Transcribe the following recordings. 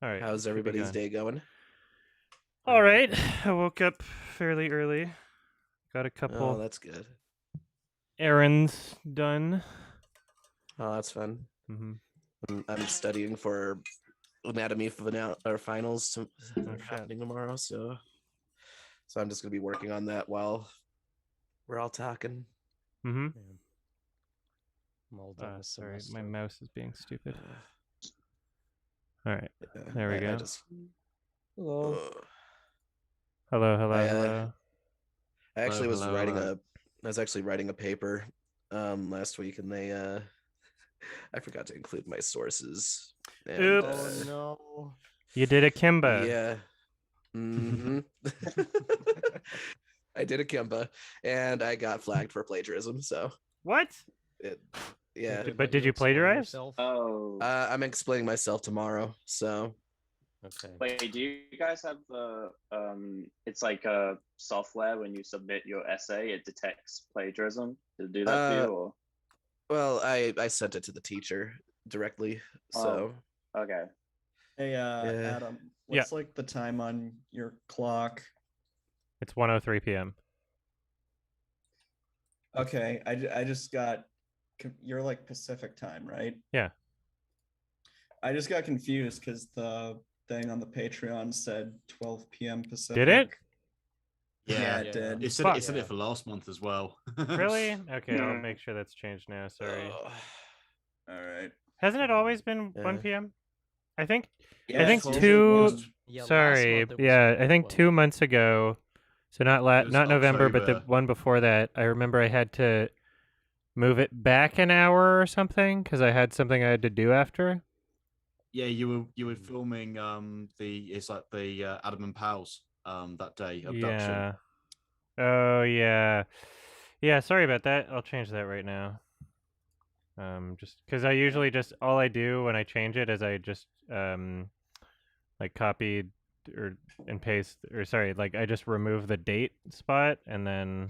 All right. How's everybody's day going? All right. I woke up fairly early. Got a couple Oh, that's good. errands done. Oh, that's fun. Mm-hmm. I'm studying for anatomy for our finals happening tomorrow, so I'm just gonna be working on that while we're all talking. Mm-hmm. I'm all done with Sorry, semester. my mouse is being stupid. All right. There we go. Hello. Hello. I actually was writing a paper last week, and they I forgot to include my sources. And, Oops. Oh no. You did a Kimba. Yeah. Mm-hmm. I did a Kimba, and I got flagged for plagiarism. So What? Yeah. But did you plagiarize? Oh. I'm explaining myself tomorrow. So. Okay. Wait, do you guys have the it's like a software when you submit your essay, it detects plagiarism? Did it do that for you? Or? Well, I sent it to the teacher directly. So. Okay. Hey, Adam, what's like the time on your clock? It's 1:03 p.m. Okay, I just got, you're like Pacific time, right? Yeah. I just got confused because the thing on the Patreon said 12 p.m. Pacific. Did it? Yeah, it did. It said it for last month as well. Really? Okay, I'll make sure that's changed now. Sorry. All right. Hasn't it always been 1 p.m.? I think. Yeah, I think it's two. Yeah, Sorry. last month it was Yeah, I think 12. 2 months ago. So not November, but the October. one before that. I remember I had to move it back an hour or something because I had something I had to do after. Yeah, you were filming the Adam and Pals that day abduction. Yeah. Oh yeah. Yeah. Sorry about that. I'll change that right now. Just because I usually just all I do when I change it is I just like copy and paste, or sorry, like I just remove the date spot and then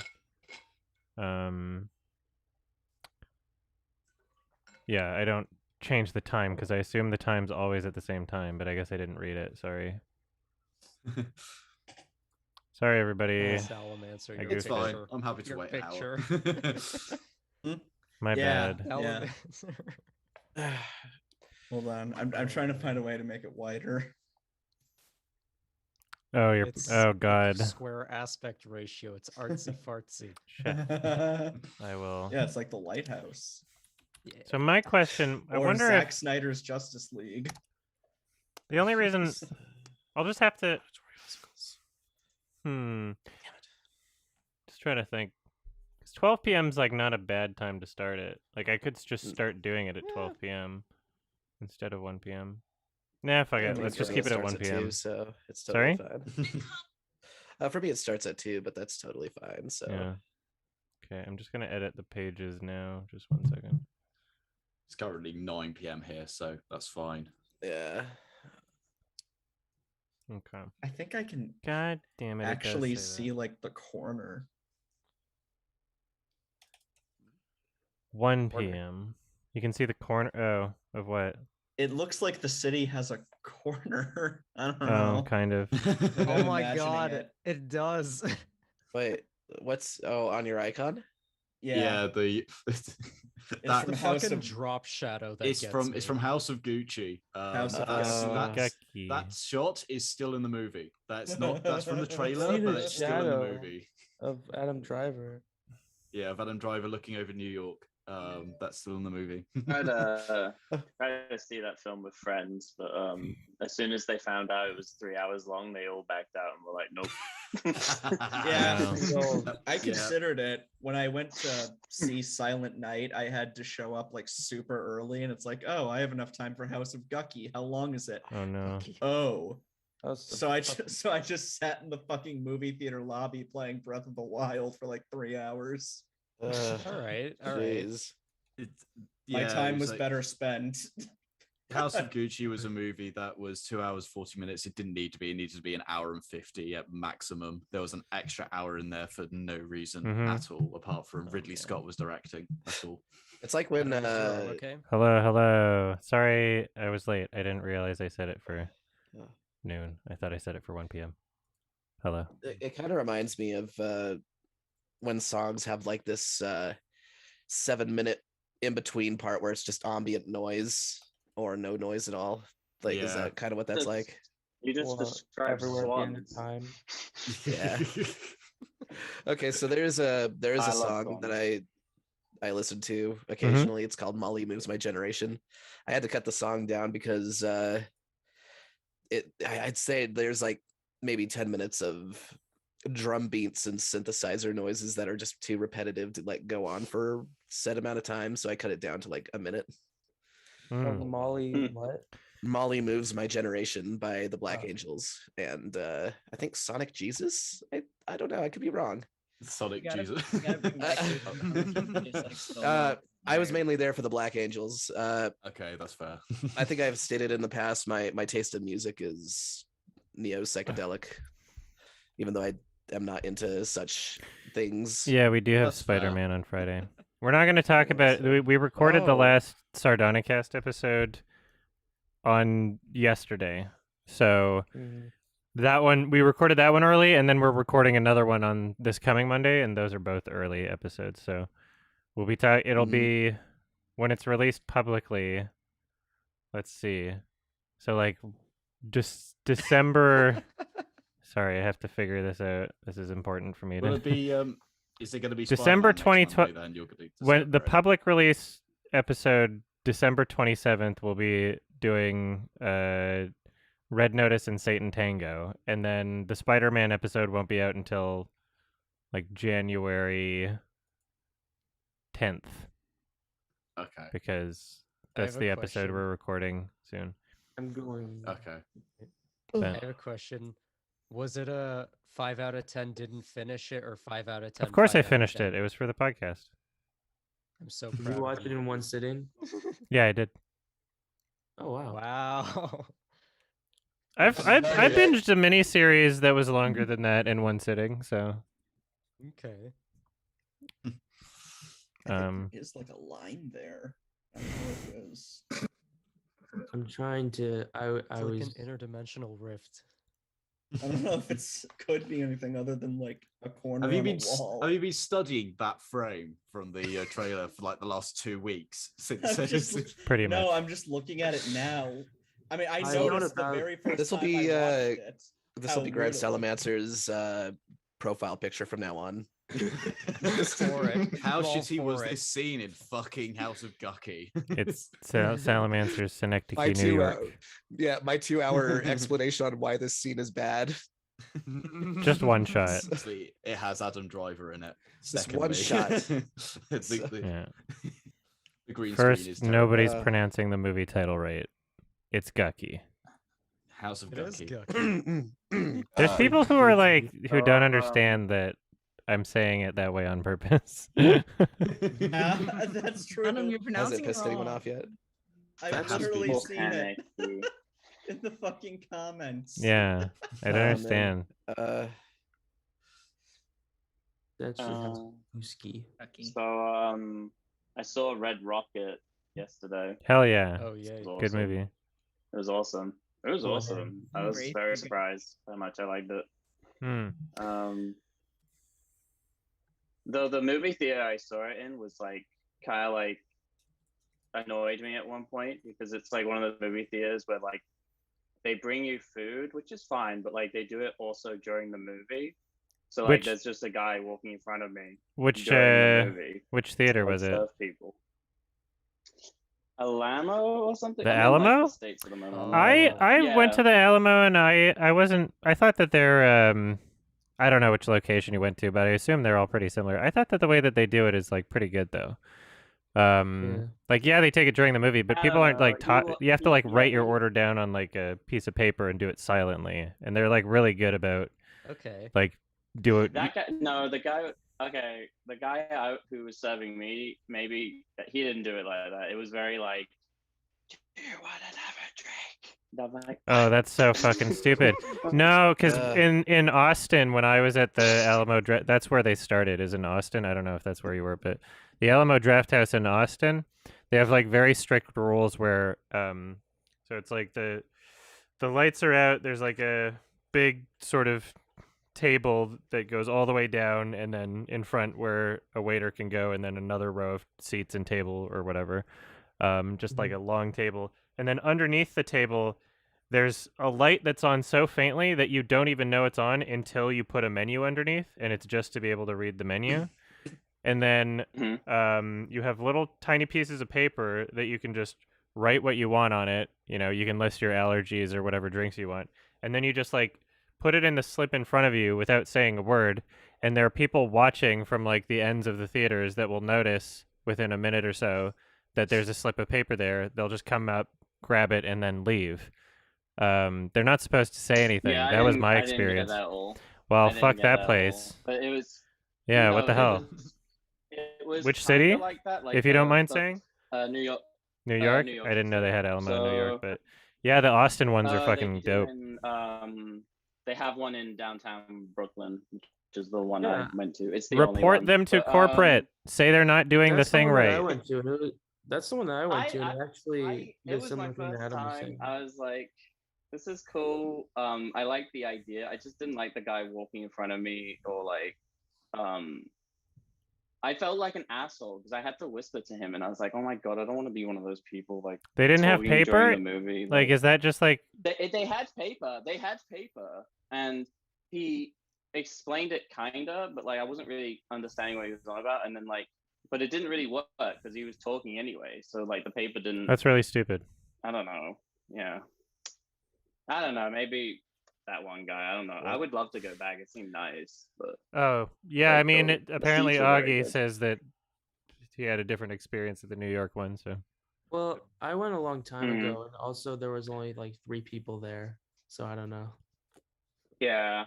yeah, I don't change the time because I assume the time's always at the same time, but I guess I didn't read it. Sorry. Sorry, everybody. Salamander, I your It's fine. picture. I'm happy to Your wait picture. an hour. My bad. Yeah. Salamander. Hold on, I'm trying to find a way to make it wider. Oh, It's oh god. Square aspect ratio. It's artsy fartsy. Shit. I will. Yeah, it's like the Lighthouse. Yeah. So my question, I Or wonder Zack if Snyder's Justice League. the only reason I'll just have to. Just trying to think. 'Cause 12 p.m. is like not a bad time to start it. Like I could just start doing it at 12 p.m. instead of 1 p.m. Nah, fuck it. Let's just keep it at 1 p.m. 2, so it's totally Sorry? fine. For me, it starts at 2, but that's totally fine. So. Yeah. Okay, I'm just gonna edit the pages now. Just 1 second. It's currently 9 p.m. here, so that's fine. Yeah. Okay. I think I can God damn it. actually it does say see that. like the corner. 1 p.m. You can see the corner. Oh, of what? It looks like the city has a corner. I don't Oh, know. kind of. I'm Oh my imagining god, it. it does. Wait, what's on your icon? Yeah. the It's that from The House fucking of drop shadow that it's gets from me. it's from House of Gucci. House of Gucci. That shot is still in the movie. That's from the trailer, See but the it's still in the shadow. movie. Of Adam Driver. Yeah, of Adam Driver looking over New York. That's still in the movie. Tried to see that film with friends, but as soon as they found out it was 3 hours long, they all backed out and were like, "Nope." Yeah, Wow. I considered it when I went to see Silent Night. I had to show up like super early, and it's like, oh, I have enough time for House of Gucci. How long is it? Oh no. Oh, That's the so I just sat in the fucking movie theater lobby playing Breath of the Wild for like 3 hours. all right. Jeez. My time was better spent. House of Gucci was a movie that was 2 hours 40 minutes. It didn't need to be. It needed to be 1 hour and 50 at maximum. There was an extra hour in there for no reason at all, apart from Ridley Scott was directing. That's all. It's like when Okay. Hello. Sorry, I was late. I didn't realize I said it for noon. I thought I said it for 1 p.m. Hello. It kind of reminds me of when songs have like this 7-minute in between part where it's just ambient noise or no noise at all. Like, is Yeah. that kind of what that's like? You just described everywhere at the end of swans. time. Yeah. Okay, so there's a I love song that swans. I listen to occasionally. It's called Molly Moves My Generation. I had to cut the song down because I'd say there's like maybe 10 minutes of drum beats and synthesizer noises that are just too repetitive to like go on for a set amount of time. So I cut it down to like a minute. Molly, what? Molly Moves My Generation by the Black Angels. And I think Sonic Jesus. I don't know. I could be wrong. Sonic You gotta- Jesus. you gotta bring back I was mainly there for the Black Angels. Okay, that's fair. I think I've stated in the past my taste in music is neo psychedelic, even though I am not into such things. Yeah, we do have That's fair. Spider-Man on Friday. We're not going to talk about. We recorded the Oh. last Sardonicast episode on yesterday, so that one we recorded that one early, and then we're recording another one on this coming Monday, and those are both early episodes. So we'll be it'll be when it's released publicly. Let's see. So like just December. Sorry, I have to figure this out. This is important for me Will to. it be? Is it going to be December Spider-Man next 2012 Monday, then you're gonna do when December, the right? public release episode December 27th we'll be doing Red Notice and Satan Tango, and then the Spider-Man episode won't be out until like January 10th Okay. because I that's have a the episode question. we're recording soon. I'm going. Okay. I Ben. have a question. Was it a 5 out of 10 didn't finish it, or 5 out of 10? Of course I 5 out of finished 10? it. It was for the podcast. I'm so Did proud. you watch of it in one sitting? Yeah, I did. Oh wow. Wow. I've binged a mini series that was longer than that in one sitting, so Okay. Is like a line there. I don't know what it is. I'm trying to. I It's like was. an interdimensional rift. I don't know if it's could be anything other than like a corner Have you on been a wall. have you been studying that frame from the trailer for like the last 2 weeks since? I'm just pretty much. No, I'm just looking at it now. I mean, I I noticed the about- very first This will time be, I watched it. This will How be Grant weird it looked. Salamancer's profile picture from now on. For it. How I'm all shitty was for it. this scene in fucking House of Gucky? It's Salamancer's Synecdoche, My New 2 York. my 2-hour explanation on why this scene is bad. Just one shot. Honestly, it has Adam Driver in it. Just one Secondly. shot. the Yeah. green screen is First, terrible. nobody's Uh, pronouncing the movie title right. It's Gucky. House of It is Gucky. Gucky. There's people who are like who don't Uh, understand that I'm saying it that way on purpose. Yeah, that's true. Adam, you're Has pronouncing it pissed anyone wrong. off yet? I've That has literally been seen it Volcanic. in the fucking comments. Yeah, I don't Oh, man. understand. That's just Uh, ski. So I saw Red Rocket yesterday. Hell yeah, Oh yeah. It was good awesome. movie. It was awesome. It was Cool. awesome. I was Great. very surprised how much I liked it. Hmm. Though the movie theater I saw it in was like kind of like annoyed me at one point because it's like one of those movie theaters where like they bring you food, which is fine, but like they do it also during the movie. So like Which- there's just a guy walking in front of me Which during the movie. which theater like, was it? serve people. Alamo or something. The I'm in, like, Alamo? the States at the moment. Oh. I went Yeah. to the Alamo and I wasn't. I thought that they're I don't know which location you went to, but I assume they're all pretty similar. I thought that the way that they do it is like pretty good though. Like yeah, they take it during the movie, but people aren't like taught. You have to like write your order down on like a piece of paper and do it silently, and they're like really good about Okay. like do it. That guy, no, the guy. Okay, the guy out who was serving me, maybe he didn't do it like that. It was very like, "Do you want another drink?" And I'm like, Oh, that's so fucking stupid. No, because Uh. in Austin, when I was at the Alamo, that's where they started. Is in Austin. I don't know if that's where you were, but the Alamo Drafthouse in Austin, they have like very strict rules where, so it's like the the lights are out. There's like a big sort of table that goes all the way down, and then in front where a waiter can go, and then another row of seats and table or whatever. Just like a long table. And then underneath the table, there's a light that's on so faintly that you don't even know it's on until you put a menu underneath, and it's just to be able to read the menu. And then you have little tiny pieces of paper that you can just write what you want on it. You know, you can list your allergies or whatever drinks you want. And then you just like put it in the slip in front of you without saying a word. And there are people watching from like the ends of the theaters that will notice within a minute or so that there's a slip of paper there. They'll just come up, grab it, and then leave. They're not supposed to say anything. Yeah, that was my I didn't get experience. that all. Well, I didn't fuck get that all. place. But it was. Yeah, no, what the hell? It was Which kinda city? Like that, like If you don't mind the, saying. New York. New York? New York I didn't know they had City. Alamo in New York, So, but yeah, the Austin ones are they fucking do dope. They have one in downtown Brooklyn, which is the one Yeah. I went to. It's the only Report one. them to But, corporate. Say they're not doing the That's thing one that I right. went to, and that's the one that I went to, and I- it actually it did was my similar thing that first Adam was time. saying. I was like, this is cool. I like the idea. I just didn't like the guy walking in front of me, or like, I felt like an asshole because I had to whisper to him, and I was like, oh my god, I don't want to be one of those people like They didn't have talking during paper? the movie. Like, is that just like They had paper. They had paper, and he explained it kinda, but like I wasn't really understanding what he was on about. And then like, but it didn't really work because he was talking anyway. So like the paper didn't. that's really stupid. I don't know. Yeah, I don't know. Maybe that one guy. I don't know. I would love to go back. It seemed nice, but Oh, yeah, I Like, mean, the apparently seats were very Augie good. says that he had a different experience at the New York one, so. Well, I went a long time Mhm. ago, and also there was only like 3 people there, so I don't know. yeah.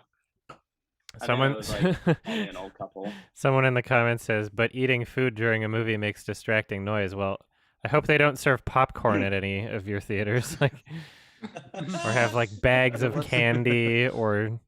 I think Someone, it was, like, only an old couple. someone in the comments says, but eating food during a movie makes distracting noise. Well, I hope they don't serve popcorn at any of your theaters, like, or have like bags of candy or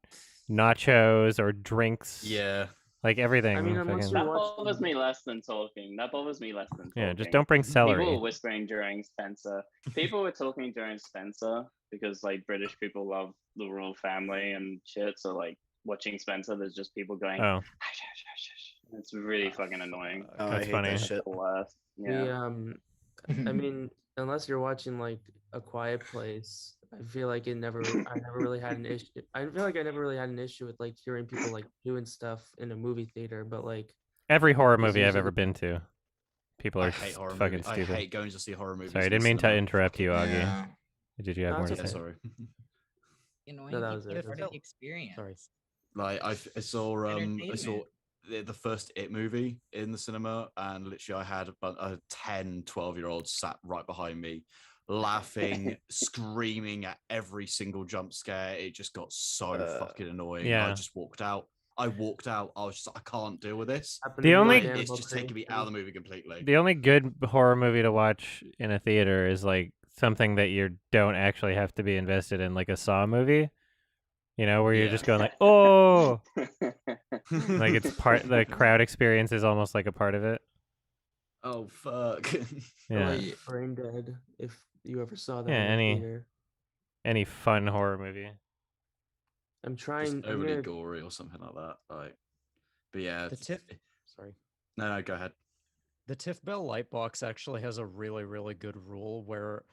nachos or drinks. Yeah. Like everything. I mean, unless fucking- you're That watching. bothers me less than talking. That bothers me less than talking. Yeah, just don't bring celery. People were whispering during Spencer. People were talking during Spencer because like British people love the royal family and shit. So like watching Spencer, there's just people going. Oh, "Hush, hush, hush, hush." It's really fucking annoying. Oh, That's I hate funny. that shit. The worst. The, Yeah. I mean, unless you're watching like A Quiet Place, I feel like I never really had an issue. I feel like I never really had an issue with like hearing people like doing stuff in a movie theater, but like every horror It's movie I've usually- ever been to, people I are hate horror fucking movies. I stupid. hate going to see horror movies. Sorry, I in didn't mean to cinema. interrupt you, Augie. Yeah. Did you have No, more to it's Yeah, say? sorry. Annoying No, that people was it, get that's for the it. experience. Sorry. Like I saw Entertainment. the first It movie in the cinema, and literally I had a 10, 12-year-old sat right behind me, laughing, screaming at every single jump scare. It just got so fucking annoying. yeah. I just walked out. I was just like, I can't deal with this. Happened The to me only- with Like, it's Annabelle just taking me Creation. out of the movie completely. The only good horror movie to watch in a theater is like something that you don't actually have to be invested in, like a Saw movie. You know, where you're Yeah. just going like, oh, like it's part. The crowd experience is almost like a part of it. Oh fuck. Or, Yeah, like Brain Dead, if you ever saw that Yeah, in the any- theater. any fun horror movie. I'm Just trying. I'm overly gonna- gory or something like that. Like, but yeah. The TIFF, sorry. No, go ahead. The TIFF Bell Lightbox actually has a really, really good rule where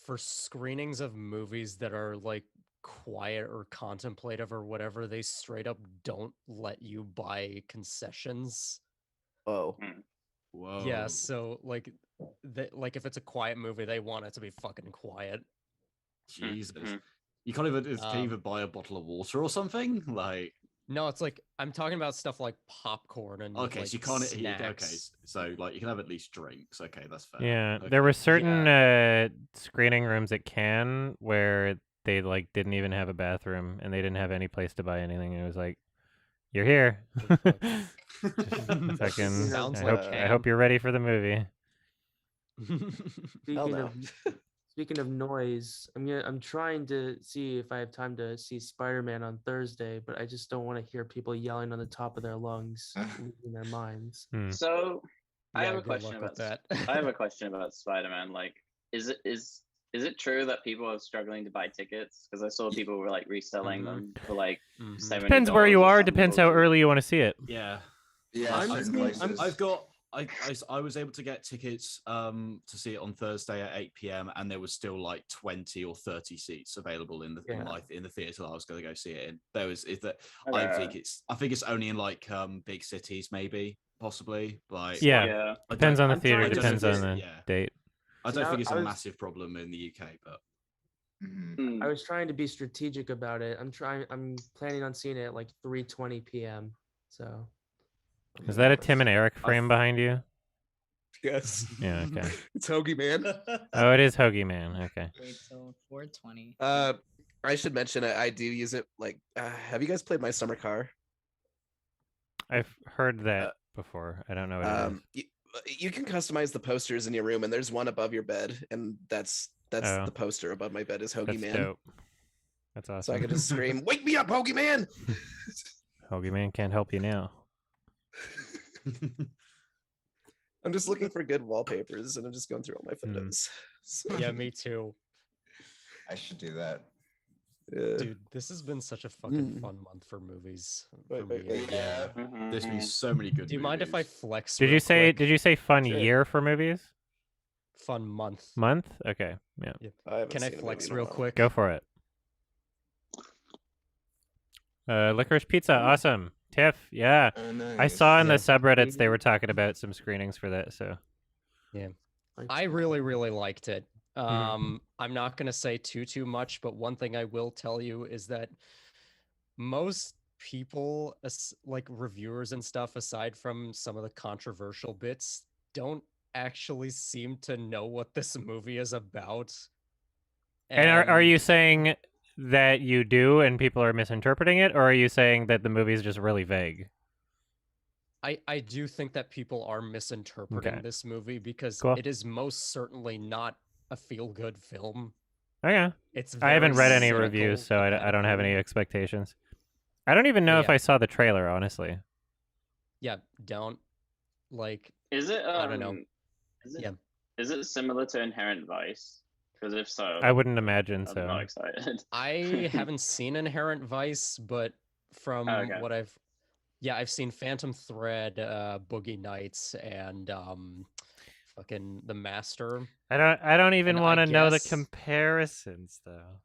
for screenings of movies that are like quiet or contemplative or whatever, they straight up don't let you buy concessions. Oh, Whoa. Yeah, so like like if it's a quiet movie, they want it to be fucking quiet. Jesus. Mhm. You can't even Um, buy a bottle of water or something? Like, No, it's like I'm talking about stuff like popcorn and okay, like, so you can't snacks. okay, so like you can have at least drinks. Okay, that's fair. Yeah, Okay. there were certain screening rooms at Cannes where they like didn't even have a bathroom and they didn't have any place to buy anything. It was like, you're here. Just fucking, Sounds I like hope, I Cannes. hope you're ready for the movie. hell Speaking no. of speaking of noise, I'm trying to see if I have time to see Spider-Man on Thursday, but I just don't want to hear people yelling on the top of their lungs, losing their minds. Hmm. So I Yeah, have a good question luck with about that. I have a question about Spider-Man. Like, is Is it true that people are struggling to buy tickets? Because I saw people were like reselling them for like $70. Depends where you or are. some Depends how bullshit. early you want to see it. Yeah. Yeah, certain places. I was able to get tickets to see it on Thursday at 8 p.m. and there was still like 20 or 30 seats available in the in the theater that I was going to go see it in. I think it's only in like big cities, maybe, possibly. Like yeah. Depends on the theater. Depends on the date. I don't think it's a massive problem in the UK, but I was trying to be strategic about it. I'm planning on seeing it at like 3:20 p.m. So. Is that a Tim and Eric frame behind you? Yes. Yeah. Okay. It's Hoagie Man. Oh, it is Hoagie Man. Okay. Wait till 4:20. I should mention I do use it. Like, have you guys played My Summer Car? I've heard that before. I don't know what it is. You can customize the posters in your room, and there's one above your bed, and that's the poster above my bed is Hoagie That's Man. dope. That's awesome. So I can just scream, "Wake me up, Hoagie Man!" Hoagie Man can't help you now. I'm just looking for good wallpapers, and I'm just going through all my photos. So, Yeah, me too. I should do that. Dude, this has been such a fucking fun month for movies. For me. Yeah. there's been so many good Do you mind if I movies. flex? Did real you say? quick? Did you say fun Sure. year for movies? Fun month? Month? Okay. Yeah. Can I flex real quick? Go for it. Licorice Pizza, awesome. Tiff, yeah. Oh, nice. I saw in the Yeah. subreddits they were talking about some screenings for that. So I really, really liked it. I'm not gonna say too much, but one thing I will tell you is that most people, like reviewers and stuff, aside from some of the controversial bits, don't actually seem to know what this movie is about. and are you saying that you do and people are misinterpreting it, or are you saying that the movie is just really vague? I do think that people are misinterpreting Okay. this movie because Cool. it is most certainly not a feel-good film. Okay. It's I haven't very read any cynical reviews, so I about don't have any everything. expectations. I don't even know if Yeah. I saw the trailer, honestly. Yeah, don't like. Is it? I don't know. Is it, Yeah. Is it similar to Inherent Vice? Because if so, I wouldn't imagine I'm so. not excited. I haven't seen Inherent Vice, but from Okay. what I've seen Phantom Thread, Boogie Nights, and fucking The Master. I don't even And want to I know the guess- comparisons though.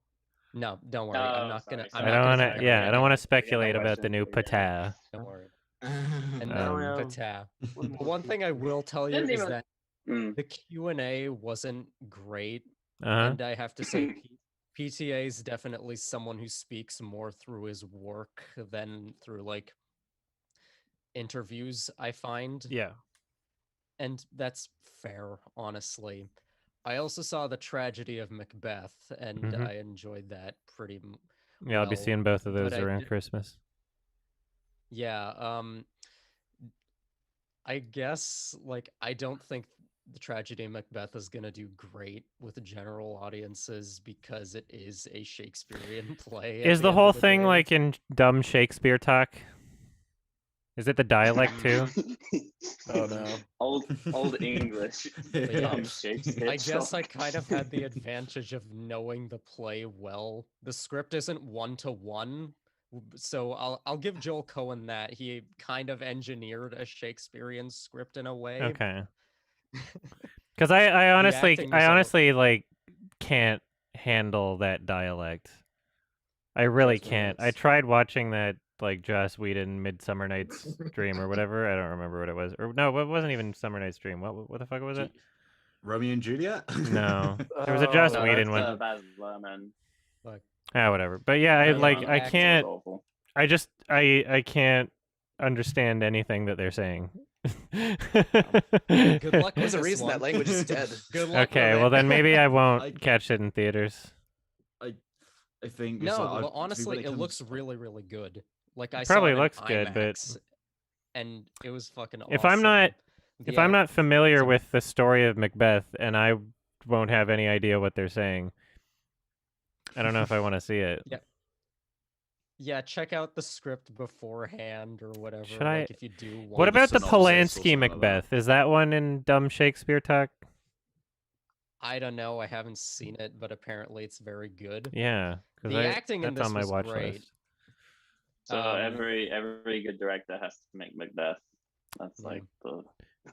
No, don't worry. Oh, I'm not sorry, gonna. sorry. I'm I not don't gonna want to. say Yeah, I don't want to anything. speculate about the question, new but yeah. Patah. Don't worry. I And don't then know. Patah. But one thing I will tell you Didn't is even- that Mm. the Q&A wasn't great, Uh-huh. and I have to say PTA is definitely someone who speaks more through his work than through like interviews, I find. Yeah. And that's fair, honestly. I also saw the Tragedy of Macbeth, and Mhm. I enjoyed that pretty Yeah, I'll be well, seeing both of those but I around did- Christmas. Yeah, I guess like I don't think the Tragedy of Macbeth is gonna do great with general audiences because it is a Shakespearean play. at Is the end whole of thing day. like in dumb Shakespeare talk? Is it the dialect too? Oh no. Old English. But yeah, Dumb Shakespeare I guess I talk. kind of had the advantage of knowing the play well. The script isn't 1-to-1, so I'll give Joel Cohen that. He kind of engineered a Shakespearean script in a way. Okay. Because I honestly acting was all- like can't handle that dialect. I really That's what it can't. I is. tried watching that like Joss Whedon Midsummer Night's Dream or whatever. I don't remember what it was. Or no, it wasn't even Summer Night's Dream. What the fuck was it? Romeo and Juliet? No. There was a Joss Oh, Whedon That's one. Baz Luhrmann. Whatever. But yeah, I No, like no, I acting can't Awful. I just I can't understand anything that they're saying. Good luck There's a with this reason that one. language is dead. Good luck Okay, with well it. then maybe I won't I- catch it in theaters. I think No, it's like, but to me, when honestly, it comes- looks really, really good. Like I Probably saw it looks in good, but- IMAX, and it was fucking awesome. If I'm not If I'm Yeah, not familiar so- with the story of Macbeth and I won't have any idea what they're saying, I don't know if I want to see it. yeah, check out the script beforehand or whatever. Should I- like, if you do want What the about the synopsis or Polanski something like that. Macbeth? Is that one in dumb Shakespeare talk? I don't know. I haven't seen it, but apparently it's very good. Yeah, because The acting in that's this on my was watch great. list. So every good director has to make Macbeth. That's like the.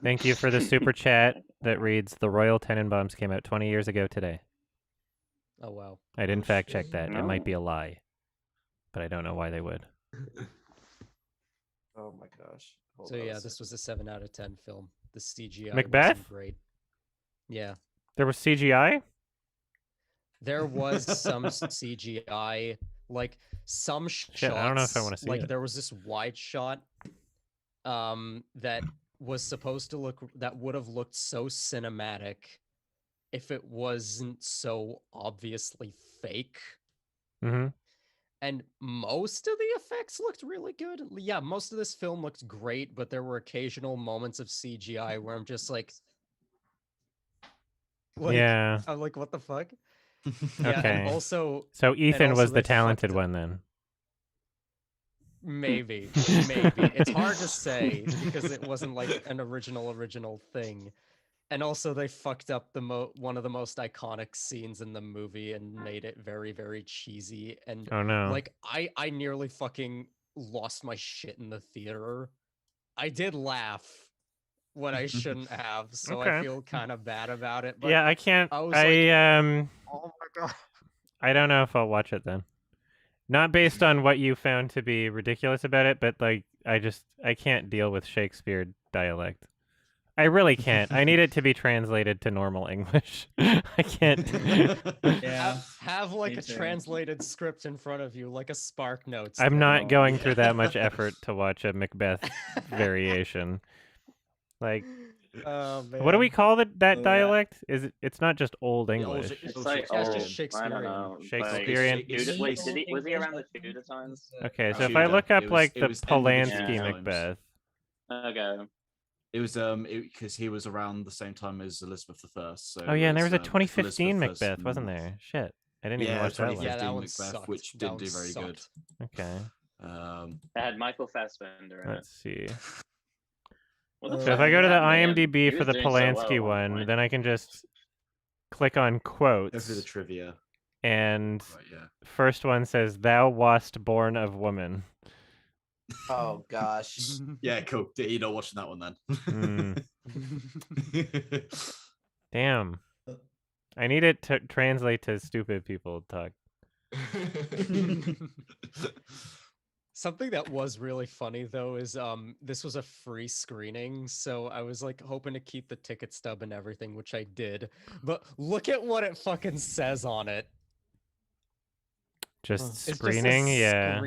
Thank you for the super chat that reads, "The Royal Tenenbaums came out 20 years ago today." Oh wow. I didn't fact check that. It might be No. a lie, but I don't know why they would. Oh my gosh. Hold So on a yeah, second. this was a 7 out of 10 film. The CGI Macbeth? wasn't great. Yeah. There was CGI? There was some CGI, like some shots. Shit, I don't know if I wanna see like it. there was this wide shot, that was supposed to look, that would have looked so cinematic if it wasn't so obviously fake. Mm-hmm. And most of the effects looked really good. Yeah, most of this film looked great, but there were occasional moments of CGI where I'm just like Yeah. I'm like, what the fuck? Yeah, Okay. and also So Ethan also was the they talented fucked up- one then. Maybe. It's hard to say because it wasn't like an original thing. And also they fucked up the one of the most iconic scenes in the movie and made it very, very cheesy. And Oh no. like I nearly fucking lost my shit in the theater. I did laugh when I shouldn't have, so I Okay. feel kind of bad about it. But Yeah, I can't. I was oh my god. I don't know if I'll watch it then. Not based on what you found to be ridiculous about it, but like I can't deal with Shakespeare dialect. I really can't. I need it to be translated to normal English. I can't. Yeah. Have like Me a too. translated script in front of you, like a Spark Notes. I'm thing. not going through that much effort to watch a Macbeth variation. Like, Oh man. what do we call that Oh, yeah. dialect? It's not just Old The old English. It's like Yeah, it's old. just I don't Shakespearean. know. Shakespearean. Like, Tudor, wait, was he around the Tudor times? Okay, so if Tudor. I look up It was- like it the was end of the Polanski Tudor times. Macbeth. Okay. It was because he was around the same time as Elizabeth I. So Oh yeah, and there was a it's, 2015 Elizabeth I Macbeth, wasn't there? Shit, I didn't even Yeah, watch that one. 2015 Yeah, that one Macbeth, sucked. which That didn't one do very good. sucked. Okay, It had Michael Fassbender in it. let's see. What the So fuck if I is go to the happening? IMDb He for was the doing so well Polanski at one one, point. then I can just click on Go quotes, through the trivia. and Right, yeah. first one says, "Thou wast born of woman." Oh gosh. Yeah, cool. You're not watching that one then. Damn, I need it to translate to stupid people talk. Something that was really funny though is this was a free screening, so I was like hoping to keep the ticket stub and everything, which I did. But look at what it fucking says on it. Just It's just a screening, yeah.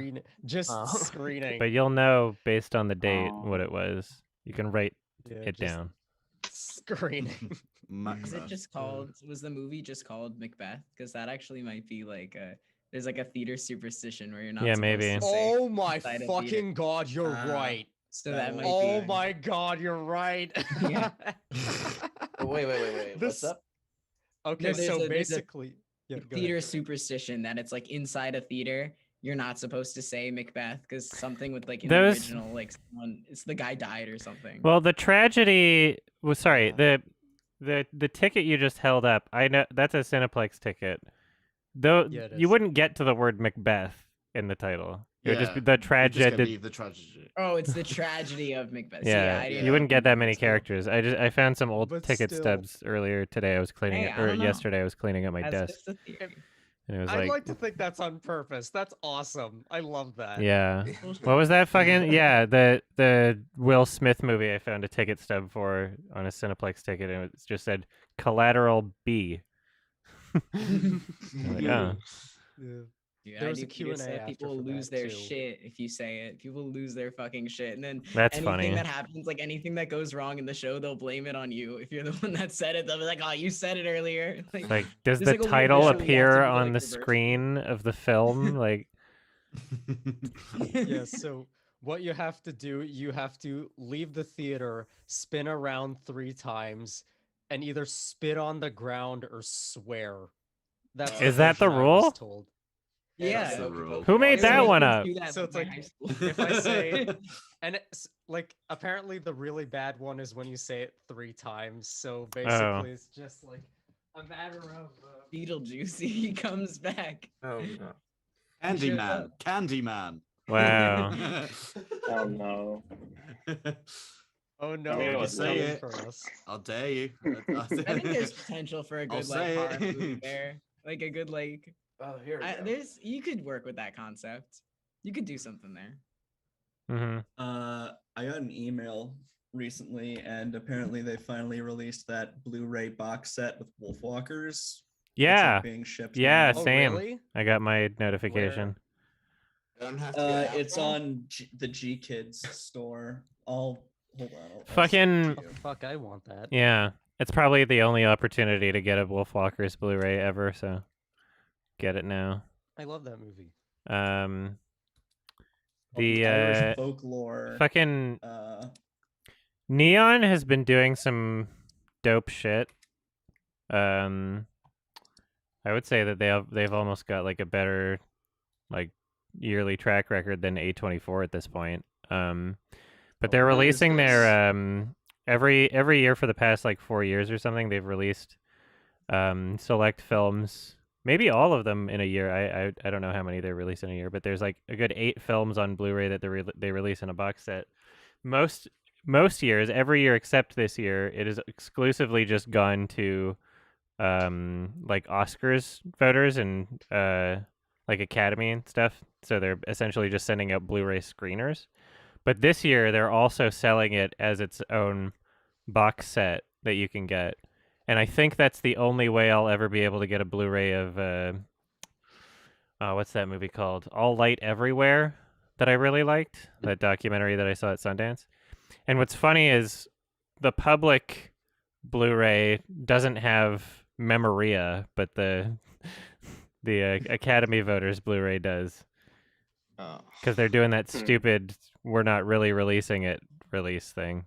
Screening. But you'll know based on the date what Oh. it was. You can write Yeah, it just down. Screening. Is Macbeth. it just called? Was the movie just called Macbeth? Because that actually might be like a. There's like a theater superstition where you're not. Yeah, supposed maybe. To say Oh my inside a theater. fucking god, you're Ah, right. So that might Oh be. my god, you're right. Yeah. Oh, wait. What's This- up? Okay, No, there's so a- there's a basically, yeah, go Theater ahead. superstition that it's like inside a theater. You're not supposed to say Macbeth because something with like in Those- the original, like someone, it's the guy died or something. Well, the tragedy was sorry, the ticket you just held up. I know that's a Cineplex ticket. Though Yeah, it you is. wouldn't get to the word Macbeth in the title. It would just be Yeah, the It's gonna tragedy. be the tragedy. Oh, it's the tragedy of Macbeth. See, Yeah, I didn't you wouldn't get that many so- characters. I found some old But ticket still. stubs earlier today. I was cleaning Hey, it, I or don't know. yesterday I was cleaning up my That's desk, just a theory. and it was I'd like, like to think that's on purpose. That's awesome. I love that. yeah. What was that fucking? Yeah, the Will Smith movie. I found a ticket stub for on a Cineplex ticket, and it just said Collateral B. I'm like, oh. Yeah. Dude, There I was a do feel Q&A that after people for lose that, their too. shit if you say it. People lose their fucking shit, and then That's anything funny. that happens, like anything that goes wrong in the show, they'll blame it on you. If you're the one that said it, they'll be like, "Oh, you said it earlier." Like, does there's, the like, a little title visual you have to appear do to, on like, the reverse it. screen of the film? Like, Yeah, so what you have to do, you have to leave the theater, spin around 3 times, and either spit on the ground or swear. That's Is that the version I was rule? told. Yeah. the rule. Who made Yeah, that we one used to up? do that So in it's my like, high school. if I say, and it's like apparently the really bad one is when you say it 3 times. So basically, it's just like A matter of Beetlejuice, he comes back. Oh no. Candyman. Candyman. Wow. Oh no. Oh no, Yeah, he's say coming it. for us. I'll dare you. I think there's potential for a I'll good like say horror it. movie there, like a good like. Oh, here we go. There's you could work with that concept. You could do something there. Hmm. I got an email recently, and apparently they finally released that Blu-ray box set with Wolfwalkers. It's, Yeah. like, being shipped. Yeah, now. Oh, same. really? I got my notification. I don't have to get It's alcohol? on the G Kids store. Hold on. I'll Fucking- send it to you. Fuck, I want that. Yeah. It's probably the only opportunity to get a Wolfwalkers Blu-ray ever, so get it now. I love that movie. The Irish folklore. fucking Uh, Neon has been doing some dope shit. I would say that they've almost got like a better like yearly track record than A24 at this point. But they're how is releasing their this? every year for the past like 4 years or something. They've released select films, maybe all of them in a year. I don't know how many they release in a year, but there's like a good 8 films on Blu-ray that they release in a box set. Most years, every year except this year, it is exclusively just gone to like Oscars voters and like Academy and stuff. So they're essentially just sending out Blu-ray screeners. But this year they're also selling it as its own box set that you can get. And I think that's the only way I'll ever be able to get a Blu-ray of what's that movie called? All Light Everywhere, that I really liked, that documentary that I saw at Sundance. And what's funny is the public Blu-ray doesn't have Memoria, but the Academy voters Blu-ray does, Oh. because they're doing that stupid "we're not really releasing it" release thing.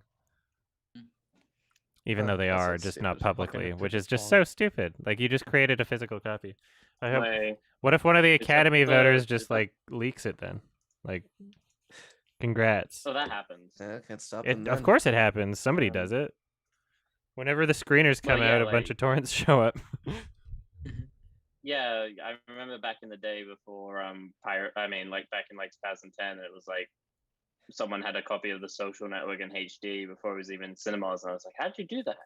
Even Oh, though they that's are so just not stupid. publicly, Fucking which is just font. so stupid. Like you just created a physical copy. I hope. Way. What if one of the Is that Academy the- voters is just that- like leaks it then? Like, congrats. Oh, that happens. Yeah, can't stop It, them. of then. course it happens. Somebody Um, does it. Whenever the screeners come yeah, out, a bunch like- of torrents show up. Yeah, I remember back in the day before like back in like 2010, it was like someone had a copy of The Social Network in HD before it was even cinemas, and I was like, how'd you do that?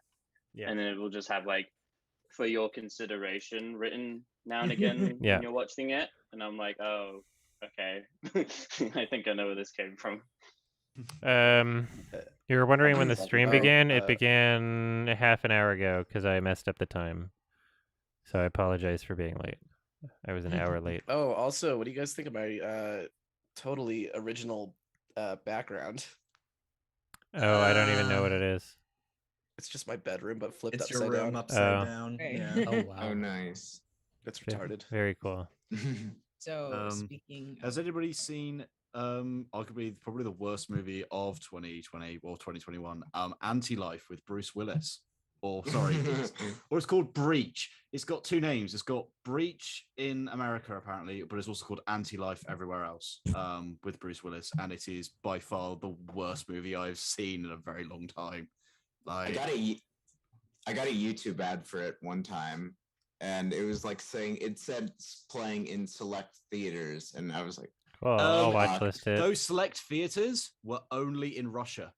Yeah. And then it will just have like for your consideration written now and again Yeah. when you're watching it, and I'm like, oh, okay. I think I know where this came from. You were wondering when the Oh, stream began? It uh, began a half an hour ago because I messed up the time. So I apologize for being late. I was an hour late. Oh, also, what do you guys think of my totally original background? Oh, I don't even know what it is. It's just my bedroom, but flipped it's upside your room down. upside Oh. down. Hey. Yeah. Oh wow. Oh, nice. It's Ve- retarded. Very cool. So speaking. Has anybody seen arguably probably the worst movie of 2020 or 2021, Anti-Life with Bruce Willis? Or sorry, or it's called Breach. It's got 2 names. It's got Breach in America apparently, but it's also called Anti-Life everywhere else, with Bruce Willis, and it is by far the worst movie I've seen in a very long time. I Like, got a YouTube ad for it one time, and it was like saying it said playing in select theaters, and I was like, Cool. I'll watch fuck. list it. those select theaters were only in Russia.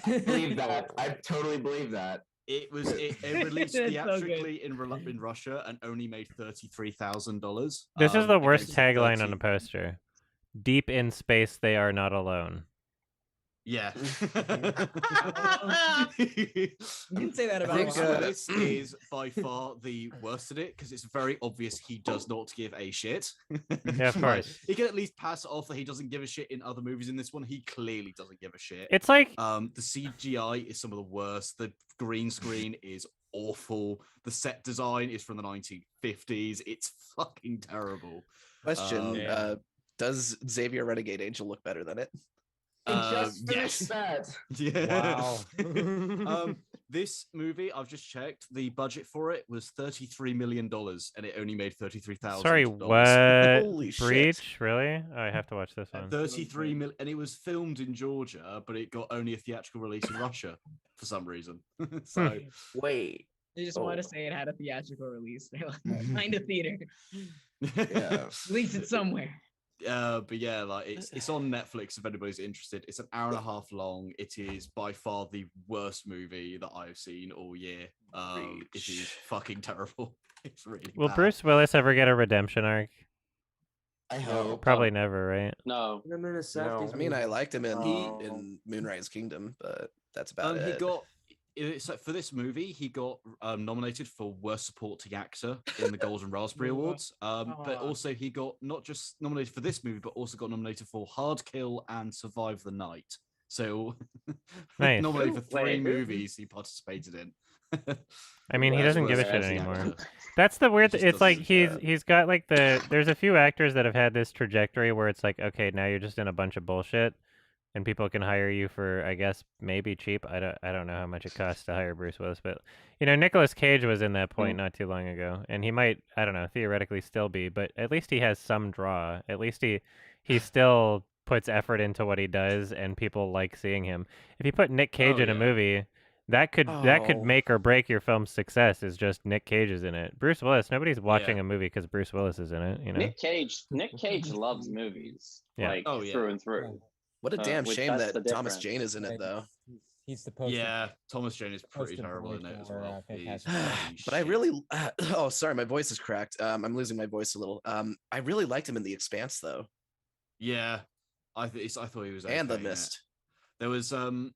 I believe that. I totally believe that. It released That's so good. theatrically in Russia and only made $33,000. This is the worst against tagline on 30 the poster. Deep in space, they are not alone. Yeah. You can say that about Bruce a lot. Willis is by far the worst at it because it's very obvious he does not give a shit. Yeah, of Like, course. he can at least pass it off that he doesn't give a shit in other movies. In this one, he clearly doesn't give a shit. It's like The CGI is some of the worst. The green screen is awful. The set design is from the 1950s. It's fucking terrible. Question: Yeah. Does Xavier Renegade Angel look better than it? Yes. that. Yeah. Wow. This movie, I've just checked. The budget for it was $33 million, and it only made $33,000. sorry, what? Holy shit. Breach? Really? Oh, I have to watch this one. 33 million, and it was filmed in Georgia, but it got only a theatrical release in Russia for some reason. So Wait, They just want to say it had a theatrical release. They're like, find a theater, Yeah. release it somewhere. But yeah, like it's on Netflix if anybody's interested. It's an hour and a half long. It is by far the worst movie that I've seen all year. It is fucking terrible. It's really Will bad. Bruce Willis ever get a redemption arc? I hope. Probably never, right? No. I'm in a No, Safdie's I mean, I movie. liked him Oh. in Moonrise Kingdom, but that's about He it. got for this movie. He got nominated for Worst Supporting Actor in the Golden Raspberry Awards. But also he got not just nominated for this movie, but also got nominated for Hard Kill and Survive the Night. So Nice. nominated for three Wait, who? movies he participated in. I mean, he Worst doesn't give a shit supporting anymore. actor. That's the weird. Just It's like doesn't- he's got like there's a few actors that have had this trajectory where it's like, okay, now you're just in a bunch of bullshit, and people can hire you for, I guess, maybe cheap. I don't know how much it costs to hire Bruce Willis, but Nicolas Cage was in that point not too long ago, and he might, I don't know, theoretically still be, but at least he has some draw. At least he still puts effort into what he does, and people like seeing him. If you put Nick Cage in a yeah. movie, that could Oh. make or break your film's success. Is just Nick Cage is in it. Bruce Willis, nobody's watching a movie because Bruce Willis is in it. Nick Cage loves movies. Yeah. Like Oh, yeah. through and through. What a damn which shame that's that the Thomas difference. Jane is in it, though. He's supposed Yeah, Thomas Jane is pretty Poster terrible boy in it as for, well. He's Fantastic bloody But I shit. really, oh, sorry, my voice is cracked. I'm losing my voice a little. I really liked him in The Expanse, though, Yeah, I thought he was and The okay in it. Mist. There was who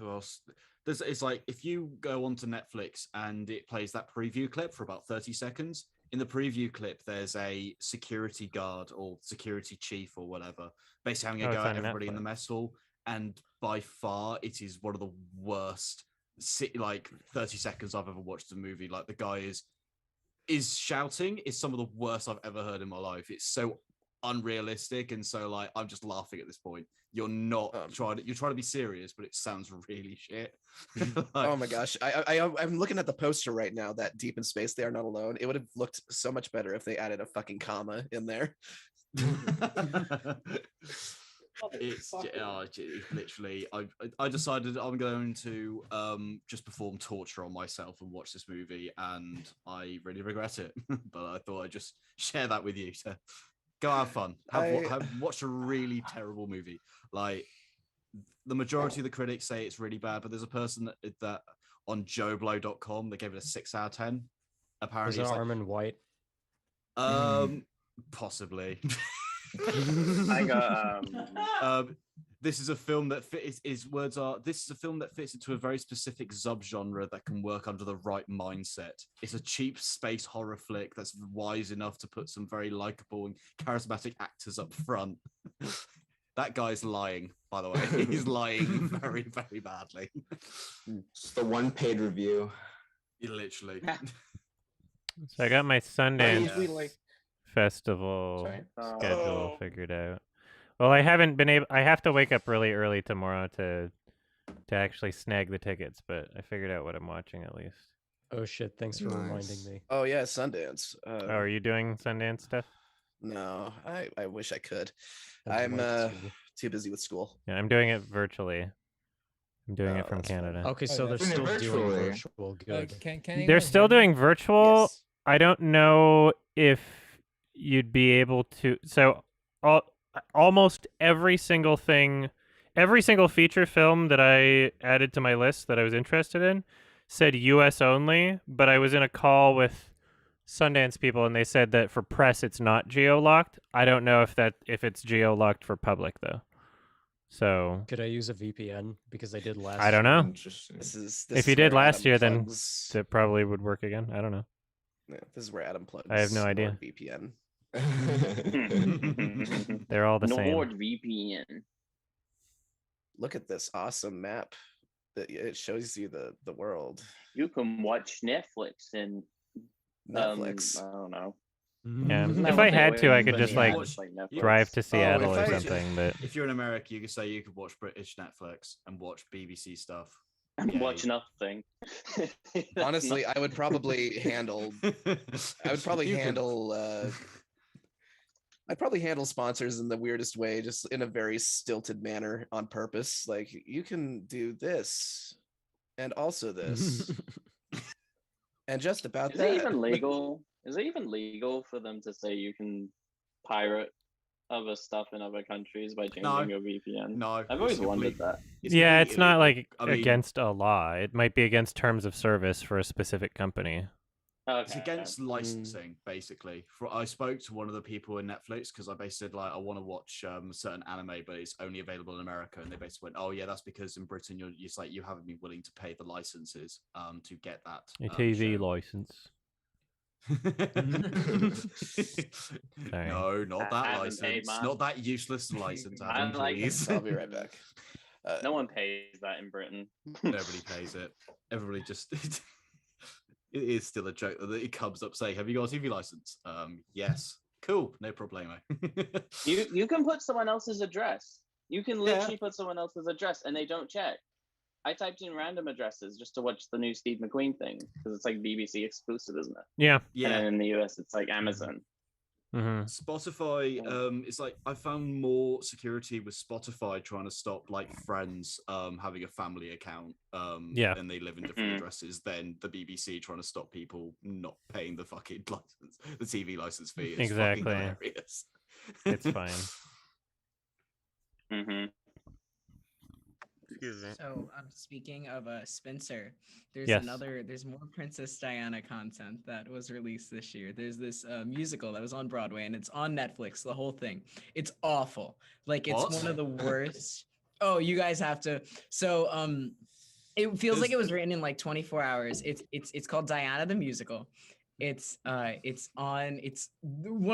else? It's like if you go onto Netflix and it plays that preview clip for about 30 seconds. In the preview clip, there's a security guard or security chief or whatever, basically having a Oh, go it's at on everybody in the Netflix. mess hall. And by far, it is one of the worst, like 30 seconds I've ever watched a movie. Like the guy is shouting is some of the worst I've ever heard in my life. It's so unrealistic, and so like I'm just laughing at this point. You're not you're trying to be serious, but it sounds really shit. Oh my gosh, I'm looking at the poster right now. That Deep in Space, They Are Not Alone. It would have looked so much better if they added a fucking comma in there. It's literally I decided I'm going to just perform torture on myself and watch this movie, and I really regret it. But I thought I'd just share that with you to go have fun. Have watch a really terrible movie. Like the majority of the critics say it's really bad, but there's a person that on JoBlo.com they gave it a 6 out of 10. Apparently, Was it it's Armand White? Possibly. I got this is a film that fits. This is a film that fits into a very specific subgenre that can work under the right mindset. It's a cheap space horror flick that's wise enough to put some very likable and charismatic actors up front. That guy's lying, by the way. He's lying very, very badly. It's the one paid review. Literally. So I got my Sundance usually festival Sorry. schedule figured out. Well, I haven't been able. I have to wake up really early tomorrow to actually snag the tickets, but I figured out what I'm watching at least. Oh shit! Thanks for reminding me. Oh yeah, Sundance. Oh, are you doing Sundance stuff? No, I wish I could. That's I'm right, too busy with school. Yeah, I'm doing it virtually. I'm doing it Oh, from that's fine. Canada. Okay, so they're that's still doing virtually. virtual. Good. Can They're anyone still hear me? doing virtual. Yes. I don't know if you'd be able to. So almost every single thing, every single feature film that I added to my list that I was interested in said US only, but I was in a call with Sundance people and they said that for press it's not geo-locked. I don't know if it's geo-locked for public though. So Could I use a VPN because I did last? I don't year? know. Interesting. This If is you did where last Adam year, then plugs- it probably would work again. I don't know. yeah, this is where Adam plugs. I have no idea. VPN. They're all the same. NordVPN. Look at this awesome map. It shows you the world. You can watch Netflix and Netflix. I don't know. Yeah. Mhm. If Not I what they had to, were, I could but just yeah, like it's Netflix. drive to Seattle if or I- something, but If you're in America, you could say you could watch British Netflix and watch BBC stuff. And Yay. watch nothing. Honestly, I would probably handle. I would probably You could- handle. I'd probably handle sponsors in the weirdest way, just in a very stilted manner on purpose. Like you can do this, and also this. And just about Is that. it even legal? Is it even legal for them to say you can pirate other stuff in other countries by changing your VPN? No, I've always wondered that. Yeah, it's not like I mean, against a law. It might be against terms of service for a specific company. It's against licensing, basically. I spoke to one of the people in Netflix because I basically said, like, I want to watch a certain anime, but it's only available in America. And they basically went, oh, yeah, that's because in Britain, it's like you haven't been willing to pay the licenses to get that. A TV license. No, not that haven't license. paid, man. Not that useless license, I Adam, like please. I'll be right back. No one pays that in Britain. Nobody pays it. Everybody just... It is still a joke that it comes up, say, have you got a TV license? Yes. Cool, no problemo. You can put someone else's address. You can literally put someone else's address and they don't check. I typed in random addresses just to watch the new Steve McQueen thing because it's like BBC exclusive, isn't it? Yeah. Yeah. And then in the US, it's like Amazon. Spotify, it's like I found more security with Spotify trying to stop like friends having a family account and they live in different addresses than the BBC trying to stop people not paying the fucking license, the TV license fee. It's fucking hilarious. It's fine. Excuse me. So, speaking of Spencer, there's Yes. there's more Princess Diana content that was released this year. There's this musical that was on Broadway and it's on Netflix, the whole thing. It's awful. Like, it's one of the worst. Oh, you guys have to. So, it feels like it was written in like 24 hours. It's called Diana the Musical. It's one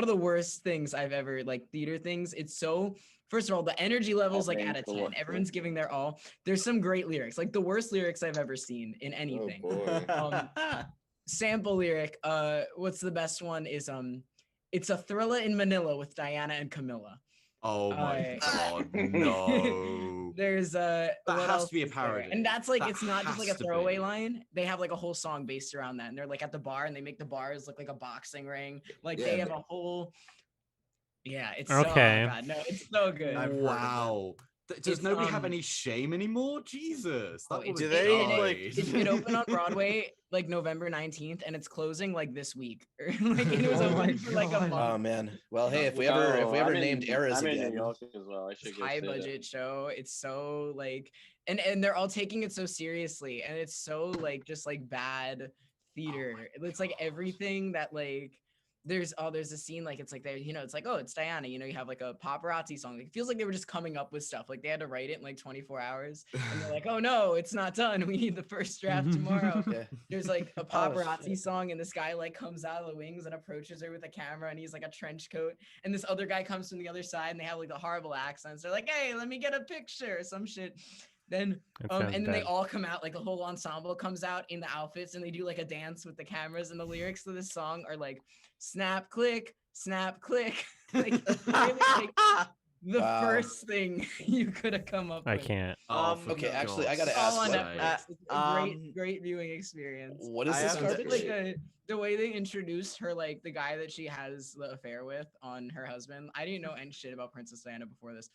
of the worst things I've ever, like, theater things. It's so, first of all, the energy levels like at a 10. Everyone's giving their all. There's some great lyrics, like the worst lyrics I've ever seen in anything. Sample lyric, what's the best one is it's a thriller in Manila with Diana and Camilla. Oh my god, no. There's that has to be a there? parody. And that's like, That it's not just like a has to throwaway be. line. They have like a whole song based around that. And they're like at the bar and they make the bars look like a boxing ring. Like they have a whole, it's Okay. so, oh god, no, it's so good. Wow. Does nobody have any shame anymore? Jesus. That it opened on Broadway like November 19th and it's closing like this week. Like it was open for like a month. Oh man. Well, hey, if we ever named eras I'm again. in New York as well. I should go high see budget show. It's so like and they're all taking it so seriously and it's so like just like bad theater. It's like everything that like there's a scene like it's like they it's like, oh, it's Diana, you have like a paparazzi song. Like, it feels like they were just coming up with stuff, like they had to write it in like 24 hours and they're like, oh no, it's not done, we need the first draft tomorrow. There's like a paparazzi song and this guy like comes out of the wings and approaches her with a camera and he's like a trench coat and this other guy comes from the other side and they have like the horrible accents. They're like, hey, let me get a picture or some shit. Then and then they all come out, like the whole ensemble comes out in the outfits and they do like a dance with the cameras and the lyrics to this song are like snap click like, really, like the first thing you could have come up with. I can't. Okay, actually I gotta ask on Netflix. It's a great viewing experience. What is this? Like the way they introduced her, like the guy that she has the affair with on her husband. I didn't know any shit about Princess Diana before this.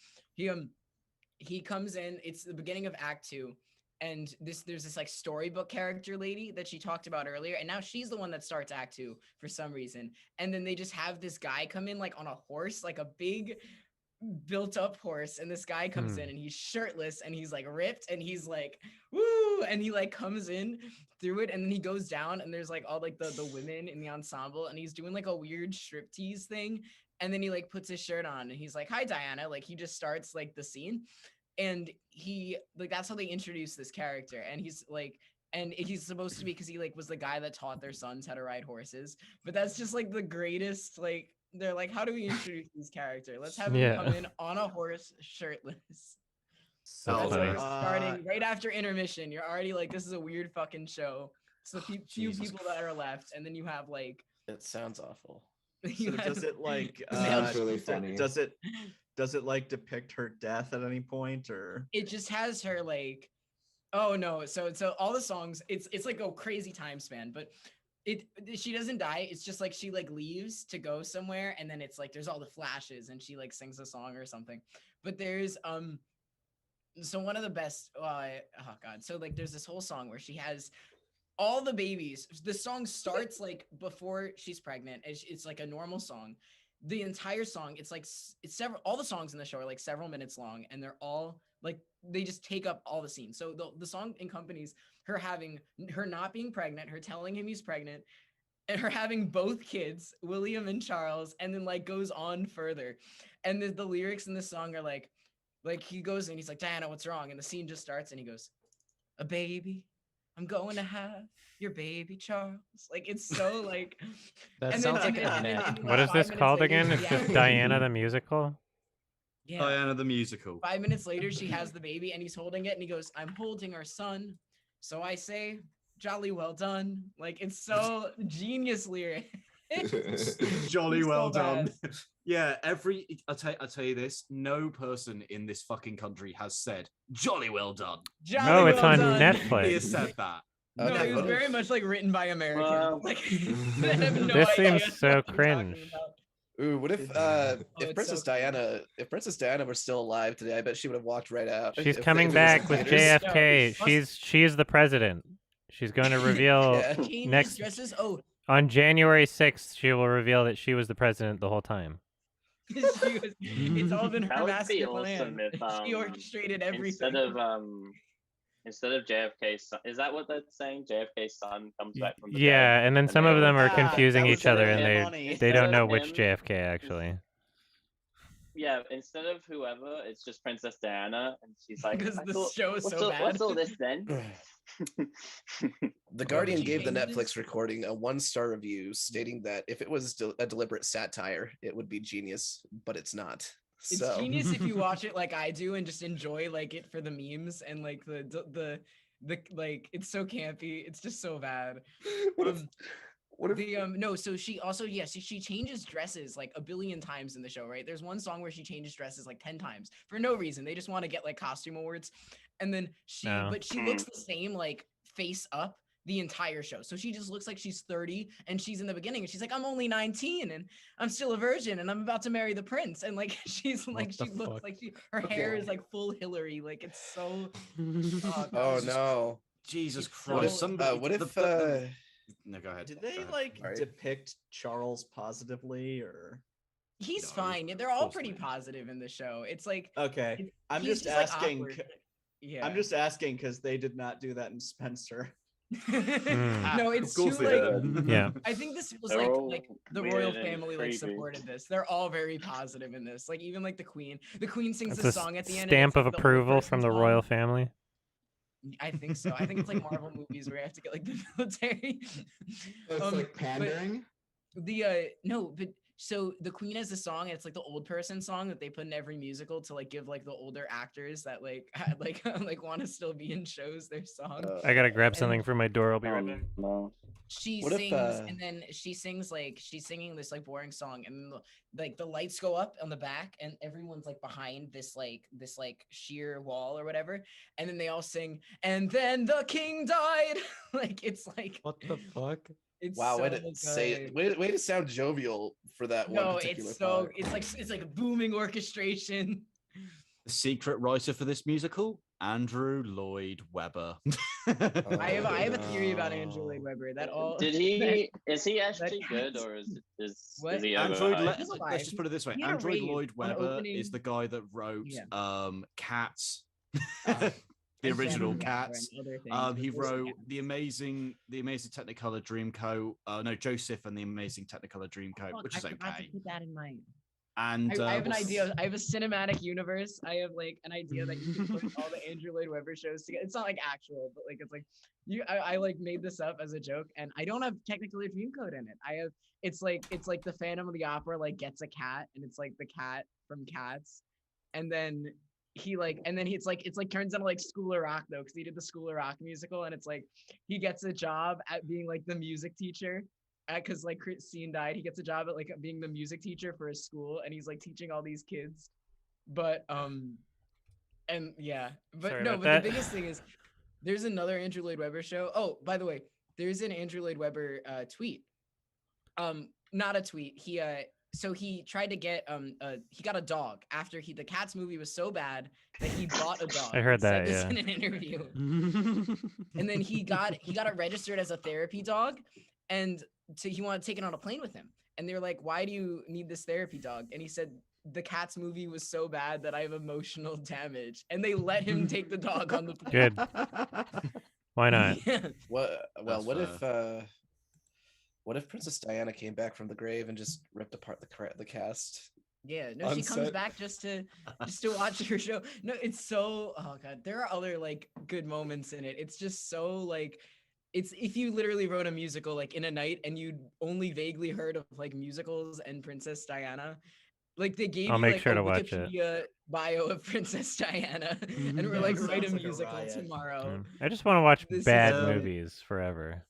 He comes in, it's the beginning of Act 2, and there's this like storybook character lady that she talked about earlier, and now she's the one that starts Act 2 for some reason. And then they just have this guy come in like on a horse, like a big built up horse, and this guy comes in and he's shirtless and he's like ripped and he's like woo, and he like comes in through it and then he goes down and there's like all like the women in the ensemble and he's doing like a weird striptease thing. And then he like puts his shirt on and he's like, hi, Diana. Like he just starts like the scene. And he like, that's how they introduce this character. And he's like, and he's supposed to be, because he like was the guy that taught their sons how to ride horses. But that's just like the greatest, like, they're like, how do we introduce this character? Let's have him come in on a horse shirtless. That's funny. Starting right after intermission. You're already like, this is a weird fucking show. So few people that are left. And then you have like, it sounds awful. So does it like Sounds really funny. Does it like depict her death at any point, or it just has her like, oh no, so all the songs, it's like a crazy time span, but she doesn't die. It's just like she like leaves to go somewhere and then it's like there's all the flashes and she like sings a song or something. But there's so one of the best so like there's this whole song where she has all the babies. The song starts like before she's pregnant. It's like a normal song. The entire song, it's several. All the songs in the show are like several minutes long, and they're all like they just take up all the scenes. So the song accompanies her not being pregnant, her telling him he's pregnant, and her having both kids, William and Charles, and then like goes on further. And the lyrics in the song are like he goes and he's like, Diana, what's wrong? And the scene just starts and he goes, a baby. I'm going to have your baby, Charles. Like, it's so like That sounds like a nap. What is this called again? It's just Diana the musical? Yeah. Diana the musical. 5 minutes later, she has the baby and he's holding it and he goes, I'm holding our son. So I say, jolly well done. Like, it's so genius lyric. Jolly It's well so done. bad. Yeah, I'll tell you this, no person in this fucking country has said jolly well done. Jolly No, it's well on done. Netflix. He has said that. No, Okay, it was what very if- much like written by Americans. Well, Like, I have no This idea seems so what you're talking cringe. about. Ooh, what if it's Princess so cringe. Diana, if Princess Diana were still alive today, I bet she would have walked right out. She's if coming it was back in with theaters. JFK. She's the president. She's going to reveal Yeah. Changes next dresses. Oh, on January 6th. She will reveal that she was the president the whole time. it's all been her That would master be plan. awesome if She orchestrated everything. instead of JFK's son, is that what they're saying? JFK's son comes back from the Yeah, dead, and then some they of all- them are Yeah, confusing that was each other, so and funny. they don't Instead know of which him, JFK actually. Yeah, instead of whoever, it's just Princess Diana, and she's like, Because I the thought, show is what's so all, bad. What's all this then? The Guardian she gave the changes- Netflix recording a 1-star review, stating that if it was a deliberate satire, it would be genius, but it's not. It's So genius if you watch it like I do and just enjoy like it for the memes and like the like it's so campy. It's just so bad. what if what if The no, so she also she changes dresses like a billion times in the show, right? There's one song where she changes dresses like 10 times for no reason. They just want to get like costume awards. And then Oh. but she looks the same like face up the entire show. So she just looks like she's 30 and she's in the beginning and she's like, I'm only 19 and I'm still a virgin and I'm about to marry the prince. And like she's like the she looks fuck? like her hair is like full Hillary. Like it's so God, oh it's just- no. Jesus It's Christ. so- Somebody, what if no, go ahead. Did they go ahead. like Sorry. depict Charles positively or? he's No, fine. They're of all course pretty not. positive in the show. It's like Okay, It's- I'm he's just like, asking. awkward. Yeah. I'm just asking because they did not do that in Spencer. No, it's Of course too they like did. Yeah. I think this was They're like all the weird royal and family like creepy. supported this. They're all very positive in this. Like even like the queen. The queen sings That's a a song at the end. and stamp it's, of like, the old approval person from the song. royal family. I think so. I think it's like Marvel movies where you have to get like the military. It's Um, like but- pandering. The no, but so the queen has a song and it's like the old person song that they put in every musical to like give like the older actors that like like want to still be in shows their song. I gotta grab And- something from my door. I'll be right back. No. She What if, sings and then she sings like she's singing this like boring song and like the lights go up on the back and everyone's like behind this like sheer wall or whatever and then they all sing and then the king died. Like it's like What the fuck? it's wow, so way to say good. way to sound jovial for that one No, particular it's so part. it's like a booming orchestration. The secret writer for this musical, Andrew Lloyd Webber. I have a theory about Oh, Andrew Lloyd Webber. That all Did he? Is he actually good, counts. or is What? he Android, overhyped? He's alive. let's just put it this way: He had a Android rave Lloyd on Webber opening- is the guy that wrote Yeah. Cats, Ah, the and original Family Guy Cats. and other things, He but mostly wrote Cats. the amazing Technicolor Dreamcoat. No, Joseph and the Amazing Technicolor Dreamcoat, Fuck, which is I forgot to okay. put that in mine. And I have an what's- idea. I have a cinematic universe. I have like an idea that you can put all the Andrew Lloyd Webber shows together. It's not like actual, but like it's like I like made this up as a joke, and I don't have Technicolor Dreamcoat in it. I have it's like the Phantom of the Opera like gets a cat, and it's like the cat from Cats, and then it's like turns into like School of Rock though, because he did the School of Rock musical, and it's like he gets a job at being like the music teacher. Because like Christine died, he gets a job at like being the music teacher for his school, and he's like teaching all these kids. But and yeah, but Sorry no, about but that. the biggest thing is there's another Andrew Lloyd Webber show. Oh, by the way, there's an Andrew Lloyd Webber tweet. Not a tweet. He so he tried to get he got a dog after the Cats movie was so bad that he bought a dog. I heard He said that, this yeah. in an interview. And then he got it registered as a therapy dog, and he wanted to take it on a plane with him. And they were like, "Why do you need this therapy dog?" And he said, "The Cats movie was so bad that I have emotional damage." And they let him take the dog on the plane. Good. Why not? What if Princess Diana came back from the grave and just ripped apart the cast? Yeah, no, she comes back just to watch her show. No, it's so, oh god, there are other like good moments in it. It's just so like, it's if you literally wrote a musical like in a night and you'd only vaguely heard of like musicals and Princess Diana, like they gave I'll you make like sure a to watch it. Wikipedia bio of Princess Diana, and we're like, Sounds write a like a musical riot. tomorrow. I just want to watch This is bad great. movies forever.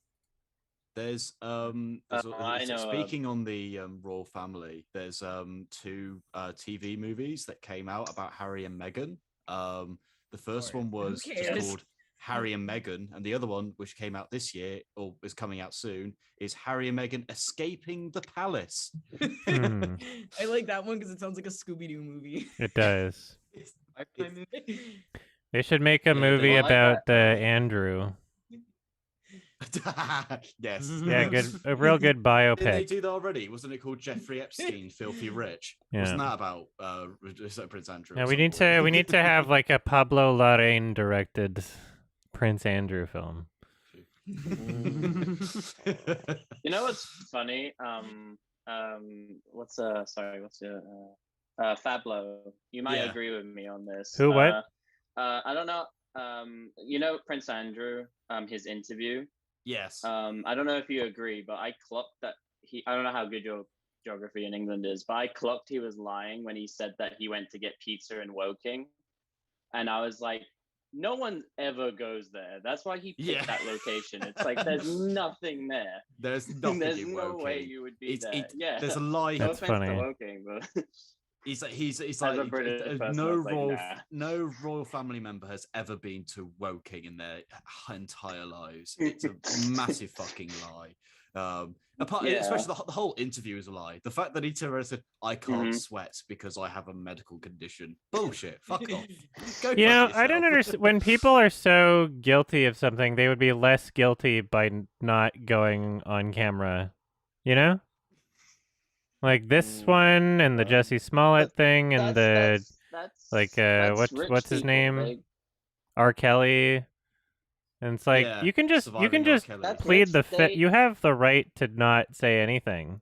There's I know, speaking on the royal family, there's 2 TV movies that came out about Harry and Meghan. The first one was just cares? called Harry and Meghan, and the other one, which came out this year or is coming out soon, is Harry and Meghan Escaping the Palace. I like that one because it sounds like a Scooby-Doo movie. It does. It's- They should make a Yeah, movie I like about that. Andrew. Yes. Yeah, a real good Didn't they biopic. do that already? Wasn't it called Jeffrey Epstein, Filthy Rich? Yeah. Wasn't that about Prince Andrew? Yeah, at we some need point? to have like a Pablo Larraín directed Prince Andrew film. You know what's funny? Fablo. You might Yeah. agree with me on this. Who, what? I don't know. You know Prince Andrew, his interview. Yes. I don't know if you agree, but I clocked that I don't know how good your geography in England is, but I clocked he was lying when he said that he went to get pizza in Woking, and I was like, no one ever goes there. That's why he picked that location. It's like there's nothing there. There's nothing There's in no Woking. way you would be there. Yeah, There's a lie. No That's offense funny. to Woking, but He's As like a British person, no I was like, royal nah. no royal family member has ever been to Woking in their entire lives. It's a massive fucking lie. Especially the whole interview is a lie. The fact that he turned around and said, "I can't sweat because I have a medical condition." Bullshit. Fuck off. Go You know, fuck I don't yourself. understand. When people are so guilty of something, they would be less guilty by not going on camera. You know? Like this one and the Jesse Smollett thing and that's what's his rich name? people. R. Kelly. And it's like Yeah, you can just surviving R. Kelly. That's plead rich, you have the right to not say anything.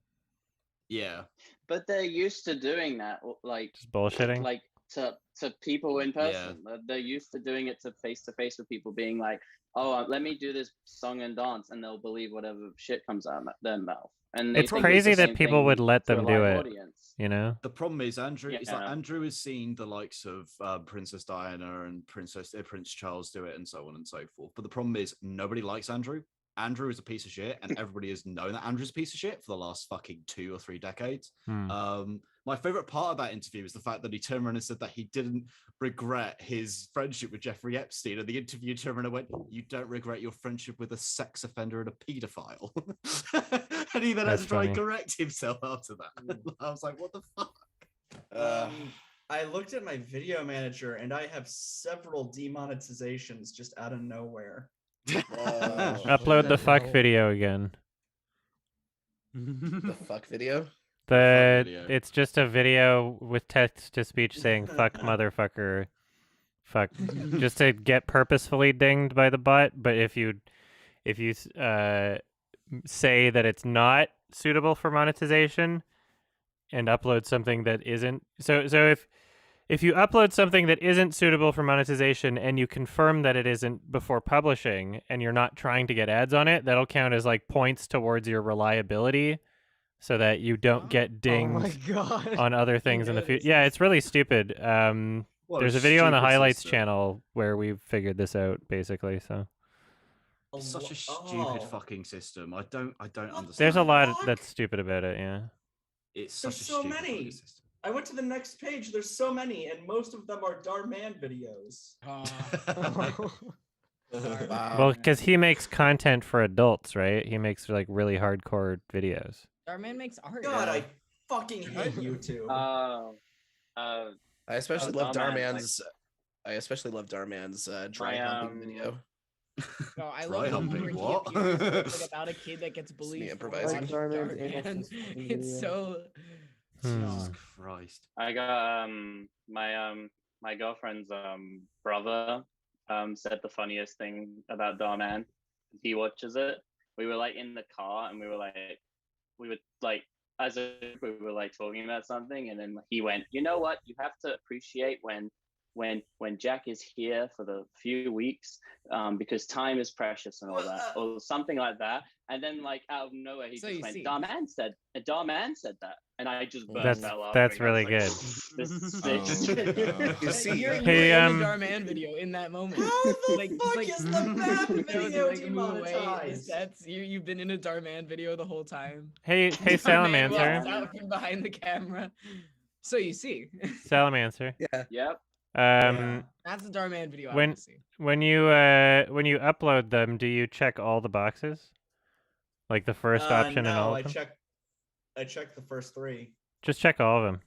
Yeah. But they're used to doing that, like Just bullshitting. like to people in person. They're used to doing it to face with people, being like, "Oh, let me do this song and dance," and they'll believe whatever shit comes out of their mouth. And It's they think crazy the that same people thing would let to a them do live it. audience. You know? The problem is Andrew. It's like Yeah. Andrew has seen the likes of Princess Diana and Prince Charles do it, and so on and so forth. But the problem is nobody likes Andrew. Andrew is a piece of shit, and everybody has known that Andrew's a piece of shit for the last fucking 2 or 3 decades. My favorite part of that interview is the fact that he turned around and said that he didn't regret his friendship with Jeffrey Epstein. And the interview turned around and went, "You don't regret your friendship with a sex offender and a paedophile." And he then had to try and correct himself after that. I was like, what the fuck? I looked at my video manager and I have several demonetizations just out of nowhere. Upload the fuck video again. The fuck video? It's just a video with text to speech saying "fuck motherfucker," fuck, just to get purposefully dinged by the bot. But if you say that it's not suitable for monetization and upload something that isn't, so if you upload something that isn't suitable for monetization and you confirm that it isn't before publishing and you're not trying to get ads on it, that'll count as like points towards your reliability, so that you don't get dinged on other things in the future. Yeah, it's really stupid. There's a video on the highlights channel where we figured this out, basically. So it's such a stupid fucking system. I don't understand. There's a lot that's stupid about it. Yeah, it's There's such a so stupid many. fucking system. I went to the next page. There's so many, and most of them are Dhar Mann videos. Well, because he makes content for adults, right? He makes like really hardcore videos. Dhar Mann makes art. God, I fucking hate YouTube. I especially love Dhar Dhar Mann, Mann's. I especially love Dhar Mann's dry My, humping video. No, I Dry love the one humping, where he what? appears, where it's like about a kid that gets me bullied. for improvising. watching Dhar Mann's Dhar Mann. innocence fucking It's video. so. Jesus Christ. I got my girlfriend's brother said the funniest thing about Dhar Mann. He watches it. We were like in the car and we were like as a we were like talking about something, and then he went, you know what, you have to appreciate when Jack is here for the few weeks, because time is precious and all that, or something like that. And then like out of nowhere he So just you went, see. Dhar Mann said that, and I just burst That's- out laughing. that's I was really like, good. This is Oh, sick. no. You see, You're Hey, in a um, Dhar Mann video in that moment. How the Like- fuck like- is the map Those, video like, move away, the demonetized? sets. You've been in a Dhar Mann video the whole time. Hey, Dhar Mann walks Salamancer. out from behind the camera. So you see. Salamancer. yeah. Yep. That's the Dhar Mann video I When- want to see. When you upload them, do you check all the boxes? Like the first option and all I of them? checked the first 3. Just check all of them.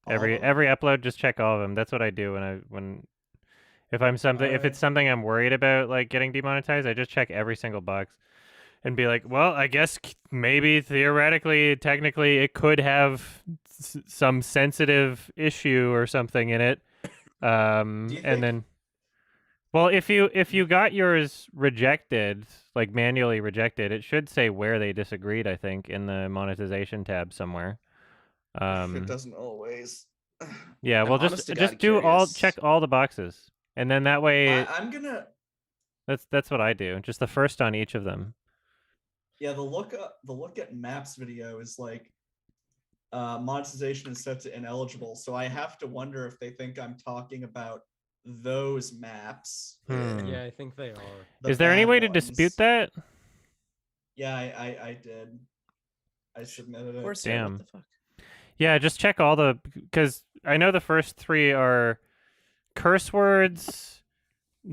All of them? Every upload, just check all of them. That's what I do if I'm something if Alright. it's something I'm worried about like getting demonetized, I just check every single box and be like, well, I guess maybe theoretically, technically, it could have some sensitive issue or something in it. And think- then, well, if you got yours rejected, like manually rejected, it should say where they disagreed. I think in the monetization tab somewhere. It doesn't always. Yeah, I'm well, honest to just God do curious. check all the boxes, and then that way, I'm gonna. that's what I do. Just the first on each of them. Yeah, the look at maps video is like monetization is set to ineligible. So I have to wonder if they think I'm talking about those maps. Yeah, I think they are. the Is there any bad way to dispute ones. that? Yeah, I did. I submitted Of it. course, yeah, Damn. what the fuck? Yeah, just check all because I know the first 3 are curse words,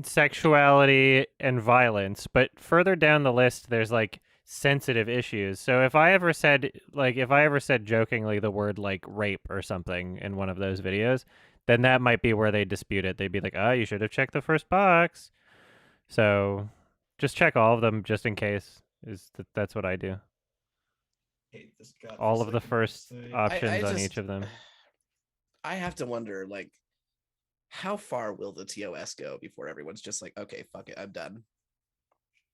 sexuality, and violence. But further down the list, there's like sensitive issues. So if I ever said jokingly the word like rape or something in one of those videos, then that might be where they dispute it. They'd be like, you should have checked the first box. So just check all of them just in case. That's what I do. Hate this godforsaken All of the first site. options on just- each of them. I have to wonder, like, how far will the TOS go before everyone's just like, okay, fuck it, I'm done.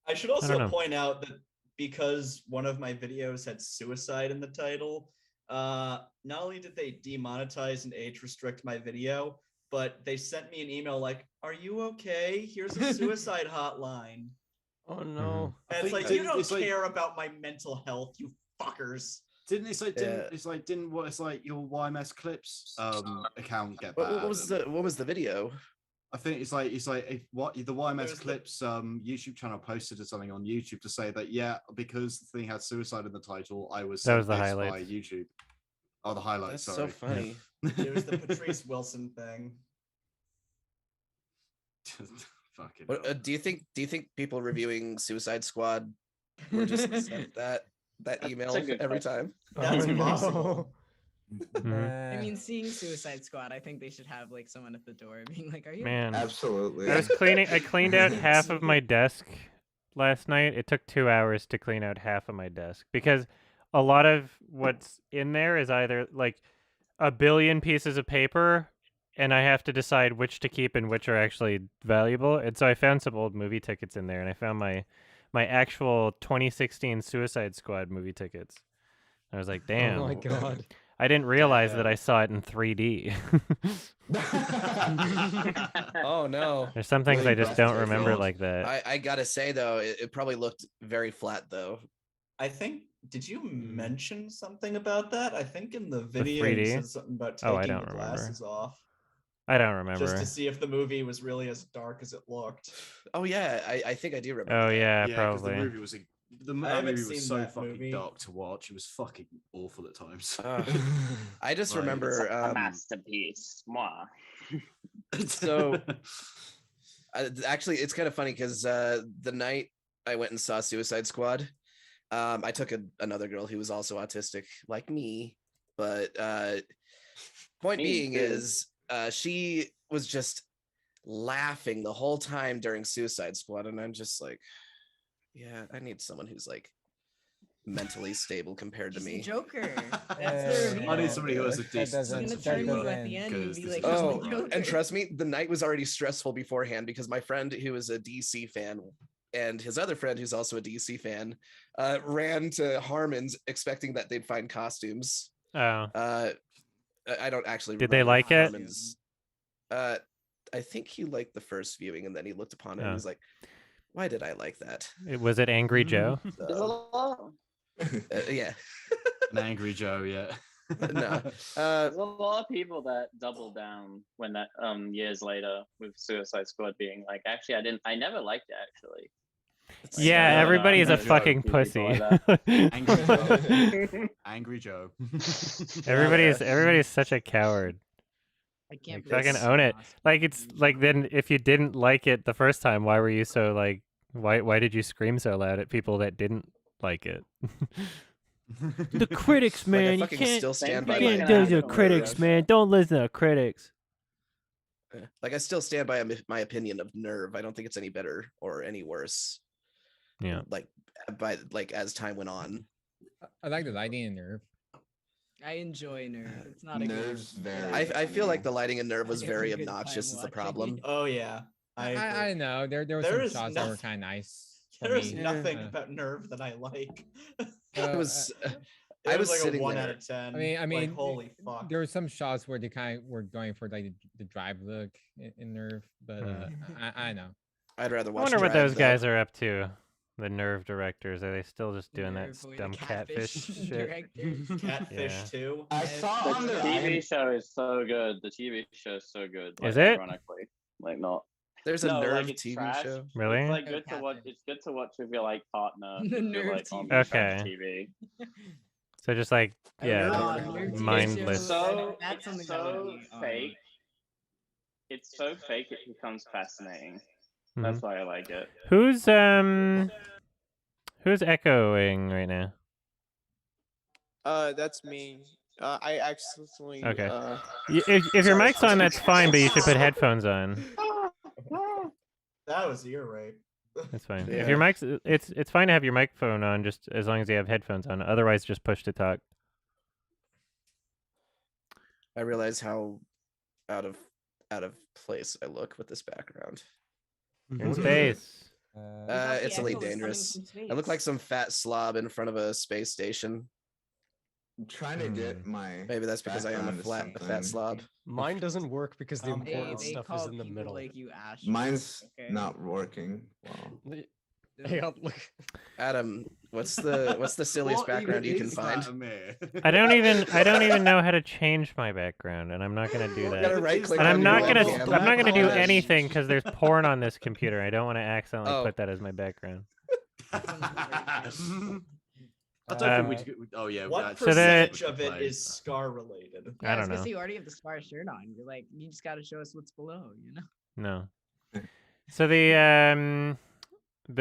I should don't also know. point out that because one of my videos had suicide in the title, not only did they demonetize and age restrict my video, but they sent me an email like, "Are you okay? Here's a suicide hotline." Oh no. I And it's think like, you it- don't it's like- care about my mental health, you fuckers. Didn't it's like Yeah. it's like your YMS clips account get What, banned? what was the video? I think it's like if what the YMS was the- clips YouTube channel posted something on YouTube to say that because the thing had suicide in the title, I was That was sent the this by highlights. YouTube. Oh, the highlights. That's Sorry. so funny. It was the Patrice Wilson thing. Fucking. What, hell. do you think people reviewing Suicide Squad were just sent that email a good every question. time? That's possible. Mhm. I mean, seeing Suicide Squad, I think they should have like someone at the door being like, "Are you?" Man, Absolutely. I cleaned out half of my desk last night. It took 2 hours to clean out half of my desk because a lot of what's in there is either like a billion pieces of paper and I have to decide which to keep and which are actually valuable. And so I found some old movie tickets in there, and I found my actual 2016 Suicide Squad movie tickets. I was like, damn. Oh my god. I didn't realize that I saw it in 3D. Oh no. There's some things I Really just don't breathtaking. remember like that. I gotta say though, it probably looked very flat though. I think. Did you mention something about that? I think in the The video you 3D? said something about Oh, taking I don't the remember. glasses off, I don't remember. just to see if the movie was really as dark as it looked. Oh yeah, I think I do remember. Oh that. yeah, 'cause probably. the movie was I that haven't movie seen was so that fucking movie. dark to watch. It was fucking awful at times. I just Like, remember a masterpiece. Mwah. So- actually, it's kind of funny because the night I went and saw Suicide Squad, I took another girl who was also autistic like me, but point Me being too. is she was just laughing the whole time during Suicide Squad, and I'm just like, yeah, I need someone who's like mentally stable compared to She's the me. Joker. That's Yeah. the I need reveal. somebody who has a That decent doesn't- Gonna sense that turn of you humor. at the end and because be this like, is "She's the Oh, not right. Joker." and trust me, the night was already stressful beforehand because my friend who is a DC fan and his other friend who's also a DC fan ran to Harmon's expecting that they'd find costumes. Oh, I don't actually Did they remember like it? Harmon's. I think he liked the first viewing and then he looked upon it and Oh. he's like, why did I like that? Was it Angry Joe? There's a lot. Yeah. An angry Joe, yeah. No. There's a lot of people that double down when that years later with Suicide Squad being like, actually, I never liked it actually. Like, Yeah, no, everybody's a Angry Joe, fucking people pussy. like Angry Joe. Angry Joe. Everybody's such a coward. I can't Fucking believe own it. it's Like it's like then if you didn't like it the first time, why were you so like why did you scream so loud at people that didn't like it? The critics, Like, I man, you fucking can't still stand Same by thing my can do happen the with critics, Rush. man. Don't listen to critics. Like I still stand by my opinion of Nerve. I don't think it's any better or any worse. Yeah. Like as time went on. I like the lighting and Nerve. I enjoy Nerve. It's not a Nerve's good. very I feel like the lighting in Nerve was I have a very good time obnoxious is the watching problem. Oh yeah, I agree. I know there were There some is shots that were nothing- kind of nice. for There is me. nothing Uh, about Nerve that I like. It was It I was was like a sitting 1 there. out of 10. I mean, like, holy fuck. There were some shots where they kind of were going for like the drive look in Nerve, but I know. I'd rather I watch. wonder what Drive, those though. guys are up to. The Nerve directors. Are they still just doing that Nerve, dumb the catfish shit? directors. Catfish Yeah. 2. I saw The on their TV show is so good. The TV show is so good. Is like, it? Ironically, like not. There's a No, Nerve like, it's TV trash. show. Really? It's like Oh, good to watch. Catfish. It's good to watch with your like partner. The if you're, Nerve like, on TV. trash Okay. TV. So just like I yeah, remember Oh, that. Nerve TV mindless. show, So that's it's something that would so be on. fake. It's so fake. It becomes fascinating. Mhm. That's why I like it. Who's echoing right now? That's me. I accidentally. Okay. If your sorry, mic's on, sorry. that's fine, but you should put headphones on. That was ear rape. That's fine. Yeah. If your mic's, it's fine to have your microphone on, just as long as you have headphones on. Otherwise, just push to talk. I realize how out of place I look with this background. You're in space. It's really dangerous. I look like some fat slob in front of a space station. I'm trying to get my. Maybe that's because I am a background to fat something. slob. Mine doesn't work because the They- important They stuff is call in the people middle. like you Ash. Mine's Okay. not working. Well, Hang on, look. Adam, what's the silliest background you can find? I don't even know how to change my background, and I'm not gonna do You that. gotta right-click And on I'm your not gonna webcam. I'm not gonna do Oh, anything because there's porn on this computer. I don't want to accidentally Oh. put that as my background. I don't Um, think we. Oh yeah. What So that- percentage of it is scar related? Yeah, I don't know. because you already have the scar shirt on. You're like, you just got to show us what's below, you know? No. So the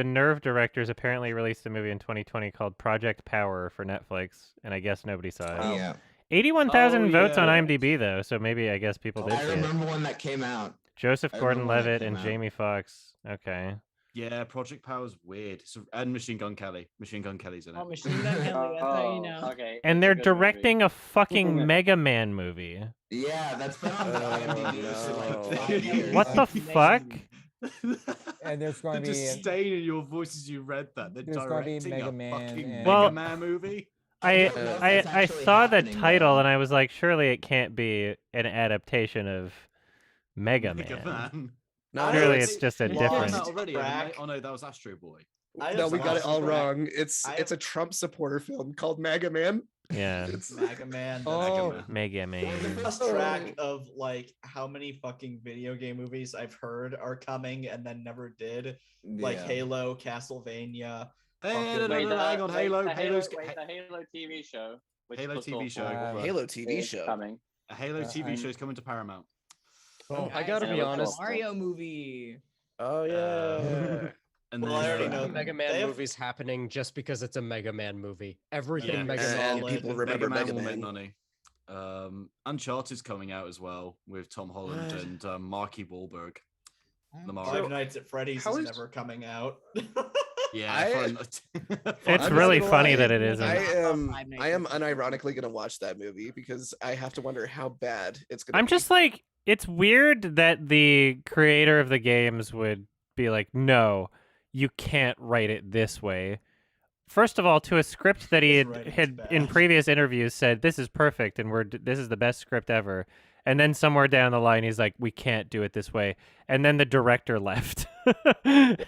Nerve directors apparently released a movie in 2020 called Project Power for Netflix, and I guess nobody saw it. yeah. 81,000 Oh, votes on yeah. IMDb though, so maybe I guess people did I see it. remember when that came out. Joseph I remember when that Gordon-Levitt came and out. Jamie Foxx. Okay. Yeah, Project Power's weird. And Machine Gun Kelly. Machine Gun Kelly's in it. Oh, Machine Gun Kelly, that's how you know. Okay. And it's they're a good movie. directing a fucking Mega Man movie. Yeah, that's been on the IMDb for no. like 5 years. What the fuck? And there's The going to be disdain in your voice as you read that. They're There's gonna be directing Mega a Man fucking and- Well- Mega Man movie. I don't know if that's I actually saw the happening, title though. and I was like, surely it can't be an adaptation of Mega Mega Man. Man. No, Surely it's it's just a Well, different. no, Already, Track. oh no, that was Astro Boy. I no, have we got it all lost wrong. track- It's I it's a Trump supporter film called Mega Man. Yeah. It's Mega Man. Oh, Mega I Man. lost track of like how many fucking video game movies I've heard are coming and then never did. Like Yeah. Halo, Castlevania. Hey, Fucking- no, no, Wait, no, hang on, Halo, the Halo's the Halo TV show. Which Halo was TV show. awful, Halo TV is show. coming. A Halo TV I'm- show is coming to Paramount. Oh, I Guys, gotta that be was the honest. Mario movie. Oh yeah. And Well, I then, already know Mega they Man have- movie's happening just because it's a Mega Man movie. Everything Yeah. Mega And Man. solid. people remember Mega Man Mega will make Man. money. Uncharted's coming out as well with Tom Holland What? and Marky Wahlberg. The Five Mario. Nights at Freddy's how is is- never coming out. Yeah, I- It's I'm really not gonna funny lie, that it isn't. I I love am Five Nights I am at Freddy's. unironically gonna watch that movie because I have to wonder how bad it's gonna I'm be. just like, it's weird that the creator of the games would be like, no, you can't write it this way. First of all, to a script that he His writing's had in bad. previous interviews said, this is perfect and this is the best script ever. And then somewhere down the line, he's like, we can't do it this way. And then the director left. and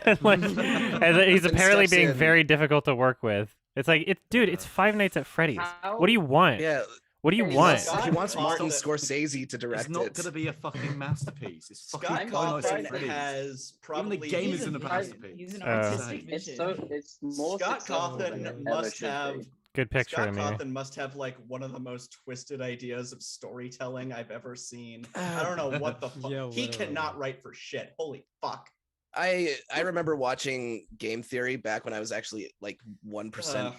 he's apparently steps being in. very difficult to work with. It's like, dude, it's Five Nights at Freddy's. What do you want? Yeah, What do you he want? wants, he wants Martin Scott- Scorsese to direct It's not it. going to be a fucking masterpiece. It's Scott fucking Five Nights at Cawthon Freddy's. has Even probably the game He's isn't a a vision. masterpiece. He's an Oh. artistic It's vision. it's more Scott successful than it Cawthon ever must should have be. Good picture, Scott Amir. Cawthon must have like one of the most twisted ideas of storytelling I've ever seen. I don't know what the fuck. Yeah, He literally. cannot write for shit. Holy fuck. I remember watching Game Theory back when I was actually like 1% Ugh.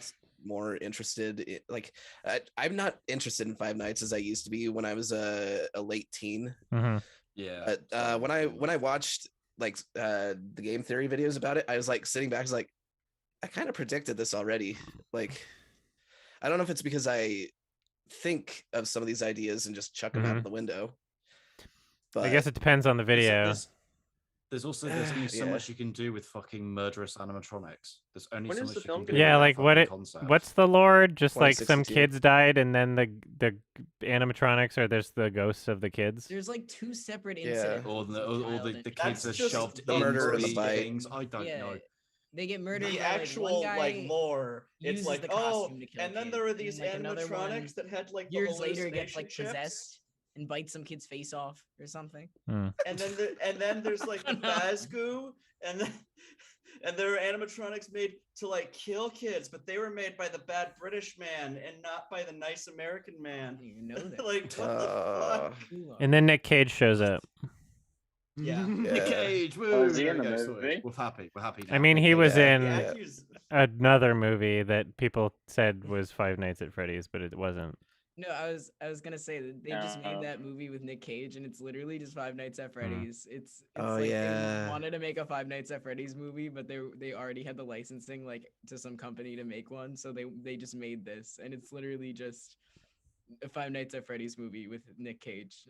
more interested in, like I'm not interested in Five Nights as I used to be when I was a late teen. Hmm. Yeah. But when I watched like the Game Theory videos about it, I was like sitting back, I was like, I kind of predicted this already. Like, I don't know if it's because I think of some of these ideas and just chuck them out Mhm. of the window. But I guess it depends on the video. There's only so Yeah. much you can do with fucking murderous animatronics. There's only When so is much the you film can gonna do. be Yeah, with like that what fucking it concept. what's the lore? Just like some 2062. kids died and then the animatronics or there's the ghosts of the kids. There's like two separate Yeah. incidents. Or of the child kids That's are just shoved the into murder and the the bite. things. I don't Yeah, know. they get murdered. The by, actual like, one like guy lore, it's uses like the oh, costume to kill and then kids, there were and these then, like, another one animatronics that had like the years later gets like hallucination chips. possessed and bites some kid's face off or something. Hmm. And then there's like the No. Bazgoo, and there are animatronics made to like kill kids, but they were made by the bad British man and not by the nice American I man. didn't even know that. Like what the Uh, fuck? Cool. And then Nick Cage shows up. Yeah. Nick Yeah. Cage. Woo, Oh, is he there in we the go, sorted. movie? We're happy. We're happy. I now. mean, Nick he Cage. was Yeah, in The actors- another movie that people said was Five Nights at Freddy's, but it wasn't. No, I was gonna say that they just made that movie with Nick Cage, and it's literally just Five Nights at Freddy's. It's Oh, like yeah. they wanted to make a Five Nights at Freddy's movie, but they already had the licensing like to some company to make one, so they just made this, and it's literally just a Five Nights at Freddy's movie with Nick Cage.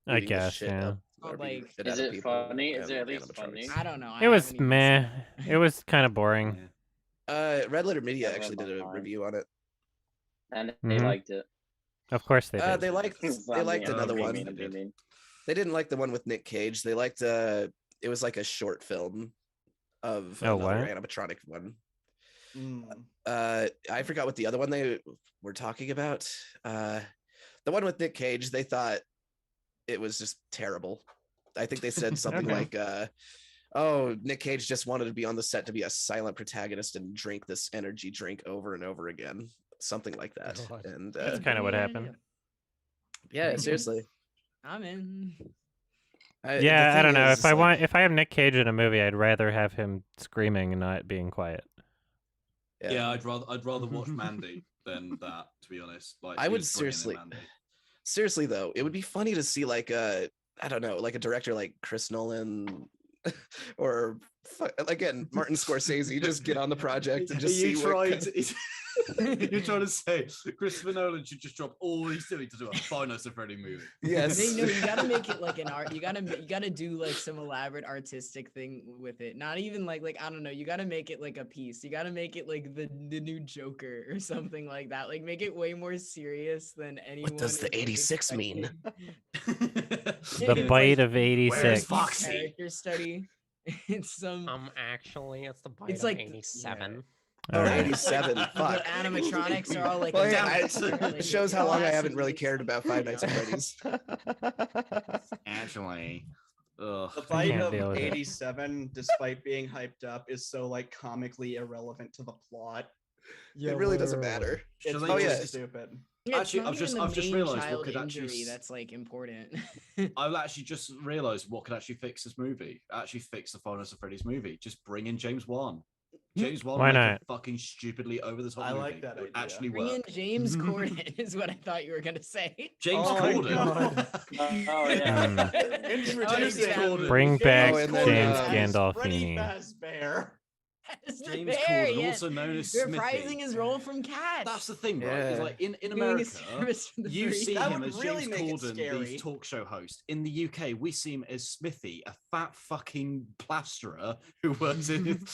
I beating the guess, shit yeah. up Well, or beating the like- shit Is out of it people funny? Is it and at least animatronics. funny? I don't know. It was meh. It was kind of boring. Yeah. Red Letter Media Never actually did a mind. review on it. And they Mhm. liked it. Of course they did. They liked another be one. mean. They didn't like the one with Nick Cage. They liked it was like a short film of Oh, another what? animatronic one. Mm. I forgot what the other one they were talking about. The one with Nick Cage, they thought it was just terrible. I think they said something Okay. like oh, Nick Cage just wanted to be on the set to be a silent protagonist and drink this energy drink over and over again. Something like that. God. And That's kind of what happened. yeah, seriously. I'm in. Yeah, I don't know. If I have Nick Cage in a movie, I'd rather have him screaming and not being quiet. Yeah, I'd rather watch Mandy than that, to be honest. Like I he would was brilliant in seriously- Mandy. Seriously though, it would be funny to see like I don't know, like a director like Chris Nolan or again Martin Scorsese just get on the project and just see what You're trying to say Christopher Nolan should just drop all he's doing to do a Five Nights at Freddy movie. Yes. They know you gotta make it like an art. You gotta do like some elaborate artistic thing with it. Not even like I don't know. You gotta make it like a piece. You gotta make it like the new Joker or something like that. Like make it way more serious than anyone. What does the is, like, 86 mean? expecting. The It's bite like of '86. Foxy? character study. It's some. Actually, it's the bite It's of like- 87. Oh, All right. 87. The Fuck. animatronics are all like. Well, a yeah, like, it shows how long I haven't really classy, cared about Five Nights at Freddy's. Actually, ugh. The bite can't of deal with it. 87, despite being hyped up, is so like comically irrelevant to the plot. It really doesn't matter. It's Shall Oh, they yeah. just stupid. Yeah, Actually, it's not I've even the just main realised what child could actually injury that's like important. I've actually just realised what could actually fix this movie. Actually, fix the Five Nights at Freddy's movie. Just bring in James Wan. James Wan Why make a not? fucking stupidly over the top I movie. like that It would idea. actually Bring in work. James Corden is what I thought you were gonna say. James Oh my Corden. Oh yeah. Introducing Corden. Bring back and then, James Freddy Gandolfini. Fazbear. As the James bear, Corden, yes. also known as Reprising Smithy. his role from Cats. That's the thing, right? Is Yeah. like in Doing a America, service for the you furries. see That him would as really James make it Corden, scary. the talk show host. In the UK, we see him as Smithy, a fat fucking plasterer who works in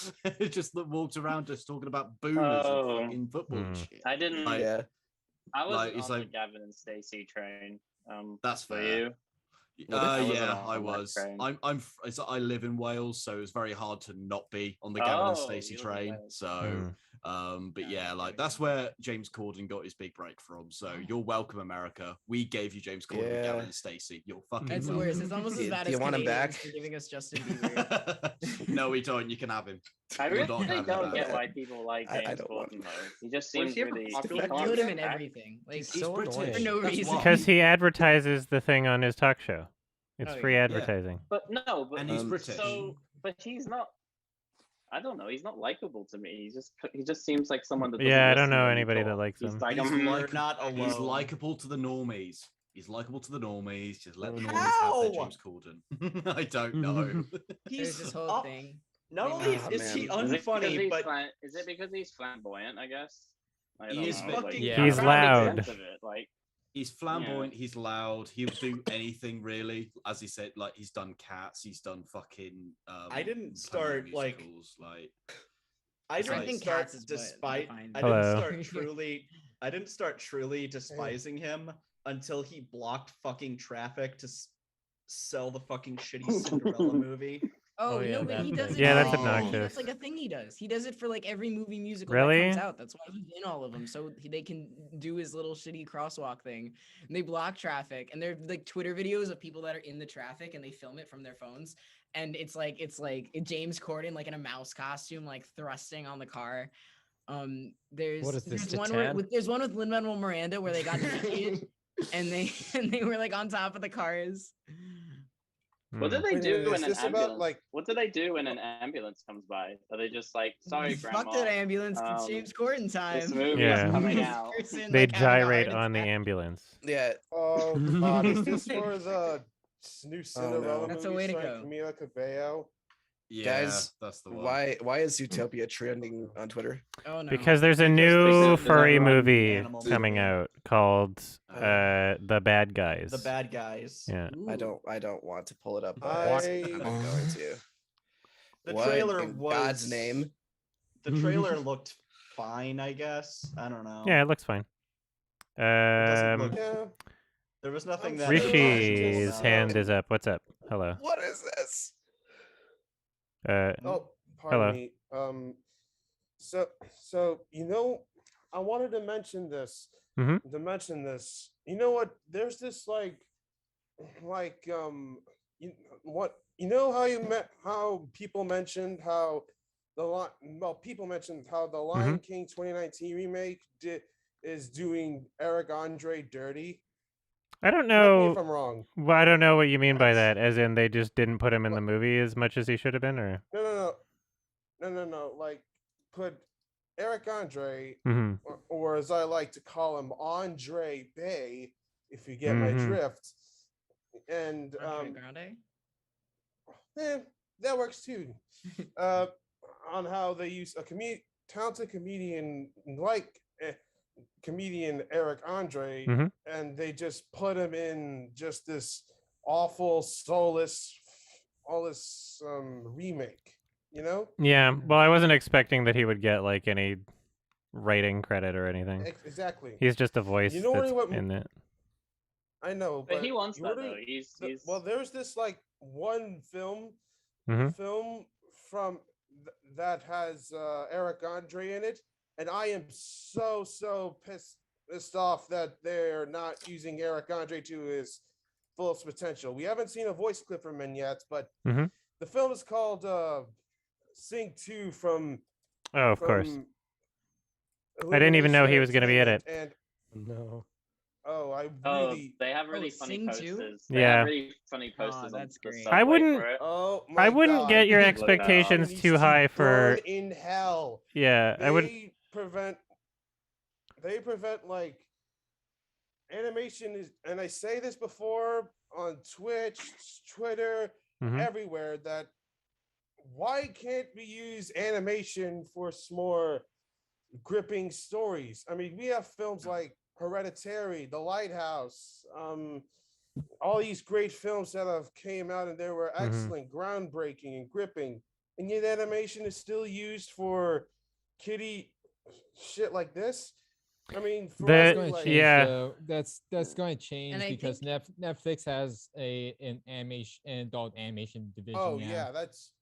just that walks around just talking about boomers Oh. and fucking football and Hmm. shit. I didn't. Like, Yeah. I was like, it's on like- the Gavin and Stacey train. That's for fair. you. I wasn't Yeah, on I that was. train. I live in Wales, so it's very hard to not be on the Gavin and Oh, Stacey you live in train. Wales. So, but yeah, like that's where James Corden got his big break from. So you're welcome, America. We gave you James Corden and Yeah. Gavin and Stacey. You're fucking It's welcome. worse. It's almost as Do bad you as want him Canadians back? for giving us Justin Bieber. No, we don't. You can have him. I You're really not having don't that. get why people like I James don't want Corden though. He just Was seems he ever really. popular? he Put can't him in act. everything. Like He's so British. annoying. For no That's reason. why. Because he advertises the thing on his talk show. It's Oh, free yeah. advertising. But no, but And he's British. So, but he's not. I don't know. He's not likable to me. He just seems like someone that. doesn't Yeah, I don't listen know when you anybody that talk. likes He's him. like, He's You're not alone. He's likable to the normies. He's likable to the normies. Just let the normies How? have their James Corden. I don't know. There's this whole up- thing. Not Oh, only is he man. Is it because unfunny, he's but is it because he's flamboyant? I guess. I He don't is know. fucking- Yeah. He's I'm trying to make loud. sense of it, like, He's flamboyant. He's loud. He'll do anything really. As he said, like he's done Cats. He's done fucking. I didn't plenty of start, like- musicals, like. I It's didn't like- think start Cats is what despite. defines I it. didn't Hello. start truly. I didn't start truly despising him until he blocked fucking traffic to sell the fucking shitty Cinderella movie. Oh, Oh, yeah, no, but he that- does it. Yeah, for, that's like, obnoxious. That's like a thing he does. He does it for like every movie musical Really? that comes out. That's why he's in all of them, so they can do his little shitty crosswalk thing. And they block traffic, and they're like Twitter videos of people that are in the traffic, and they film it from their phones. And it's like James Corden like in a mouse costume, like thrusting on the car. There's What is this, there's one Titan? there's one with Lin-Manuel Miranda where they got naked and they were like on top of the cars. what do they Wait a do minute, when is an this about, ambulance? like- What do they do when an ambulance comes by? Are they just like, sorry, grandma? Fuck that ambulance. It's um, James Corden time. This movie Yeah. is coming This out. person, They like, having a gyrate heart on the attack. ambulance. Yeah. Oh God, is this for the new Cinderella That's a movie way to starring go. Camila Cabello? Yeah, Guys, that's the one. Why is Utopia trending on Twitter? Oh no. Because there's a Because new there's furry another movie animal coming movie. out called Oh. The Bad Guys. The bad guys. Yeah. I don't want to pull it up. But I- I'm going to. The What trailer in was God's name. The trailer looked fine, I guess. I don't know. Yeah, it looks fine. It doesn't Um, look- Yeah. There was nothing that Rishi's about hand it. is up. What's up? Hello. What is this? Oh, pardon Hello. me. So I wanted to mention this. Mhm. You know what? There's this how people mentioned how the Lion King 2019 remake is doing Eric Andre dirty. I don't Correct me know. if I'm wrong. Well, I don't know what you mean by That's- that. As in, they just didn't put him in the What? movie as much as he should have been, or. No. Like put Eric Andre, Hmm. or as I like to call him, Andre Bay, if you get my Mhm. drift. And Andre Grande? that works too. On how they use a talented comedian like comedian Eric Andre, Mhm. and they just put him in just this awful, soulless, remake. You know? Yeah. Well, I wasn't expecting that he would get like any writing credit or anything. Exactly. He's just a voice You know that's what- in it. I know, But he wants you that already- though. He's well, there's this like one film Mhm. from that has Eric Andre in it, and I am so pissed off that they're not using Eric Andre to his fullest potential. We haven't seen a voice clip from him yet, but Mhm. the film is called Sing 2 from. Oh, of course. from I didn't even know he was Illumination gonna be in it. Entertainment, No. Oh, I Oh, really. they have really funny Sing too? posters. They Yeah. have really funny posters. that's on the great. subway I wouldn't- for it. Oh my I wouldn't God. get your Look that up. expectations Needs too to high burn for. in hell. Yeah, I wouldn't. They prevent like animation is, and I say this before on Twitch, Twitter, Mhm. everywhere, that why can't we use animation for some more gripping stories? I mean, we have films like Hereditary, The Lighthouse, all these great films that have came out and they were Mhm. excellent, groundbreaking, and gripping, and yet animation is still used for kiddie shit like this. I mean, for The- us, That's going to like, change. yeah. Though. That's going to change I because think- Netflix has an animation, an adult animation division. oh now. yeah, that's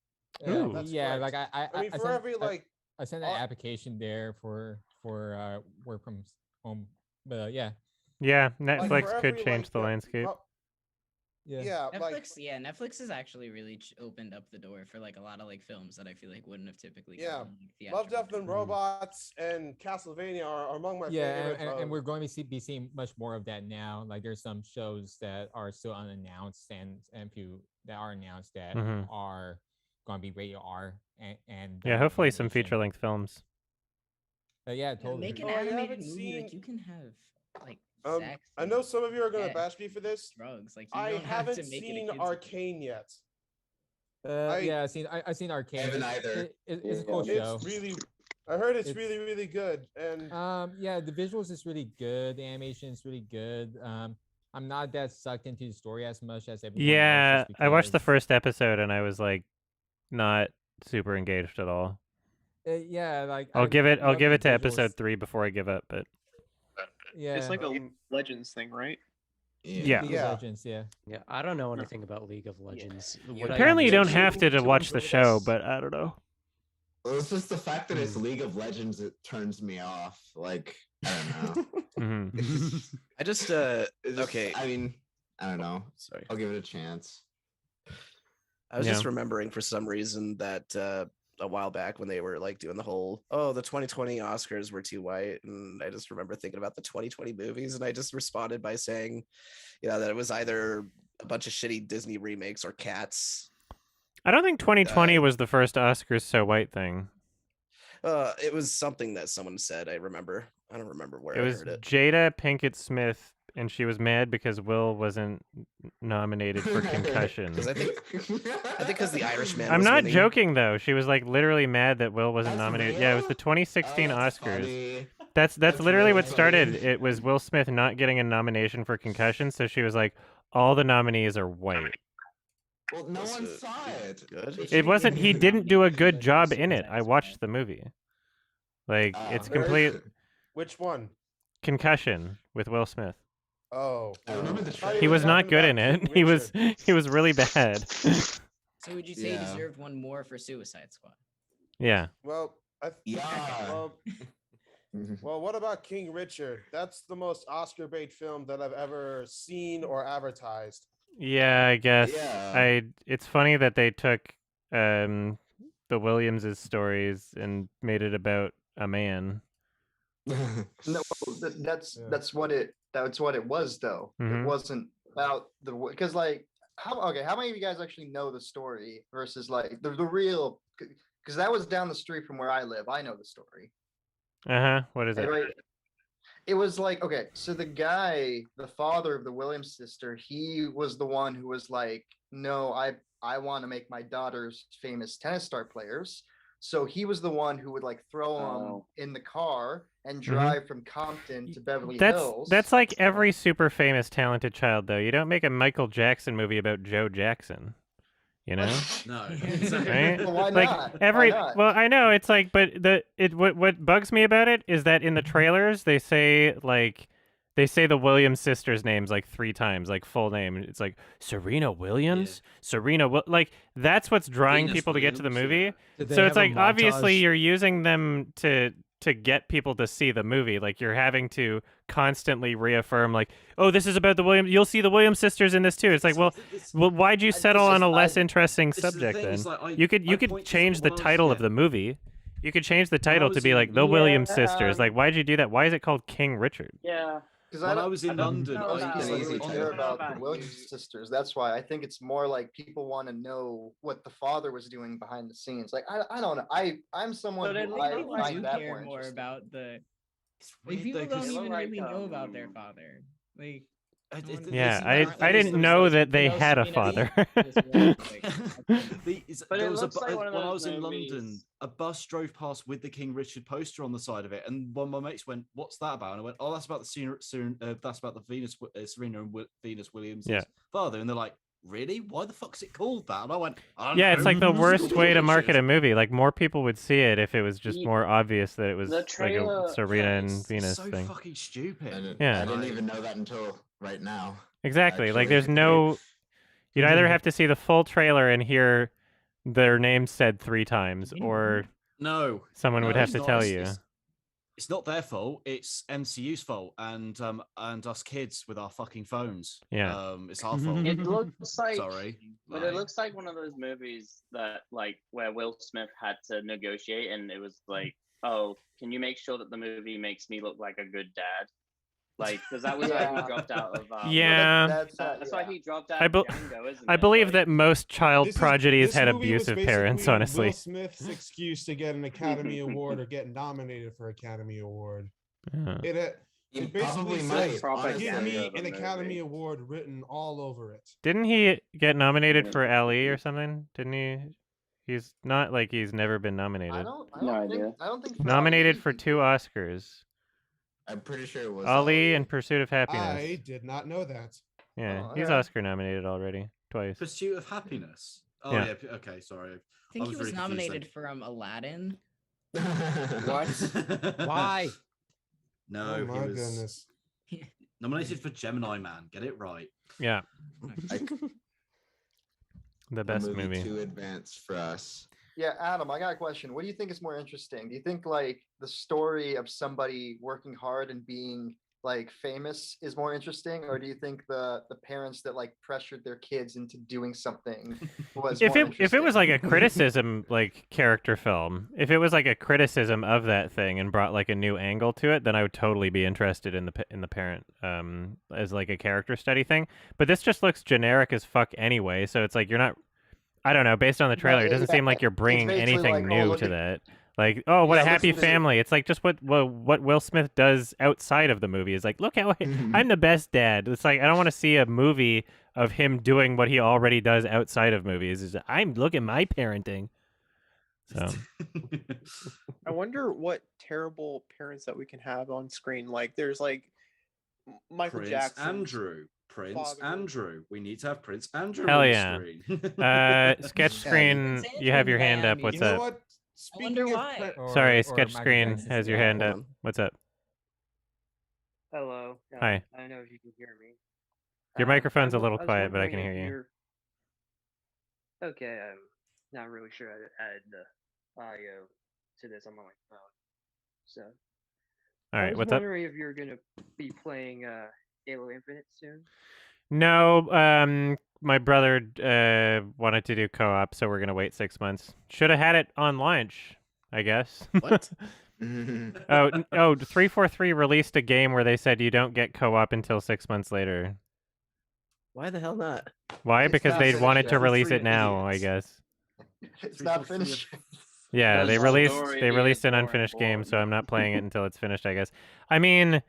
Ooh. that's yeah. right. Like I mean, for sent, every like I sent an all- application there for work from home. But Yeah, like, Netflix for could every, change like, the landscape. yeah. Netflix has actually really opened up the door for like a lot of like films that I feel like wouldn't have typically Yeah. gotten, like, Love, theatrical Death, and release. Robots and Castlevania are among my Yeah, favorites. and we're going to be seeing much more of that now. Like there's some shows that are still unannounced and few that are announced that Mhm. are going to be rated R and Yeah, hopefully some animation. feature-length films. Yeah, Yeah, totally. make an Oh, I animated haven't movie seen- like you can have like sex. I know and some of you are gonna Yeah. bash me for this. drugs. Like you I don't have haven't to make seen it a kid's Arcane yet. Yeah, I've seen Arcane. haven't either. It's a cool It's show. really, I heard it's It's- really, really good. And Yeah, the visuals is really good. The animation is really good. I'm not that sucked into the story as much as everyone else. Yeah, just I watched the because- first episode and I was like, not super engaged at all. Yeah, like I'll I give it love the to episode visuals. 3 before I give up. But Yeah, It's like a Legends thing, right? Yeah. League of Yeah. Legends, yeah. Yeah, I don't know anything about League of Legends. What I apparently you know don't is- have to watch the show. Yes. But I don't know. Well, it's just the fact that it's League of Legends that turns me off. Like, I don't know. Mhm. It's just, I just it's just- okay. I mean, I don't know. Sorry. I'll give it a chance. I was Yeah. just remembering for some reason that a while back when they were like doing the whole, oh, the 2020 Oscars were too white, and I just remember thinking about the 2020 movies, and I just responded by saying, that it was either a bunch of shitty Disney remakes or Cats. I don't think 2020 was the first Oscars so white thing. It was something that someone said. I remember. I don't remember where It I was heard it. Jada Pinkett Smith, and she was mad because Will wasn't nominated for Concussion. Because I think because the Irishman. I'm was not winning. joking though. She was like literally mad that Will wasn't That's nominated. Yeah, it was real? the 2016 Oh, that's Oscars. funny. That's That's literally really what started. funny. It was Will Smith not getting a nomination for Concussion, so she was like, all the nominees are white. Well, no Was one it saw it. good? It wasn't. He didn't do a good job in it. I watched the movie. Like it's Very complete good. which one? Concussion with Will Smith. Oh, I remember the thought trailer. you He were was not talking good about in it. King He was Richard. really bad. So would you say Yeah. he deserved one more for Suicide Squad? Yeah. Well, Yeah. well, what about King Richard? That's the most Oscar bait film that I've ever seen or advertised. Yeah, I guess. Yeah. It's funny that they took the Williamses stories and made it about a man. No, that's Yeah. that's what it was though. Mhm. It wasn't about the because like how many of you guys actually know the story versus like the real because that was down the street from where I live. I know the story. Uh-huh. What is it? Right. It was like, okay, so the guy, the father of the Williams sister, he was the one who was like, no, I want to make my daughters famous tennis star players. So he was the one who would like throw them in the car and drive from Compton to Beverly Hills. That's like every super famous talented child though. You don't make a Michael Jackson movie about Joe Jackson. You know? No. Right? Well, why Like not? every Why not? well, I know it's like, but what bugs me about it is that in the trailers they say the Williams sisters' names like 3 times, like full name. It's like Serena Williams, like that's what's drawing Venus people to get to the Williams, movie. yeah. Did they So it's have a like obviously montage? you're using them to get people to see the movie. Like you're having to constantly reaffirm like, oh, this is about the Williams. You'll see the Williams sisters in this too. It's like, well, why'd you settle on a less interesting This is the subject thing, then? it's like, You could I could point to change the when I was- title of yeah. the movie. You could change the When I title to was be in- like the Williams Yeah, sisters. Like, why'd you do that? Why is it called King Richard? Yeah. Because When I was in London, I don't I used really to care on- about the Williams sisters. That's why I think it's more like people want to know what the father was doing behind the scenes. Like I don't know. I'm someone But at who least I people find do that care more more interesting. about the. It's Like, weird people though, don't 'cause even like, really know about their father. Like, Yeah, There's- I didn't know that they had a father. But There it was looks like one of when I those was in movies- London, a bus drove past with the King Richard poster on the side of it, and one of my mates went, "What's that about?" And I went, "Oh, that's about that's about the Serena and Venus Williams' Yeah. father." And they're like, "Really? Why the fuck's it called that?" And I went, "I don't Yeah, it's know. like the It's worst way to bullshit." market a movie. Like more people would see it if it was just The- more obvious that it was the like a trailer- Serena Yeah, and it's Venus so thing. fucking stupid. Yeah. I didn't even know that until right now. Exactly. Like actually. there's no. You'd either have to see the full trailer and hear their name said 3 times, or No, someone would no, have it's to not. tell It's- you. It's not their fault. It's MCU's fault, and us kids with our fucking phones. Yeah. It's our fault. It looks like, Sorry, but it looks like one of those movies that, like, where Will Smith had to negotiate, and it was like, "Oh, can you make sure that the movie makes me look like a good dad?" Like, because that was why Yeah. he dropped out of. Yeah. That's why he dropped out I, of be- Django, isn't I it? believe Like, that most child This is- prodigies this had movie was abusive parents, basically honestly. Will Smith's excuse to get an Academy Award or get nominated for Academy Award. Yeah. It basically probably says, might, "Give honestly. me of the an Academy movie. Award written all over it." Didn't he get nominated for Ali or something? Didn't he? He's not like he's never been nominated. No idea. I don't think for Nominated Ali for he 2 Oscars. I'm pretty sure it was Ali and Pursuit of Happiness. I did not know that. Yeah, Oh, he's okay. Oscar nominated already, twice. Pursuit of Happiness. Oh Yeah. yeah. Okay, sorry. I think he was really confused nominated then. from Aladdin. Why? No, Oh he my was goodness. nominated for Gemini Man. Get it right. Yeah, I- the a best movie movie. too advanced for us. Yeah, Adam, I got a question. What do you think is more interesting? Do you think like the story of somebody working hard and being like famous is more interesting, or do you think the parents that like pressured their kids into doing something was If more it was interesting? like a criticism like character film, if it was like a criticism of that thing and brought like a new angle to it, then I would totally be interested in the parent as like a character study thing. But this just looks generic as fuck anyway, so it's like you're not. I don't know. Based on the trailer, it doesn't seem like you're bringing basically anything like, oh, new look to at- that. Like, oh, what Yeah, a it happy looks- family! It's like just what Will Smith does outside of the movie. Is like, look how I'm the best dad. It's like I don't want to see a movie of him doing what he already does outside of movies. Is I'm look at my parenting. So I wonder what terrible parents that we can have on screen. Like, there's like Michael Prince Jackson. Andrew. Prince father. Andrew. We need to have Prince Andrew hell on yeah. screen. Sketch screen, you have your hand up. What's You know up? what? I wonder Speaking of why. Sorry, Or sketch Michael screen Jackson's has your dad. hand Hold up. on. What's up? Hello. Hi. I don't know if you can hear me. Your microphone's a little I was quiet, but I wondering can hear if you. you're- Okay, I'm not really sure how to add the audio to this on my phone. So. All I right, was what's up? wondering if you're gonna be playing Halo Infinite soon. No, my brother wanted to do co-op, so we're gonna wait 6 months. Should have had it on launch, I guess. What? Oh, 343 released a game where they said you don't get co-op until 6 months later. Why the hell not? Why? It's Because not they finished wanted yet. to release it Three now, I idiots. guess. It's not finished. Yeah, Does they the released story they be released an boring unfinished game, boring? so I'm not playing it until it's finished, I guess. I mean,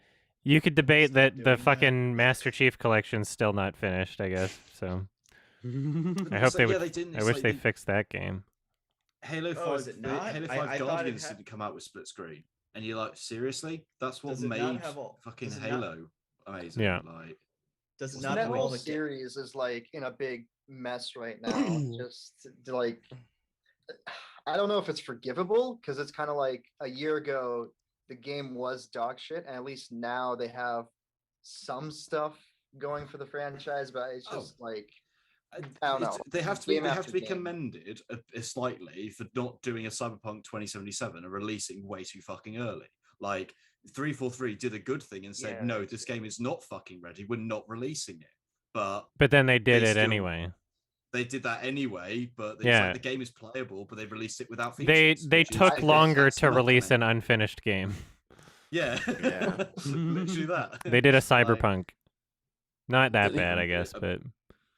you could debate that the doing fucking Master Chief Collection's still not finished, I guess. So I hope So, they yeah, would. they didn't. I It's wish like they the- fixed that game. Halo Oh, 5, is it not? Halo I 5 thought it Guardians had- didn't come out with split screen, and you're like, seriously? That's what Does it not made have all- fucking does it not- Halo amazing. Yeah. Like, Does it So not that have all whole the series is like in a big mess right now. Just like I don't know if it's forgivable because it's kind of like a year ago the game was dog shit, and at least now they have some stuff going for the franchise, but it's just like I don't know. They have to be Game they have after to be game. commended slightly for not doing a Cyberpunk 2077 and releasing way too fucking early. Like 343 did a good thing and said, Yeah, no, that's this game is not fucking ready. We're not releasing it. But But then they did They it still- anyway. they did that anyway. But it's Yeah. like the game is playable, but they released it without They features. they which is- took guess longer that's to not release fair. an unfinished game. Yeah, Yeah. literally that. They did a Like, Cyberpunk. Not that Didn't bad, even I do guess, it. but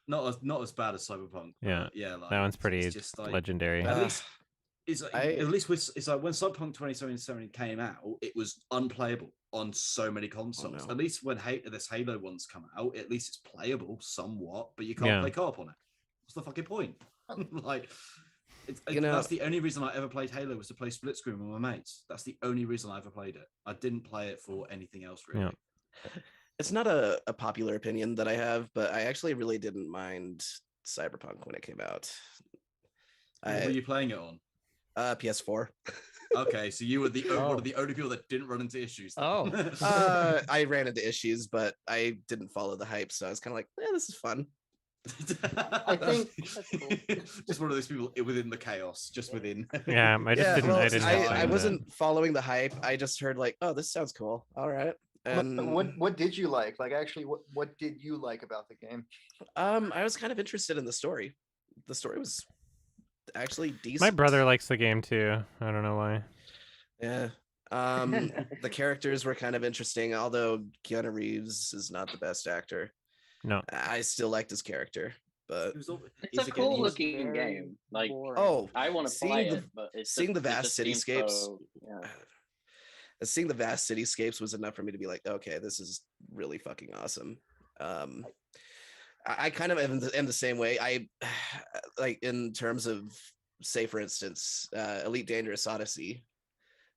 not as bad as Cyberpunk. yeah, But yeah, like, that one's pretty it's just like legendary. at least it's like, I- at least with it's like when Cyberpunk 2077 came out, it was unplayable on so many consoles. no. At least when this Halo one's come out, at least it's playable somewhat, but you can't Yeah. play co-op on it. What's the fucking point? Like, You know- that's the only reason I ever played Halo was to play split screen with my mates. That's the only reason I ever played it. I didn't play it for anything else really. Yeah. It's not a popular opinion that I have, but I actually really didn't mind Cyberpunk when it came out. What were you playing it on? PS4. Okay, so you were one of the only people that didn't run into issues. then. Oh. I ran into issues, but I didn't follow the hype, so I was kind of like, "Yeah, this is fun." I think just one of those people within the chaos, just within. Yeah, I just didn't. well, I didn't. I find wasn't following the hype. I just heard like, "Oh, this sounds cool. All right." And what did you like? Like actually, what did you like about the game? I was kind of interested in the story. The story was actually decent. My brother likes the game too. I don't know why. Yeah. The characters were kind of interesting, although Keanu Reeves is not the best actor. No. I still liked his character, but It's a cool looking game. Like, oh, I want to play seeing it, but it's seeing just, the it vast just seems cityscapes. so- yeah. Seeing the vast cityscapes was enough for me to be like, okay, this is really fucking awesome. I kind of am the same way. I like in terms of, say, for instance, Elite Dangerous Odyssey.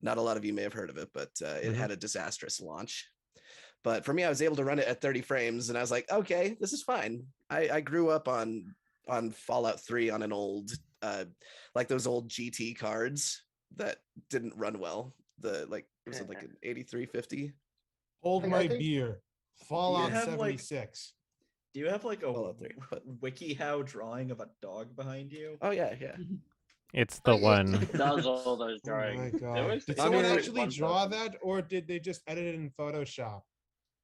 Not a lot of you may have heard of it, but it had a disastrous launch. But for me, I was able to run it at 30 frames, and I was like, okay, this is fine. I grew up on Fallout 3 on an old, like those old GT cards that didn't run well. Was it like an 8350? Hold I my think- beer. Fallout 76. Do you have like a Fallout 3, but- WikiHow drawing of a dog behind you? Oh yeah. It's the one. It does all those Oh my drawings. god. Did someone actually draw that, or did they just edit it in Photoshop?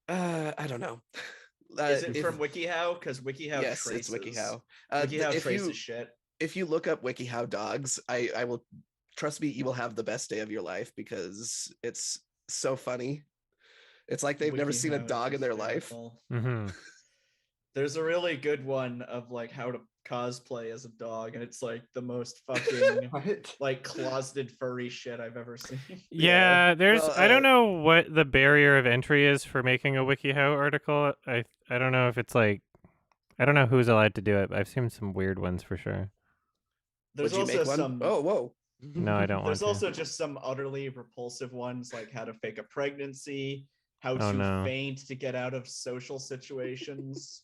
I don't know. Is it from WikiHow? Because WikiHow Yes, traces. it's WikiHow. WikiHow if traces you- shit. If you look up WikiHow dogs, I will trust me, you will have the best day of your life because it's so funny. It's like they've never seen a WikiHow is dog in their life. hysterical. Mm-hmm. There's a really good one of like how to cosplay as a dog, and it's like the most fucking like closeted furry shit I've ever seen. Yeah, there's. Well, I don't know what the barrier of entry is for making a WikiHow article. I don't know if it's like. I don't know who's allowed to do it. But I've seen some weird ones for sure. There's Would you also make one? some. Oh, whoa. No, I don't want There's to. also just some utterly repulsive ones, like how to fake a pregnancy, how Oh, to no. faint to get out of social situations.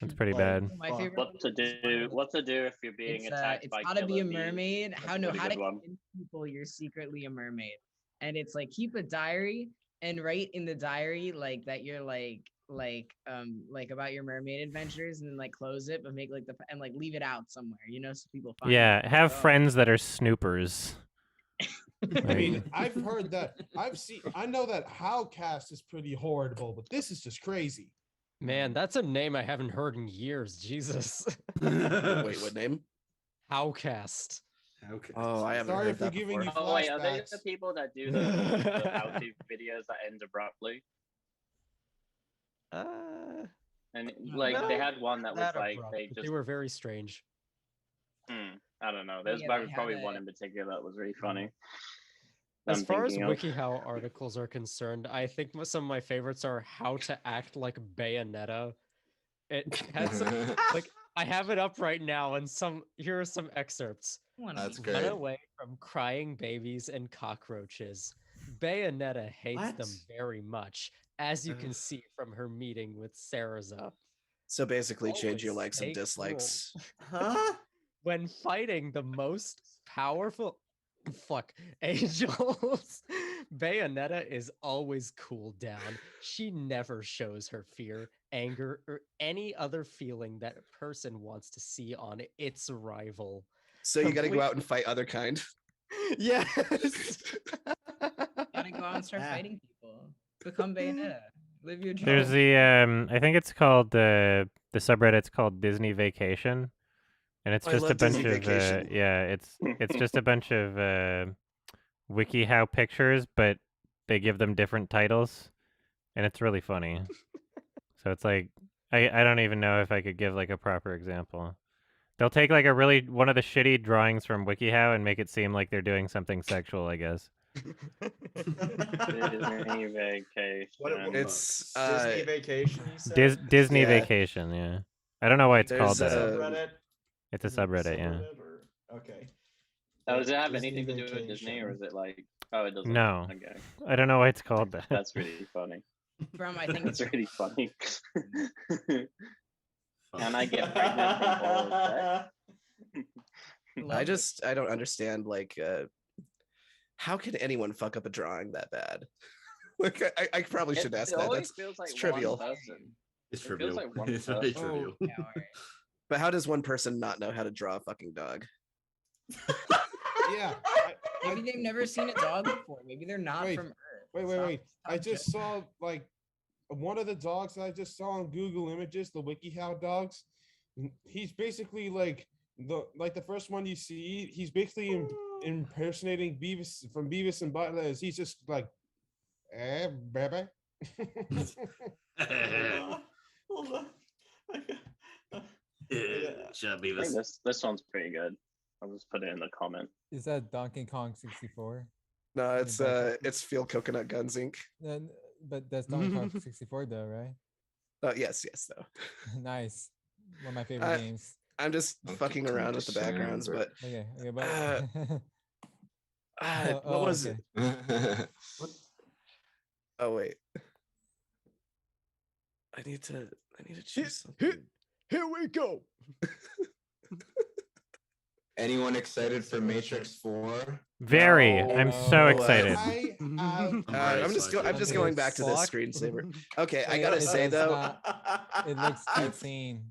That's pretty Like, bad. My favorite What to do if you're being attacked it's by how to be a killer bees. mermaid, That's how a know pretty how to good one. convince people you're secretly a mermaid. And it's like keep a diary and write in the diary like that you're like about your mermaid adventures, and then like close it, but make like and like leave it out somewhere, so people find Yeah, it. have Oh. friends that are snoopers. I mean, I've heard that. I know that Howcast is pretty horrible, but this is just crazy. Man, that's a name I haven't heard in years. Jesus. Wait, what name? Howcast. Okay. Oh, I haven't Sorry heard for that giving before. you Oh wait, are they flashbacks. the people that do the how-to videos that end abruptly? And like they had one that was Not like abrupt, they but just they were very strange. I don't know. There's Yeah, they probably had one a- in particular that was really funny. As I'm far as thinking of. WikiHow articles are concerned, I think some of my favorites are how to act like Bayonetta. It has some, like I have it up right now, and here are some excerpts. That's Run great. away from crying babies and cockroaches. Bayonetta hates them very much, as you can see from her meeting with Sarza. So basically, change your Always likes and stay dislikes. Huh? When fighting the most powerful angels, Bayonetta is always cooled down. She never shows her fear, anger, or any other feeling that a person wants to see on its rival. So you got to go out and fight other kind. Yes. Gotta go out and start fighting people. Become Bayonetta. Live your dream. There's the I think it's called the subreddit's called Disney Vacation, and it's I just a love bunch Disney of Vacation. it's just a bunch of WikiHow pictures, but they give them different titles, and it's really funny. So it's like I don't even know if I could give like a proper example. They'll take like one of the shitty drawings from WikiHow and make it seem like they're doing something sexual, I guess. Disney Vacation. It's Disney Vacation. You said? Disney Yeah. Vacation, yeah. I don't know why it's called There's that. Subreddit. It's a subreddit, yeah. Okay. Oh, does it have Disney anything to do with Disney, or Vacation. is it like? Oh, it doesn't. No. Okay. I don't know why it's called that. That's really funny. From I think That's it's really funny. Can I get pregnant from all of that? I don't understand like how can anyone fuck up a drawing that bad? Like I probably should ask that. always That's feels like it's trivial. one person. It's It feels trivial. like one It's very person. trivial. yeah, all right. But how does one person not know how to draw a fucking dog? Yeah. Maybe they've never seen a dog before. Maybe they're not Wait, from Earth. Wait. Stop I just judging. saw like one of the dogs I just saw on Google Images, the WikiHow dogs. He's basically like the first one you see. He's basically impersonating Beavis from Beavis and Butthead. He's just like, baby. Hold on. Should I be I think this? this one's pretty good. I'll just put it in the comment. Is that Donkey Kong 64? No, it's Field Coconut Guns Inc. But that's Donkey Kong 64 though, right? Oh yes, though. Nice. One of my favorite games. I'm just fucking around with the backgrounds, but Okay, but what was okay. it? Oh wait, I need to choose something. Here we go. Anyone excited for Matrix 4? Very. I'm so excited. I'm just going back to this screensaver. Okay, I gotta say though, It looks clean.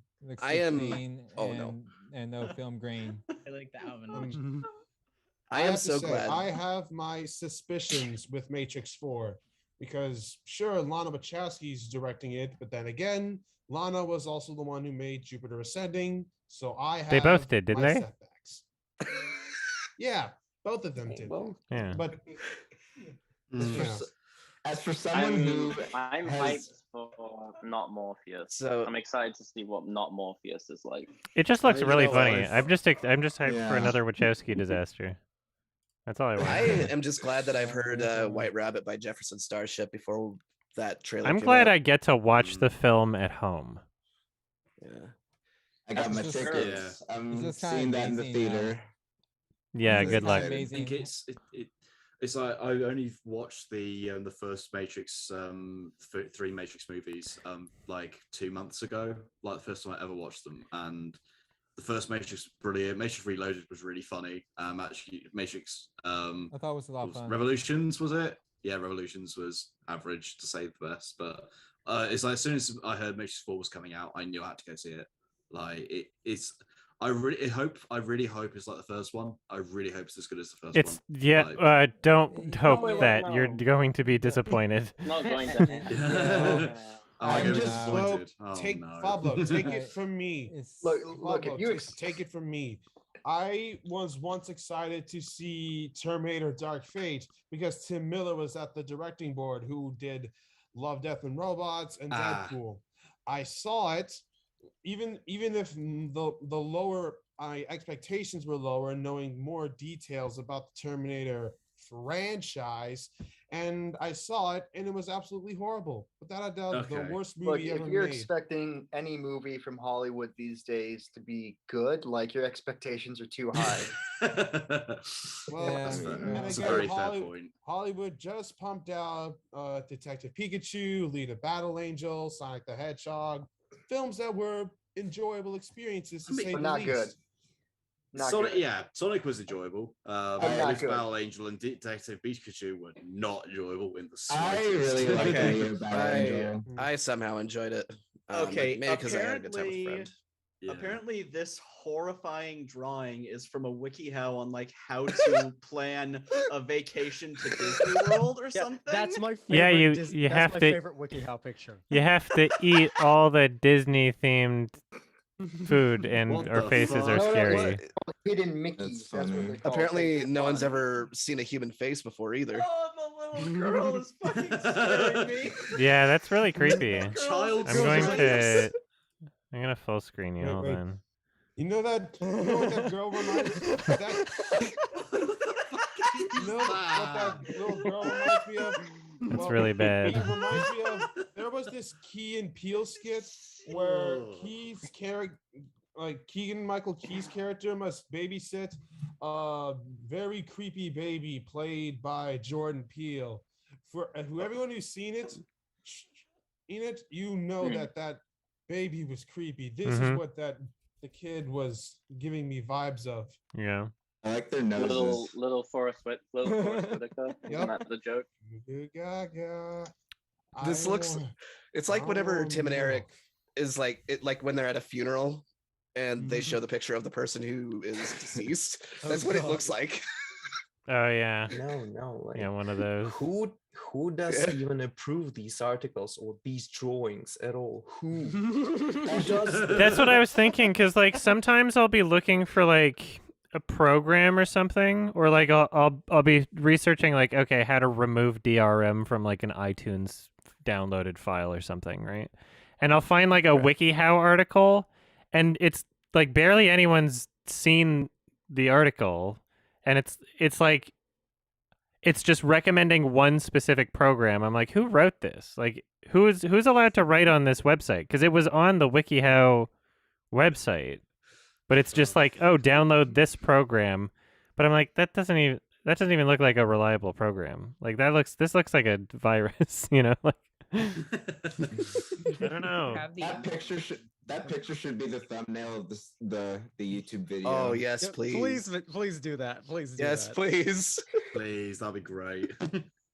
I am. Oh no. And no film grain. I like the Alvin one. I am have to so say, glad. I have my suspicions with Matrix 4 because sure, Lana Wachowski's directing it, but then again, Lana was also the one who made Jupiter Ascending, so I have They both did, didn't my they? setbacks. Yeah, both of them did. Yeah. But As for someone who I'm has- hyped for Not Morpheus. So- I'm excited to see what Not Morpheus is like. It just looks You really know funny. what? I'm just hyped for Yeah. another Wachowski disaster. That's all I want. I am just glad that I've heard White Rabbit by Jefferson Starship before that trailer. I'm came glad out. I get to watch the film at home. Yeah. I got my It's just- tickets. I'm just kinda seeing that in the amazing, theater. Yeah, It's good luck. kinda I think amazing. it's like I only watched the first Matrix 3 Matrix movies like 2 months ago, like the first time I ever watched them, and the first Matrix was brilliant. Matrix Reloaded was really funny. Actually, Matrix I thought it was a lot of fun. Revolutions, was it? Yeah, Revolutions was average to say the best, but it's like as soon as I heard Matrix 4 was coming out, I knew I had to go see it. Like it's. I really hope it's like the first one. I really hope it's as good as the first It's one. yeah. Like, Don't hope wait, that you're no. going to be disappointed. Not going to. Am I I'm gonna be just disappointed? Oh, take no. Pablo, take it from me. Look, Pablo, if you take it from me. I was once excited to see Terminator Dark Fate because Tim Miller was at the directing board who did Love, Death, and Robots and Deadpool. I saw it, even if the lower my expectations were lower, knowing more details about the Terminator franchise, and I saw it and it was absolutely horrible. Without a doubt, the worst Look, movie if ever you're made. expecting any movie from Hollywood these days to be good, like your expectations are too high. Well, Yeah, and That's a again, very fair point. Hollywood just pumped out Detective Pikachu, Lead a Battle Angel, Sonic the Hedgehog, films that were enjoyable experiences to say the not least. good. Not Sonic, good. yeah, Sonic was enjoyable. not Always good. Battle Angel and Detective Pikachu were not enjoyable in the I slightest. really like Okay. Lead a Battle Angel. I somehow enjoyed it. Okay, maybe because I had a good time with a friend. Yeah. Apparently, this horrifying drawing is from a WikiHow on like how to plan a vacation to Disney World or something. That's my favorite. Yeah, you that's have my to favorite WikiHow picture. you have to eat all the Disney themed food and What our the faces are fuck? scary. Hidden Mickeys. That's what they call Apparently, it. no one's ever seen a human face before either. Oh, the little girl is fucking scaring me. Yeah, that's really creepy. Child I'm going size. to. I'm gonna full screen you. Wait, Hold wait. on. You know what that girl reminds that you know what that little girl reminds me of? That's really bad. It reminds me of there was this Key and Peele skit where Keegan Michael Key's character must babysit a very creepy baby played by Jordan Peele. For everyone who's seen it, you know that baby was creepy. This is what the kid was giving me vibes of. Yeah. I like their noses. Little Forrest Whitaker. Isn't that the joke? This looks. It's like whenever Tim and Eric is like when they're at a funeral and they show the picture of the person who is deceased. That's what it looks like. Oh yeah. No. Like, Yeah, one of those. Who does even approve these articles or these drawings at all? Who does this? That's what I was thinking, because like sometimes I'll be looking for like a program or something, or like I'll be researching like, okay, how to remove DRM from like an iTunes downloaded file or something, right? And I'll find like a WikiHow article, and it's like barely anyone's seen the article, and it's like it's just recommending one specific program. I'm like, who wrote this? Like, who's allowed to write on this website? Because it was on the Wikihow website, but it's just like, oh, download this program. But I'm like, that doesn't even look like a reliable program. Like this looks like a virus, you know? Like, I don't know. That picture should be the thumbnail of the YouTube video. Oh yes, please. Please do that. Please do yes, that. please. Please, that'd be great.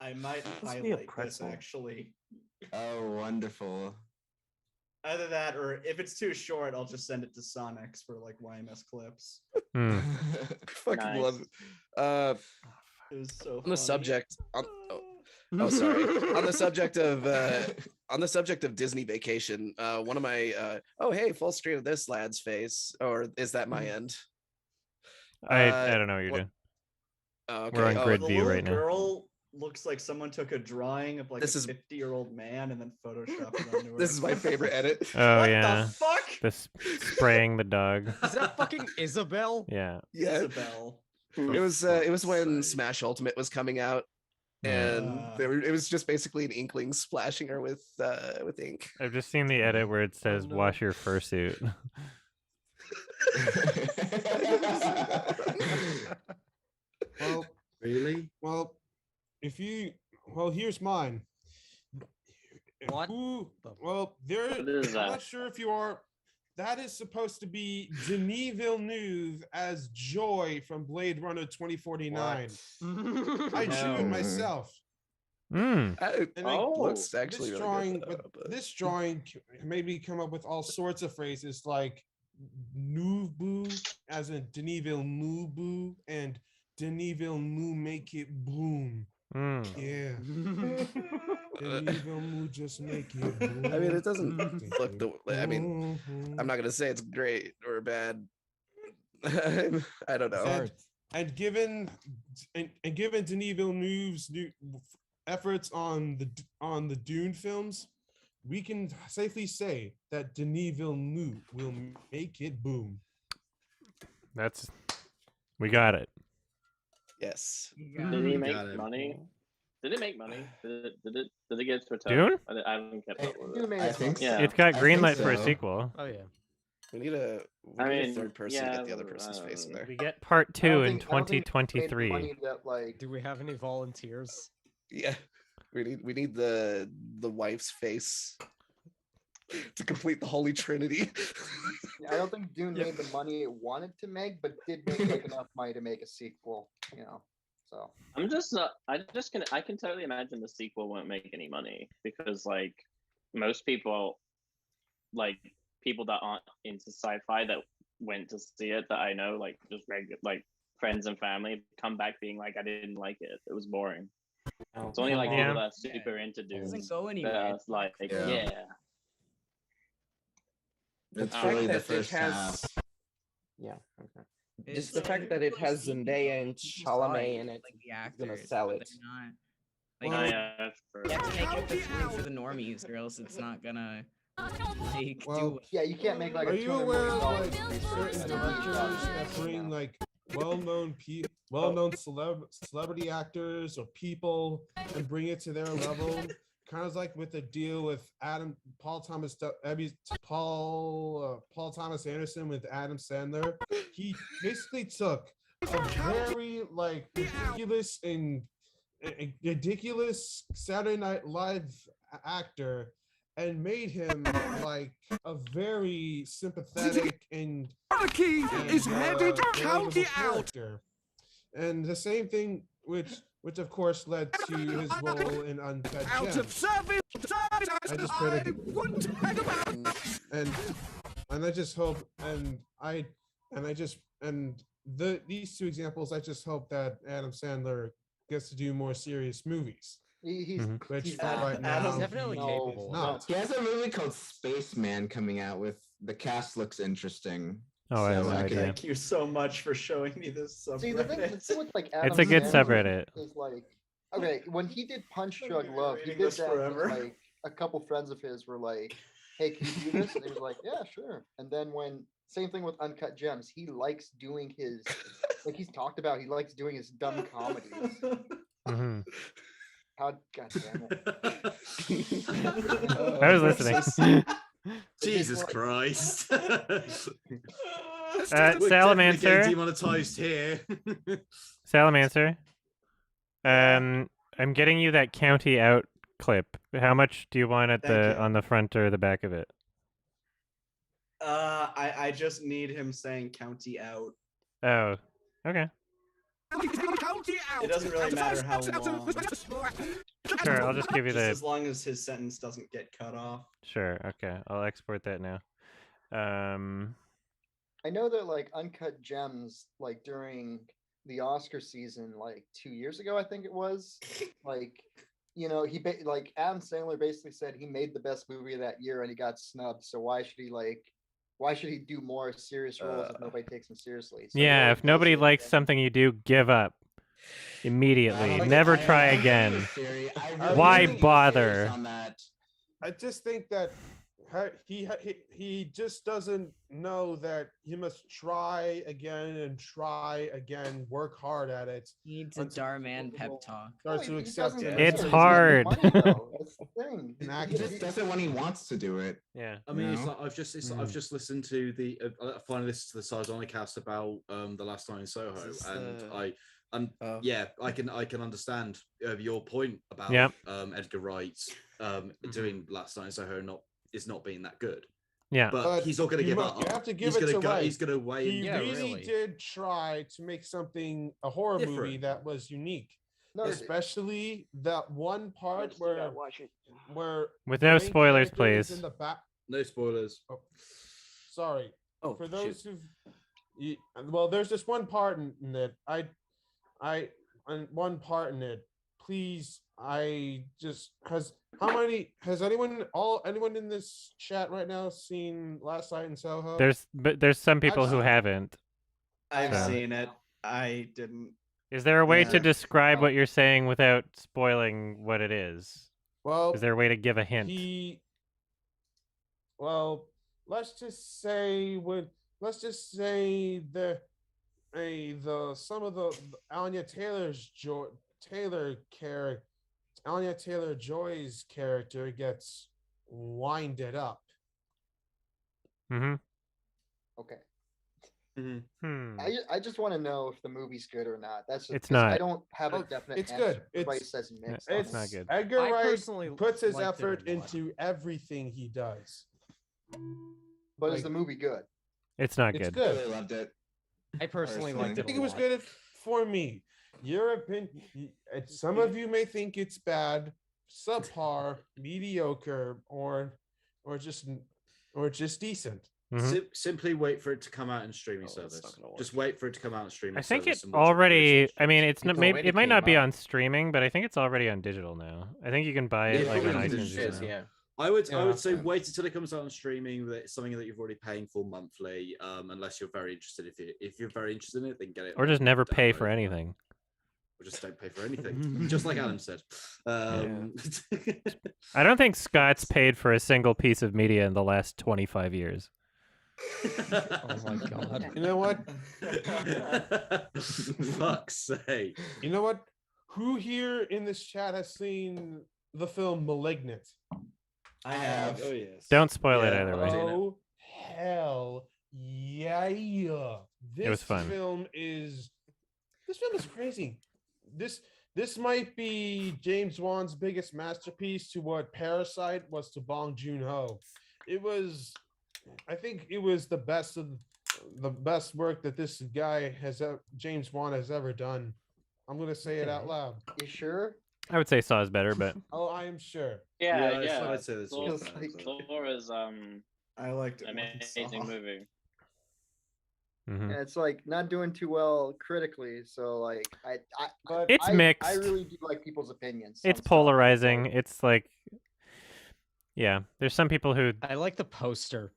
I might Must be a highlight this pretzel. actually. Oh, wonderful. Either that, or if it's too short, I'll just send it to Sonics for like YMS clips. Fucking love it. It was so on the subject. Sorry. On the subject of Disney Vacation, one of my hey, full screen of this lad's face, or is that my end? I don't know what you're doing. Okay. We're on grid the view little right now. girl looks like someone took a drawing of like This a is- 50-year-old man and then photoshopped it onto her. This is my favorite edit. Oh What yeah. the fuck? This spraying the dog. Is that fucking Isabel? Yeah. Yeah. Isabel. It was when Smash Ultimate was coming out, and it was just basically an inkling splashing her with ink. I've just seen the edit where it says "wash your fursuit." Well, really? Well, here's mine. What? Well, there. What is I'm that? not sure if you are. That is supposed to be Denis Villeneuve as Joy from Blade Runner 2049. I drew it myself. Mm. And looks actually this really drawing, good, though, but- this drawing made me come up with all sorts of phrases like "Nouveau," as in Denis Villeneuve, and Denis Villeneuve make it boom. Mm. Yeah. Denis Villeneuve just make it boom. I mean, it doesn't look the. I mean, I'm not gonna say it's great or bad. I don't know. And given Denis Villeneuve's new efforts on the Dune films, we can safely say that Denis Villeneuve will make it boom. We got it. Yes. Did he make money? Did it make money? Did it get to a Dune? I haven't kept up with it. I think so. Yeah. It's got green light for a so. sequel. Oh yeah. We need a third person to get the other person's face in there. We get part I don't 2 in think- I don't think they made 2023. money that, like, Do we have any volunteers? Yeah. We need the wife's face to complete the Holy Trinity. I don't think Dune made the money it wanted to make, but did make enough money to make a sequel. You know, so I can totally imagine the sequel won't make any money because like most people, like people that aren't into sci-fi that went to see it that I know, like just regular like friends and family, come back being like, I didn't like it. It was boring. It's only like people that are super into Dune. Doesn't go that anywhere. are like, Yeah. yeah. The It's fact really the that it first has, half. yeah, okay. Just the fact that it has Zendaya and Chalamet in it, like the is actors, gonna sell but it. they're not. Oh, Like, yeah, that's true. you have to make it a room for the normies, or else it's not gonna like do. Yeah, you can't make like Are a you $200 aware million of like movie certain for directors that $100 bring now. like well-known celebrity actors or people and bring it to their level? Kind of like with the deal with Paul Thomas Anderson with Adam Sandler. He basically took a very like ridiculous Saturday Night Live actor and made him like a very sympathetic and is headed county out. character. And the same thing, which of course led to his role in Uncut Out Gems. of service. I just pray to wouldn't hang about. and I just hope these two examples, I just hope that Adam Sandler gets to do more serious movies. He's Which he's right now He's definitely capable. not. He has a movie called Spaceman coming out with the cast looks interesting. Oh, I have So no I idea. Thank you so much for showing me this subreddit. See, the thing with like It's Adam a good Sandler subreddit. is like, okay, when he did Punch Drunk Love, he reading did this that forever. with, like a couple friends of his were like, "Hey, can you do this?" And he was like, "Yeah, sure." And then same thing with Uncut Gems, he likes doing his like he's talked about. He likes doing his dumb comedies. Hmm. How goddamn it! I was listening. Jesus Christ. Salamander. We're definitely getting demonetized here. Salamander. I'm getting you that county out clip. How much do you want at Thank you. on the front or the back of it? I just need him saying county out. Oh, okay. It doesn't really matter how long. Sure, I'll just give you Just the. as long as his sentence doesn't get cut off. Sure, okay. I'll export that now. I know that like Uncut Gems, like during the Oscar season, like 2 years ago, I think it was, like, you know, like Adam Sandler basically said he made the best movie of that year and he got snubbed. So why should he do more serious roles if nobody takes him seriously? So Yeah, really if nobody does it, likes and- something you do, give up immediately. Never try again. I Why really- bother? On that. I just think that he just doesn't know that he must try again, work hard at it. He needs a Dhar Mann pep talk. Start to he accept doesn't it. do it It's because he's got the hard. money, though. That's the thing. An He actor. just does it when he wants to do it. Yeah. I mean, it's No. like I've just listened to the finally listened to the Sardonic cast about the last night in Soho, and yeah, I can understand your point about Yep. Edgar Wright doing Last Night in Soho not being that good. Yeah. But he's not going to give up. You have to give he's it to go. Wright. He's going to weigh He in. really did try to make a horror movie Different. that was unique. No, Especially that one part where With no main spoilers, character is please. in the back. No spoilers. Oh, sorry. Oh, for those well, there's this one part in it. On one part in it. Please, has anyone in this chat right now seen Last Night in Soho? There's some people who haven't. I've So. seen it. I didn't. Is there a way Yeah. to describe what you're saying without spoiling what it is? Well, Is there a way to give a hint? Let's just say some of the Anya Taylor-Joy's character gets winded up. Mm-hmm. Okay. Hmm. I just want to know if the movie's good or not. That's It's 'cause I not. don't have a definite. It's answer. good. Everybody says mixed. It's not good. Edgar I Wright personally puts his liked it a effort lot. into everything he does. But Like- is the movie good? It's not It's good. I good. really loved it. I personally Personally. liked I it. think a it was lot. good for me. Your opinion. Some of you may think it's bad, subpar, mediocre, or just decent. Mhm. Simply wait for it to come out in streaming service. Just wait for it to come out in streaming I think service. it and watch already. I mean, it's not. It Maybe already it might not came be out. on streaming, but I think it's already on digital now. I think you can buy it Yeah, like on probably iTunes. digital. now. Yeah. I would say Yeah. wait until it comes out on streaming. That it's something that you're already paying for monthly, unless you're very interested. If you're very interested in it, then get it. Or on just never pay download, for anything. Or just don't pay for anything, just like Adam said. I don't think Scott's paid for a single piece of media in the last 25 years. Oh my god. You know what? Fuck's sake. You know what? Who here in this chat has seen the film *Malignant*? I have. Oh yes. Don't spoil it either way. Oh hell yeah! This was fun. film is crazy. This might be James Wan's biggest masterpiece to what *Parasite* was to Bong Joon-ho. I think it was the best work that this guy James Wan has ever done. I'm gonna say it out loud. You sure? I would say Saw is better, but Oh, I am sure. Yeah. I'd say this Thor, was Thor is I liked it. an more than amazing Saw. movie. mhm. And it's like not doing too well critically. So like It's I mixed. really do like people's opinions. It's on stuff. polarizing. It's like, yeah, there's some people who I like the poster.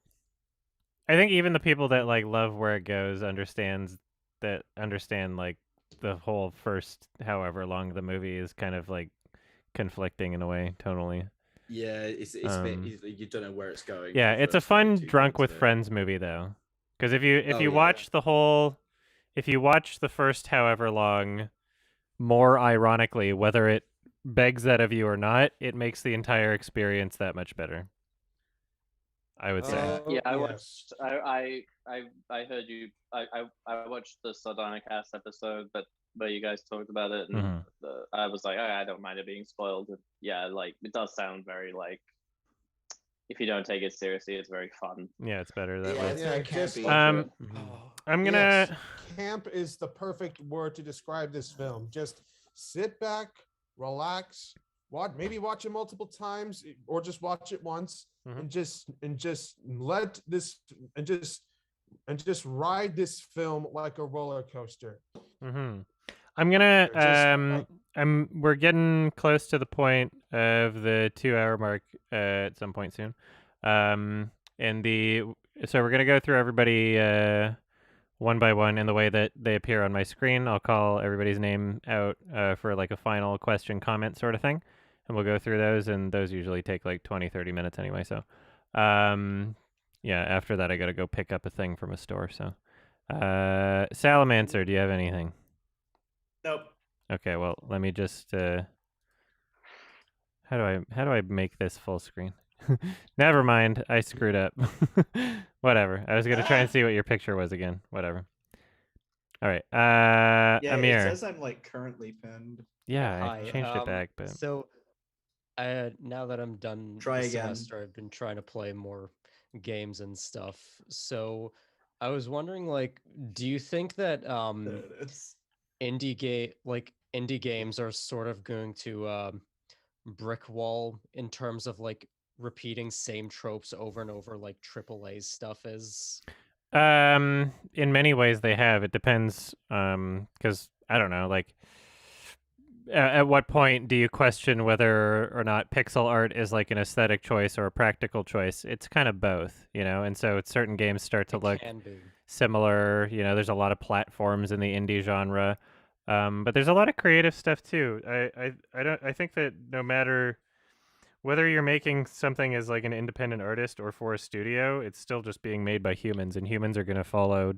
I think even the people that like love where it goes understand like the whole first however long the movie is kind of like conflicting in a way tonally. Yeah, it's you don't know where it's going. Yeah, for the it's a first fun 2 drunk with minutes of it. friends movie though. Because if you Oh, yeah. watch if you watch the first however long more ironically, whether it begs that of you or not, it makes the entire experience that much better. I would say. Yeah, I watched. I heard you. I watched the Sardonicast episode, but you guys talked about it, and Mhm. I was like, I don't mind it being spoiled. And yeah, like it does sound very like. If you don't take it seriously, it's very fun. Yeah, it's better that Yeah, way. it's very just- campy. I'm gonna. Yes, camp is the perfect word to describe this film. Just sit back, relax, maybe watch it multiple times, or just watch it once, and just let this and just ride this film like a roller coaster. Mm-hmm. I'm gonna. Just, We're getting close to the point of the 2-hour mark at some point soon. So we're gonna go through everybody one by one in the way that they appear on my screen. I'll call everybody's name out for like a final question comment sort of thing, and we'll go through those, and those usually take like 20-30 minutes anyway. So yeah, after that I gotta go pick up a thing from a store. So Salamander, do you have anything? Nope. Okay, well, let me just how do I make this full screen? Never mind, I screwed up. Whatever. I was going to try and see what your picture was again. Whatever. All right. Yeah, Amir. it says I'm like currently pinned. Yeah, I Hi, changed it back, but So, now that I'm done Try the again. semester, I've been trying to play more games and stuff. So, I was wondering, like, do you think that indie games are sort of going to brick wall in terms of like repeating same tropes over and over, like AAA stuff is? in many ways they have. It depends, because I don't know, like at what point do you question whether or not pixel art is like an aesthetic choice or a practical choice? It's kind of both, you know. And so certain games start to look Can be. similar. You know, there's a lot of platforms in the indie genre, but there's a lot of creative stuff too. I think that no matter whether you're making something as like an independent artist or for a studio, it's still just being made by humans, and humans are going to follow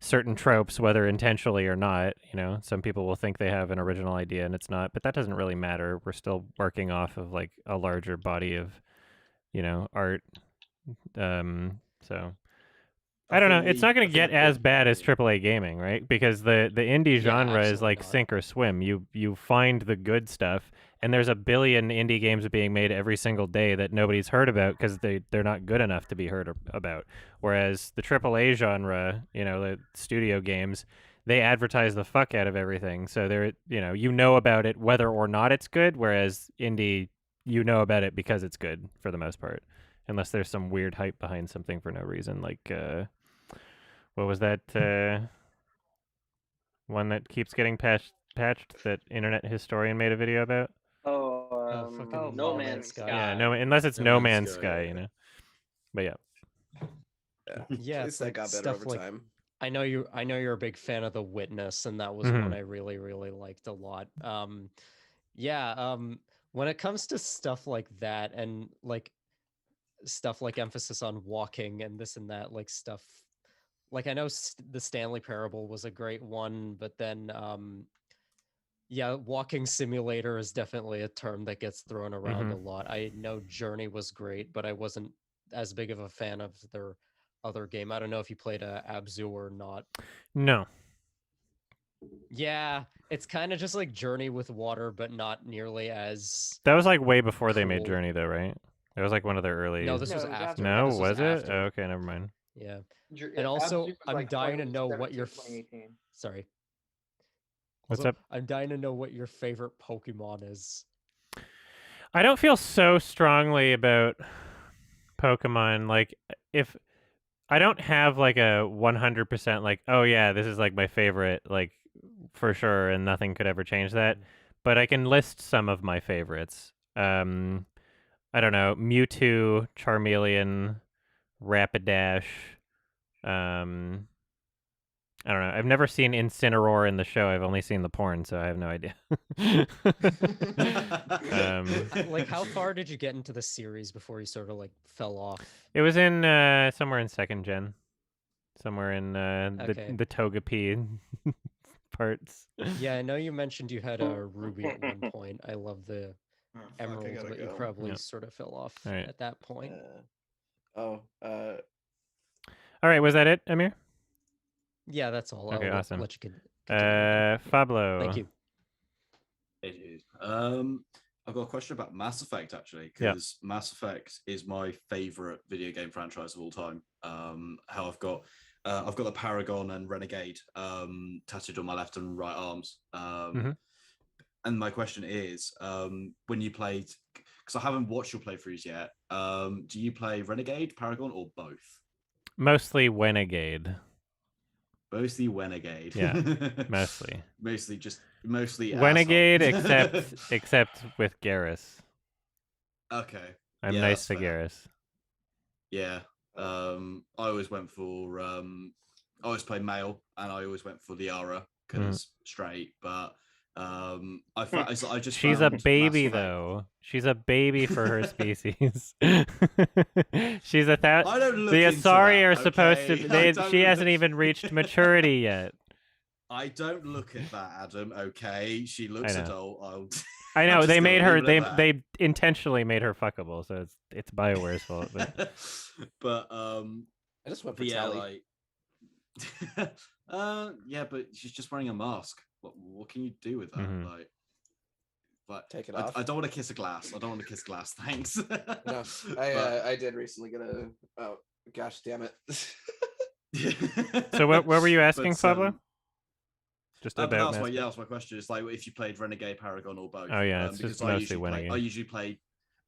certain tropes, whether intentionally or not. You know, some people will think they have an original idea and it's not, but that doesn't really matter. We're still working off of like a larger body of, you know, art. So I don't know. It's not going to get as bad as AAA gaming, right? Because the indie genre is like sink or swim. You find the good stuff, and there's a billion indie games being made every single day that nobody's heard about because they're not good enough to be heard about. Whereas the AAA genre, you know, the studio games, they advertise the fuck out of everything. So they're, you know about it whether or not it's good. Whereas indie, you know about it because it's good for the most part, unless there's some weird hype behind something for no reason, like. What was that one that keeps getting patched that Internet Historian made a video about? Oh, fucking No Man's Sky. Yeah, no, unless it's No Man's Sky, you know. But yeah. Yeah, At it's least that like got better stuff over like time. I know you're a big fan of The Witness, and that was one I really liked a lot. When it comes to stuff like that, and like stuff like emphasis on walking and this and that, like stuff like I know the Stanley Parable was a great one, but then walking simulator is definitely a term that gets thrown around a lot. I know Journey was great, but I wasn't as big of a fan of their other game. I don't know if you played Abzu or not. No. Yeah, it's kind of just like Journey with water, but not nearly as. That was like way before they made cool. Journey, though, right? It was like one of their early. No, this was after. No, This was it? after. Oh, okay, never mind. Yeah, and also I'm dying to know what your. 2018. Sorry. What's Also, up? I'm dying to know what your favorite Pokemon is. I don't feel so strongly about Pokemon. Like, if I don't have like a 100% like, oh yeah, this is like my favorite, like for sure, and nothing could ever change that. But I can list some of my favorites. I don't know, Mewtwo, Charmeleon, Rapidash. I don't know. I've never seen Incineroar in the show. I've only seen the porn, so I have no idea. Like, how far did you get into the series before you sort of like fell off? It was in somewhere in second gen, somewhere in Okay. the Togepi parts. Yeah, I know you mentioned you had a Ruby at one point. I love the Emerald, gotta but you go. probably Yeah. sort of fell off All right. at that point. All right, was that it, Amir? Yeah, that's all. Okay, I'll awesome. let you continue. Fablo. Thank you. It is. I've got a question about Mass Effect actually, because Mass Effect is my favorite video game franchise of all time. How I've got the Paragon and Renegade tattooed on my left and right arms. And my question is, when you played, because I haven't watched your playthroughs yet, do you play Renegade, Paragon, or both? Mostly Renegade. Mostly Renegade. Yeah, mostly. Mostly Renegade, asshole. except with Garrus. Okay. I'm Yeah, nice that's to fair. Garrus. Yeah. I always went for I always played male, and I always went for Liara because straight, but I just She's a found baby Mass Effect- though. She's a baby for her species. She's a I don't look The into Asari that, are supposed okay? to. She hasn't even reached maturity yet. I don't look at that, Adam. Okay, she looks know. adult. I know I'm just they gonna made her. leave it at that. They intentionally made her fuckable, so it's BioWare's fault. But But I just went for but yeah, Tally. like yeah, but she's just wearing a mask. What can you do with that? Like Take it I, off. I don't want to kiss a glass. I don't want to kiss glass. Thanks. No, I did recently get a. Oh gosh, damn it. so what were you asking, But, Fablo? Just but about that's Mass that's my question. It's like if you played Renegade, Paragon, or both. Oh, yeah, it's because just mostly Renegade. I usually play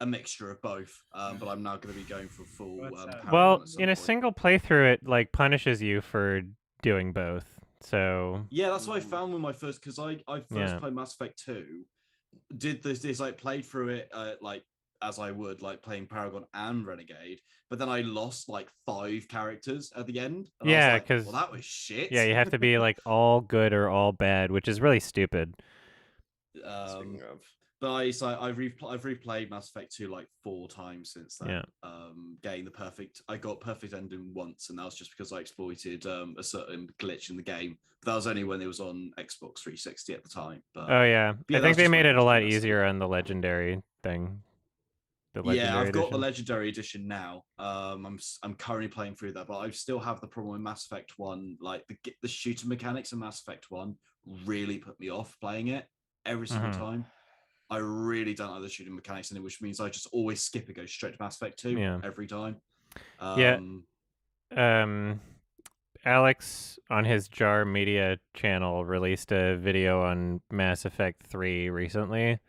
a mixture of both, but I'm now going to be going for full. Paragon Well, at some in a point. single playthrough, it like punishes you for doing both. So Yeah, that's what I found with my first, because I first Yeah. played Mass Effect 2, did this like played through it like as I would, like playing Paragon and Renegade, but then I lost like 5 characters at the end. And I was yeah, like, because well, that was shit. Yeah, you have to be like all good or all bad, which is really stupid. Speaking of, But I've replayed Mass Effect 2 like 4 times since then. Yeah. I got perfect ending once, and that was just because I exploited a certain glitch in the game. But that was only when it was on Xbox 360 at the time. But Oh yeah, I think that's they just made my it a lot personal easier on the legendary thing. The legendary yeah, I've got the edition. legendary edition now. I'm currently playing through that, but I still have the problem with Mass Effect 1. Like the shooter mechanics in Mass Effect 1 really put me off playing it every single time. I really don't like the shooting mechanics in it, which means I just always skip and go straight to Mass Effect 2 every time. Alex on his Jar Media channel released a video on Mass Effect 3 recently.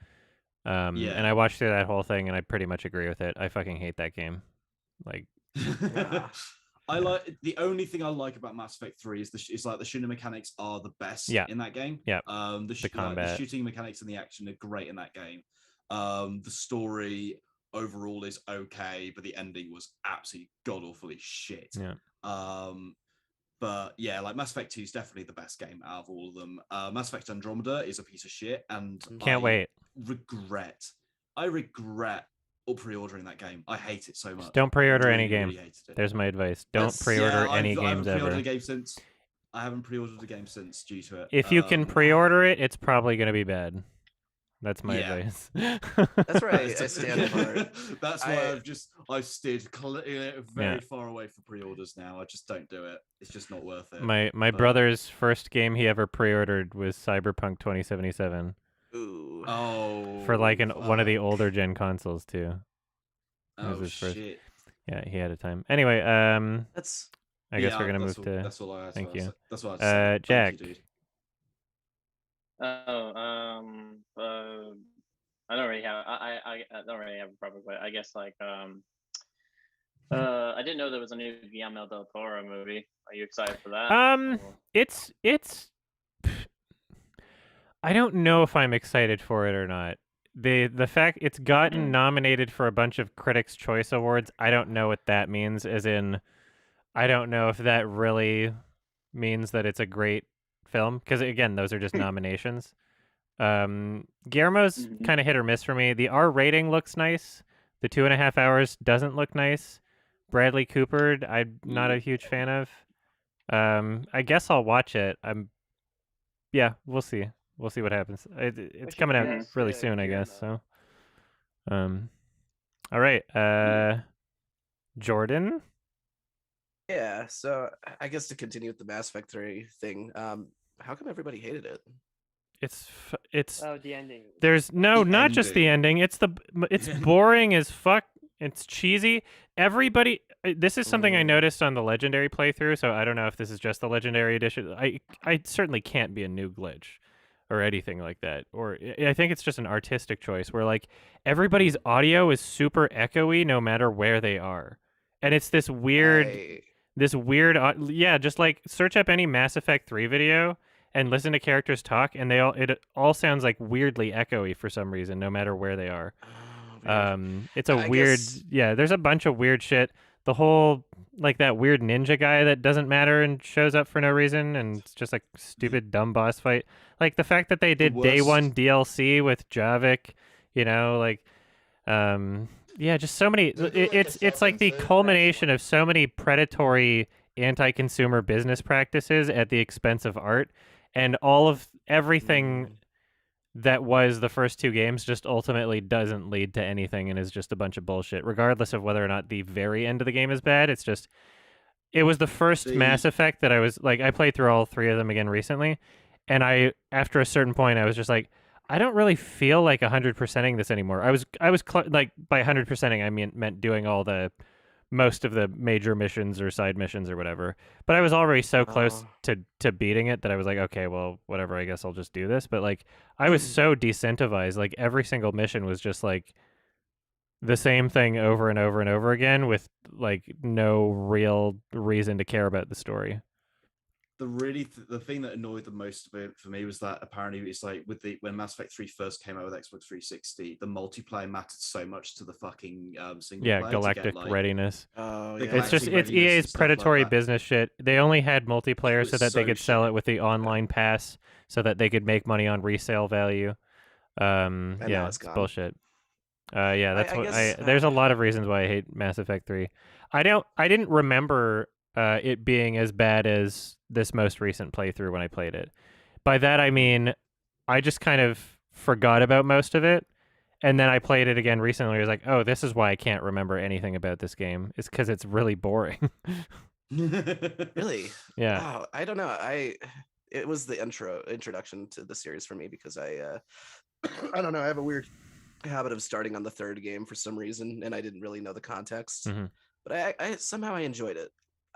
And I watched through that whole thing, and I pretty much agree with it. I fucking hate that game. Like, I like the only thing I like about Mass Effect 3 is like the shooting mechanics are the best in that game. Yeah. The combat. the shooting mechanics and the action are great in that game. The story overall is okay, but the ending was absolutely god awfully shit. Yeah. But yeah, like Mass Effect 2 is definitely the best game out of all of them. Mass Effect Andromeda is a piece of shit, and Can't wait. I regret pre-ordering that game. I hate it so much. Just don't pre-order Really, any game. really hated it. There's my advice. Don't pre-order any games I ever. haven't pre-ordered a game since due to it. If you can pre-order it, it's probably going to be bad. That's my advice. That's right. I stand for it. That's why I've steered very far away from pre-orders now. I just don't do it. It's just not worth it. My brother's first game he ever pre-ordered was Cyberpunk 2077. Ooh. Oh. For like one of the older gen consoles too. It was Oh his first. shit. Yeah, he had a time. Anyway, that's. I guess we're gonna move to. That's all I asked. Thank you. That's what I said. Jack. Thank you, dude. I don't really have I don't really have a proper question. I guess like I didn't know there was a new Guillermo del Toro movie. Are you excited for that? It's I don't know if I'm excited for it or not. The fact it's gotten nominated for a bunch of Critics' Choice Awards, I don't know what that means, as in I don't know if that really means that it's a great film, because again, those are just nominations. Guillermo's kind of hit or miss for me. The R rating looks nice. The 2.5 hours doesn't look nice. Bradley Cooper, I'm not a huge fan of. I guess I'll watch it. Yeah, we'll see. We'll see what happens. It's coming out really soon, I guess. So, all right. Jordan. Yeah. So I guess to continue with the Mass Effect 3 thing, how come everybody hated it? It's the ending. There's not just the ending. It's boring as fuck. It's cheesy. Everybody. This is something I noticed on the Legendary playthrough. So I don't know if this is just the Legendary edition. I certainly can't be a new glitch or anything like that. Or I think it's just an artistic choice where like everybody's audio is super echoey no matter where they are, and it's this weird. Just like search up any Mass Effect 3 video and listen to characters talk, and it all sounds like weirdly echoey for some reason, no matter where they are. It's a weird. Yeah, there's a bunch of weird shit. The whole like that weird ninja guy that doesn't matter and shows up for no reason, and it's just like stupid dumb boss fight. Like the fact that they did Day 1 DLC with Javik, like. Yeah, just so many. It's like the culmination of so many predatory anti-consumer business practices at the expense of art, and all of everything that was the first two games just ultimately doesn't lead to anything and is just a bunch of bullshit, regardless of whether or not the very end of the game is bad. It was the first Mass Effect that I was like, I played through all three of them again recently, and after a certain point, I was just like, I don't really feel like 100%ing this anymore. I was like, by 100%ing, I meant doing all most of the major missions or side missions or whatever. But I was already so close to beating it that I was like, okay, well, whatever, I guess I'll just do this. But like, I was so decentivized. Like every single mission was just like the same thing over and over and over again with like no real reason to care about the story. The thing that annoyed the most for me was that apparently it's like when Mass Effect 3 first came out with Xbox 360, the multiplayer mattered so much to the fucking single player. Galactic readiness. Oh, yeah. It's EA's predatory business shit. They only had multiplayer so that they could sell it with the online pass so that they could make money on resale value. Yeah, it's bullshit. Yeah, that's there's a lot of reasons why I hate Mass Effect 3. I didn't remember it being as bad as this most recent playthrough when I played it. By that I mean I just kind of forgot about most of it, and then I played it again recently. I was like, oh, this is why I can't remember anything about this game. It's because it's really boring. Really? Yeah. Wow, I don't know. It was the introduction to the series for me because I don't know. I have a weird habit of starting on the third game for some reason, and I didn't really know the context. Mm-hmm. But I somehow I enjoyed it.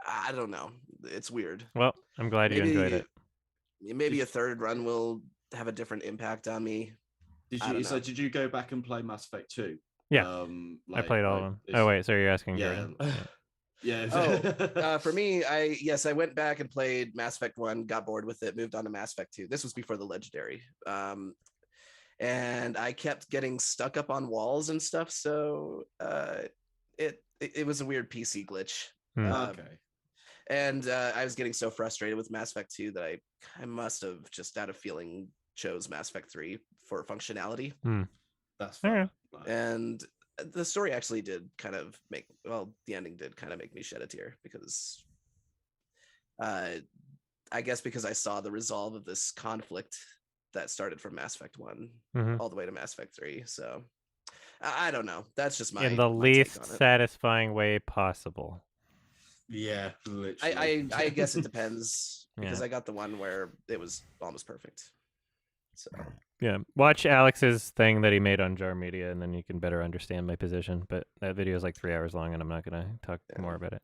I don't know. It's weird. Well, I'm glad you enjoyed it. Maybe a third run will have a different impact on me. Did you go back and play Mass Effect 2? Yeah. I played all of them. Oh wait, so you're asking? Yeah. For me, I went back and played Mass Effect 1, got bored with it, moved on to Mass Effect 2. This was before the Legendary. and I kept getting stuck up on walls and stuff. So it was a weird PC glitch. Okay. And I was getting so frustrated with Mass Effect 2 that I must have just out of feeling chose Mass Effect 3 for functionality. That's fair. And the story actually did kind of the ending did kind of make me shed a tear, because I guess because I saw the resolve of this conflict that started from Mass Effect 1 all the way to Mass Effect 3. So I don't know. That's just my in the my least take on it. satisfying way possible. Yeah, literally. I guess it depends, because Yeah. I got the one where it was almost perfect. So Yeah, watch Alex's thing that he made on Jar Media, and then you can better understand my position. But that video is like 3 hours long, and I'm not gonna talk more about it.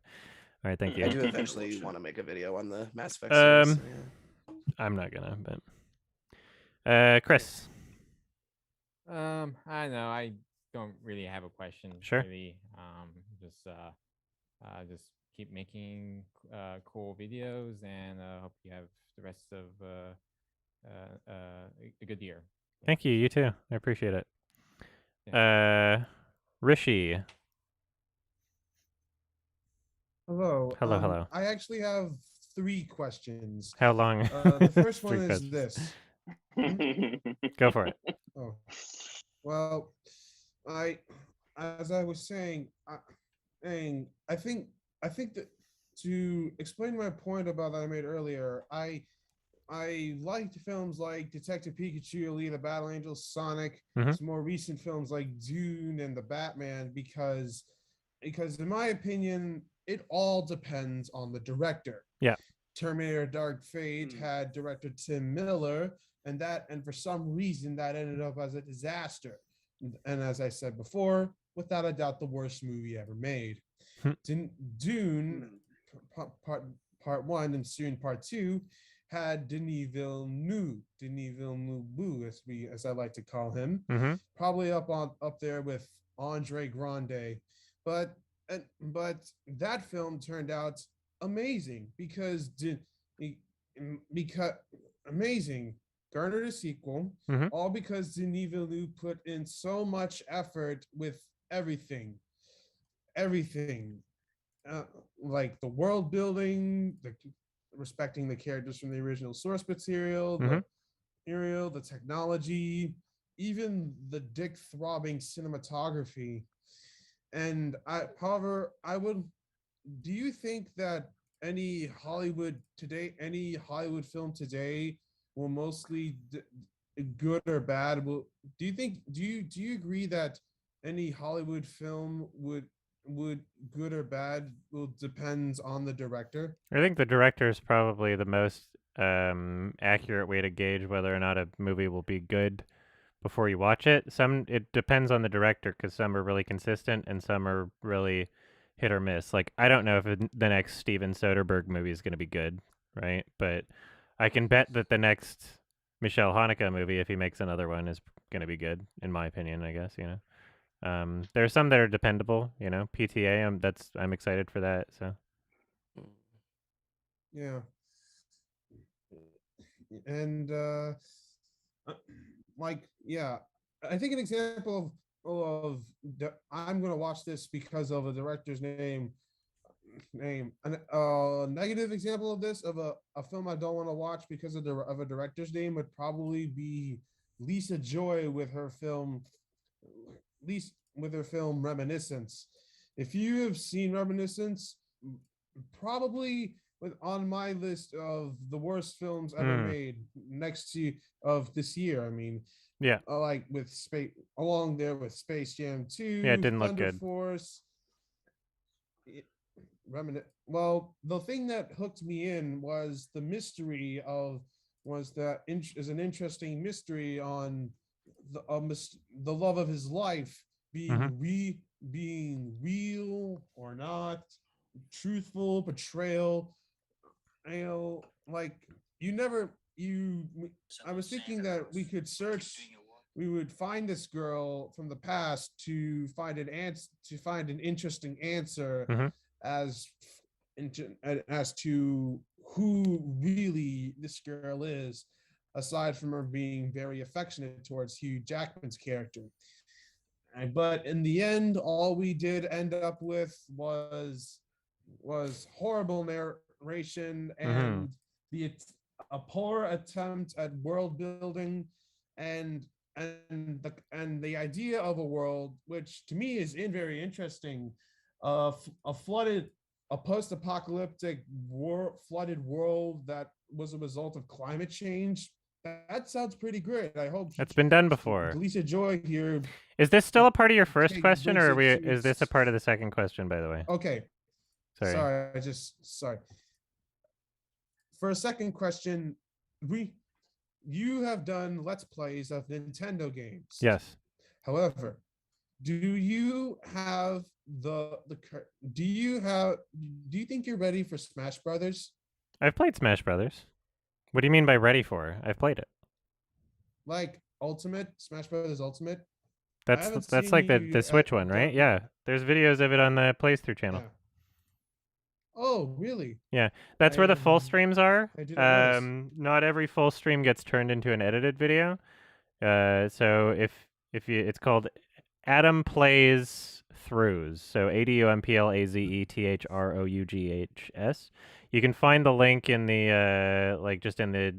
All right, thank you. I do eventually want to make a video on the Mass Effect series. So I'm not gonna, but Chris. I don't know. I don't really have a question. Sure. Really. Just keep making cool videos, and hope you have the rest of a good year. Thank you. You too. I appreciate it. Rishi. Hello. Hello. Hello. I actually have 3 questions. How long? The first one 3 is questions. this. Go for it. Oh, well, as I was saying, I think that to explain my point about that I made earlier, I liked films like Detective Pikachu, Alita Battle Angel, Sonic, some more recent films like Dune and the Batman, because in my opinion, it all depends on the director. Yeah. Terminator Dark Fate had director Tim Miller, and for some reason that ended up as a disaster. And as I said before, without a doubt, the worst movie ever made. Dune part 1 and soon part 2 had Denis Villeneuve, as I like to call him, probably up there with Andre Grande, but that film turned out amazing because amazing, garnered a sequel, all because Denis Villeneuve put in so much effort with everything, like the world building, respecting the characters from the original source material, the technology, even the dick throbbing cinematography. And do you think that any Hollywood film today will mostly good or bad? Do you agree that any Hollywood film would good or bad will depends on the director? I think the director is probably the most accurate way to gauge whether or not a movie will be good before you watch it. It depends on the director, because some are really consistent and some are really hit or miss. Like, I don't know if the next Steven Soderbergh movie is going to be good, right? But I can bet that the next Michelle Haneke movie, if he makes another one, is going to be good, in my opinion, I guess, there are some that are dependable, PTA, I'm excited for that, so. Yeah. And I think an example of I'm going to watch this because of a director's name. A negative example of this, of a film I don't want to watch because of a director's name, would probably be Lisa Joy with her film Reminiscence. If you have seen Reminiscence, probably on my list of the worst films ever made, next to of this year. I mean, yeah, like with along there with Space Jam 2, yeah, it didn't look Thunder good. Force. Well, the thing that hooked me in was the mystery is an interesting mystery on the love of his life being being real or not, truthful portrayal. Like I was thinking that we would find this girl from the past to find an interesting answer as to who really this girl is. aside from her being very affectionate towards Hugh Jackman's character. But in the end, all we did end up with was horrible narration and a poor attempt at world building and the idea of a world, which to me is very interesting, a post-apocalyptic flooded world that was a result of climate change. That sounds pretty great. I hope That's been done before. Lisa Joy here. Is this still a part of your first question, or brings it to is this a part of the second question, by the way? Okay. Sorry. Sorry. For a second question, you have done Let's Plays of Nintendo games. Yes. However, do you think you're ready for Smash Brothers? I've played Smash Brothers. What do you mean by ready for? I've played it. Like Ultimate, Smash Brothers Ultimate? That's like the Switch one, right? Yeah. There's videos of it on the Playthrough channel. Yeah. Oh, really? Yeah, that's where the full streams are. I didn't notice. Not every full stream gets turned into an edited video. So if you, it's called Adam Plays Throughs. So ADUMPLAZETHROUGHS. You can find the link in the like just in the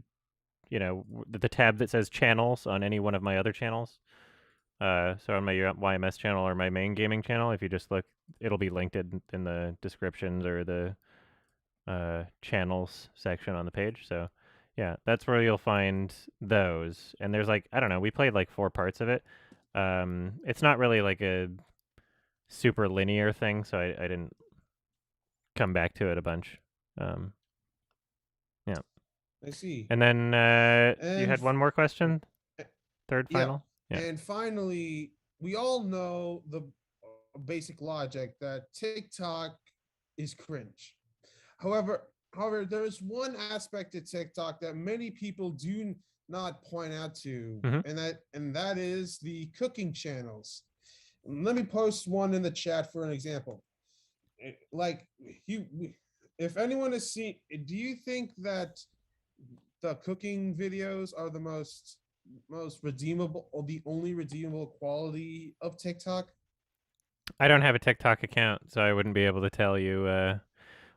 the tab that says channels on any one of my other channels. So on my YMS channel or my main gaming channel, if you just look, it'll be linked in the descriptions or the channels section on the page. So yeah, that's where you'll find those. And there's like, I don't know, we played like 4 parts of it. It's not really like a super linear thing, so I didn't come back to it a bunch. Yeah. I see. And then you had one more question? Third final? Yeah. And finally, we all know the basic logic that TikTok is cringe. However, there is one aspect to TikTok that many people do not point out to, and that is the cooking channels. Let me post one in the chat for an example. Like if anyone has seen, do you think that the cooking videos are the most redeemable or the only redeemable quality of TikTok? I don't have a TikTok account, so I wouldn't be able to tell you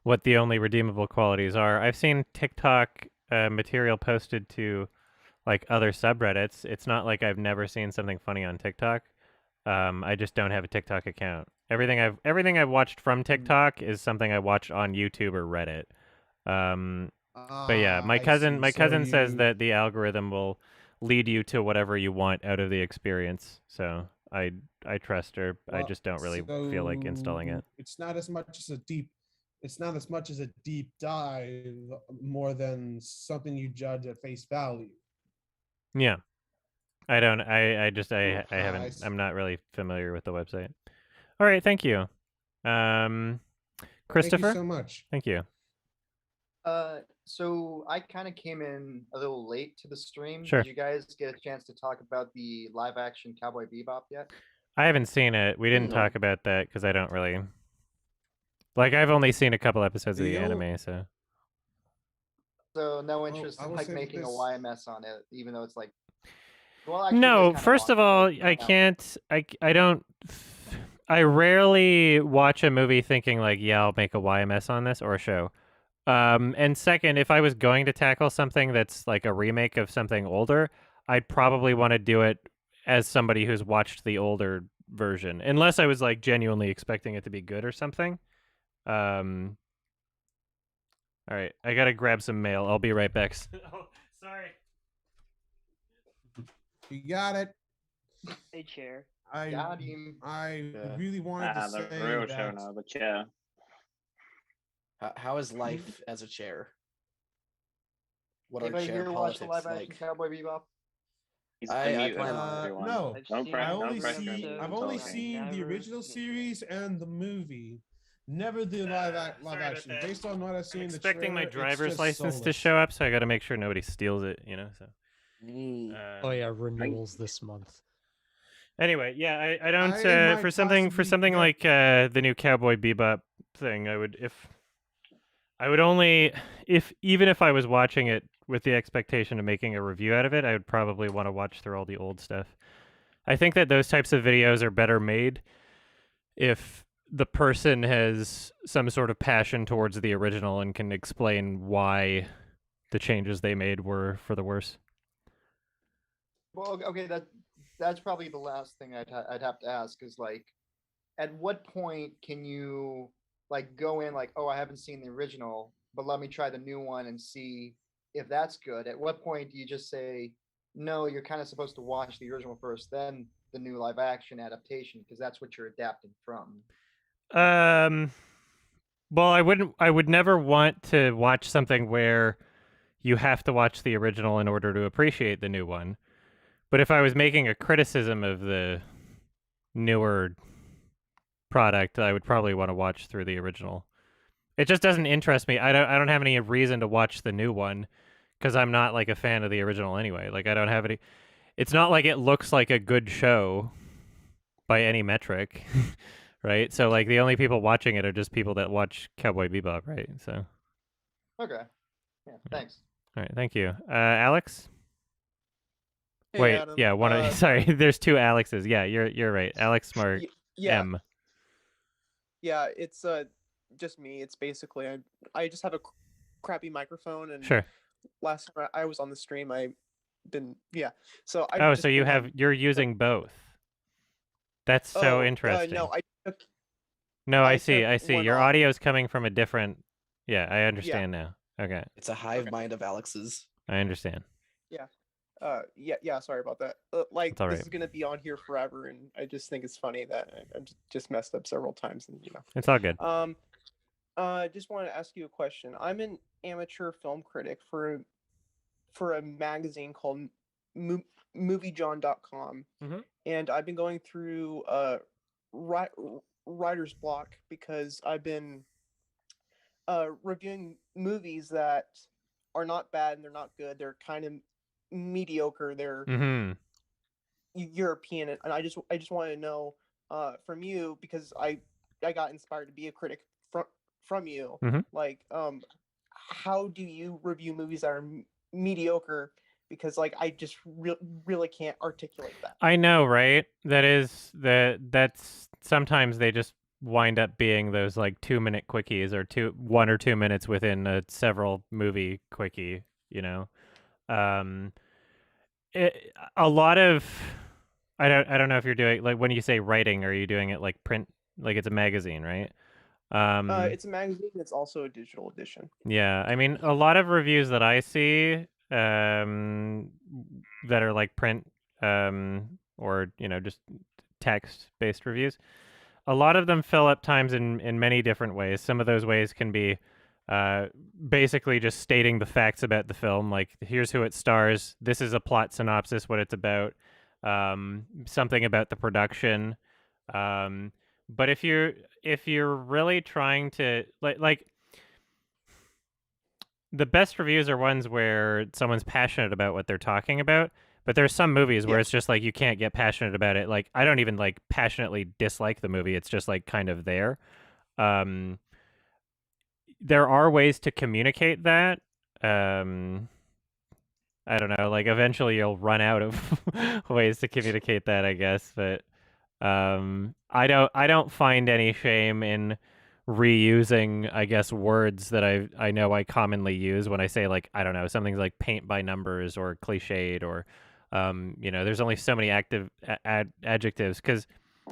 what the only redeemable qualities are. I've seen TikTok material posted to like other subreddits. It's not like I've never seen something funny on TikTok. I just don't have a TikTok account. Everything I've watched from TikTok is something I watched on YouTube or Reddit. But yeah, my cousin says that the algorithm will lead you to whatever you want out of the experience. So I trust her. I just don't really feel like installing it. It's not as much as a deep dive, more than something you judge at face value. Yeah. I don't. I haven't. I'm not really familiar with the website. All right. Thank you. Christopher. Thank you so much. Thank you. So I kind of came in a little late to the stream. Sure. Did you guys get a chance to talk about the live action Cowboy Bebop yet? I haven't seen it. We didn't talk about that because I don't really like. I've only seen a couple episodes of the anime, so. So no interest in like making a YMS on it, even though it's like. Well, actually, no. First of all, I can't. I don't. I rarely watch a movie thinking like, yeah, I'll make a YMS on this or a show. And second, if I was going to tackle something that's like a remake of something older, I'd probably want to do it as somebody who's watched the older version, unless I was like genuinely expecting it to be good or something. All right, I gotta grab some mail. I'll be right back. Oh, sorry. You got it. Hey, chair. I really wanted to say the real show that. now, the chair. How is life as a chair? What are Anybody chair here watch the politics live action like? Cowboy Bebop? I plan on everyone. No, I've only talking. seen the original series and the movie. Never the live action. Based on what I've seen, I'm the expecting my trailer, it's driver's just license to soulless. show up, so I got to make sure nobody steals it. You know, so. Oh yeah, renewals this month. Anyway, yeah, I don't I might for something possibly like the new Cowboy Bebop thing. I would only even if I was watching it with the expectation of making a review out of it, I would probably want to watch through all the old stuff. I think that those types of videos are better made if the person has some sort of passion towards the original and can explain why the changes they made were for the worse. Well, okay, that's probably the last thing I'd have to ask is like, at what point can you like go in like, oh, I haven't seen the original, but let me try the new one and see if that's good. At what point do you just say, no, you're kind of supposed to watch the original first, then the new live action adaptation, because that's what you're adapting from? Well, I would never want to watch something where you have to watch the original in order to appreciate the new one. But if I was making a criticism of the newer product, I would probably want to watch through the original. It just doesn't interest me. I don't have any reason to watch the new one because I'm not like a fan of the original anyway. Like I don't have any. It's not like it looks like a good show by any metric, right? So like the only people watching it are just people that watch Cowboy Bebop, right? So. Okay. Yeah. Thanks. All right. Thank you, Alex. Hey, Wait. Adam. Yeah. One. Sorry. There's two Alexes. Yeah. You're right. Alex Smart. Yeah. M. Yeah. It's just me. It's basically I just have a crappy microphone, and Sure. last time I was on the stream, So So you're using both. That's so interesting. No, No, I I see. took I see. one Your off. audio is coming from a different. Yeah, I understand now. Okay, It's a hive mind of Alex's. I understand. Yeah. Yeah. Sorry about that. Like It's all this right. is gonna be on here forever, and I just think it's funny that I just messed up several times, and It's all good. I just wanted to ask you a question. I'm an amateur film critic for a magazine called MovieJohn.com, and I've been going through writer's block because I've been reviewing movies that are not bad and they're not good. They're kind of mediocre. They're European, and I just wanted to know from you, because I got inspired to be a critic from you. Like, how do you review movies that are mediocre? Because like I just really can't articulate that. I know, right? That's sometimes they just wind up being those like 2-minute quickies or 1 or 2 minutes within a several movie quickie, you know. A lot of I don't know if you're doing like when you say writing, are you doing it like print, like it's a magazine, right? It's a magazine. It's also a digital edition. Yeah, I mean, a lot of reviews that I see that are like print or just text-based reviews, a lot of them fill up times in many different ways. Some of those ways can be basically just stating the facts about the film, like here's who it stars, this is a plot synopsis, what it's about, something about the production. But if you're really trying to like the best reviews are ones where someone's passionate about what they're talking about, but there's some movies where it's just like you can't get passionate about it. Like I don't even like passionately dislike the movie, it's just like kind of there. There are ways to communicate that. I don't know, like eventually you'll run out of ways to communicate that, I guess, but I don't find any shame in reusing, I guess, words that I know I commonly use when I say, like, I don't know, something like paint by numbers or cliched or there's only so many adjectives, because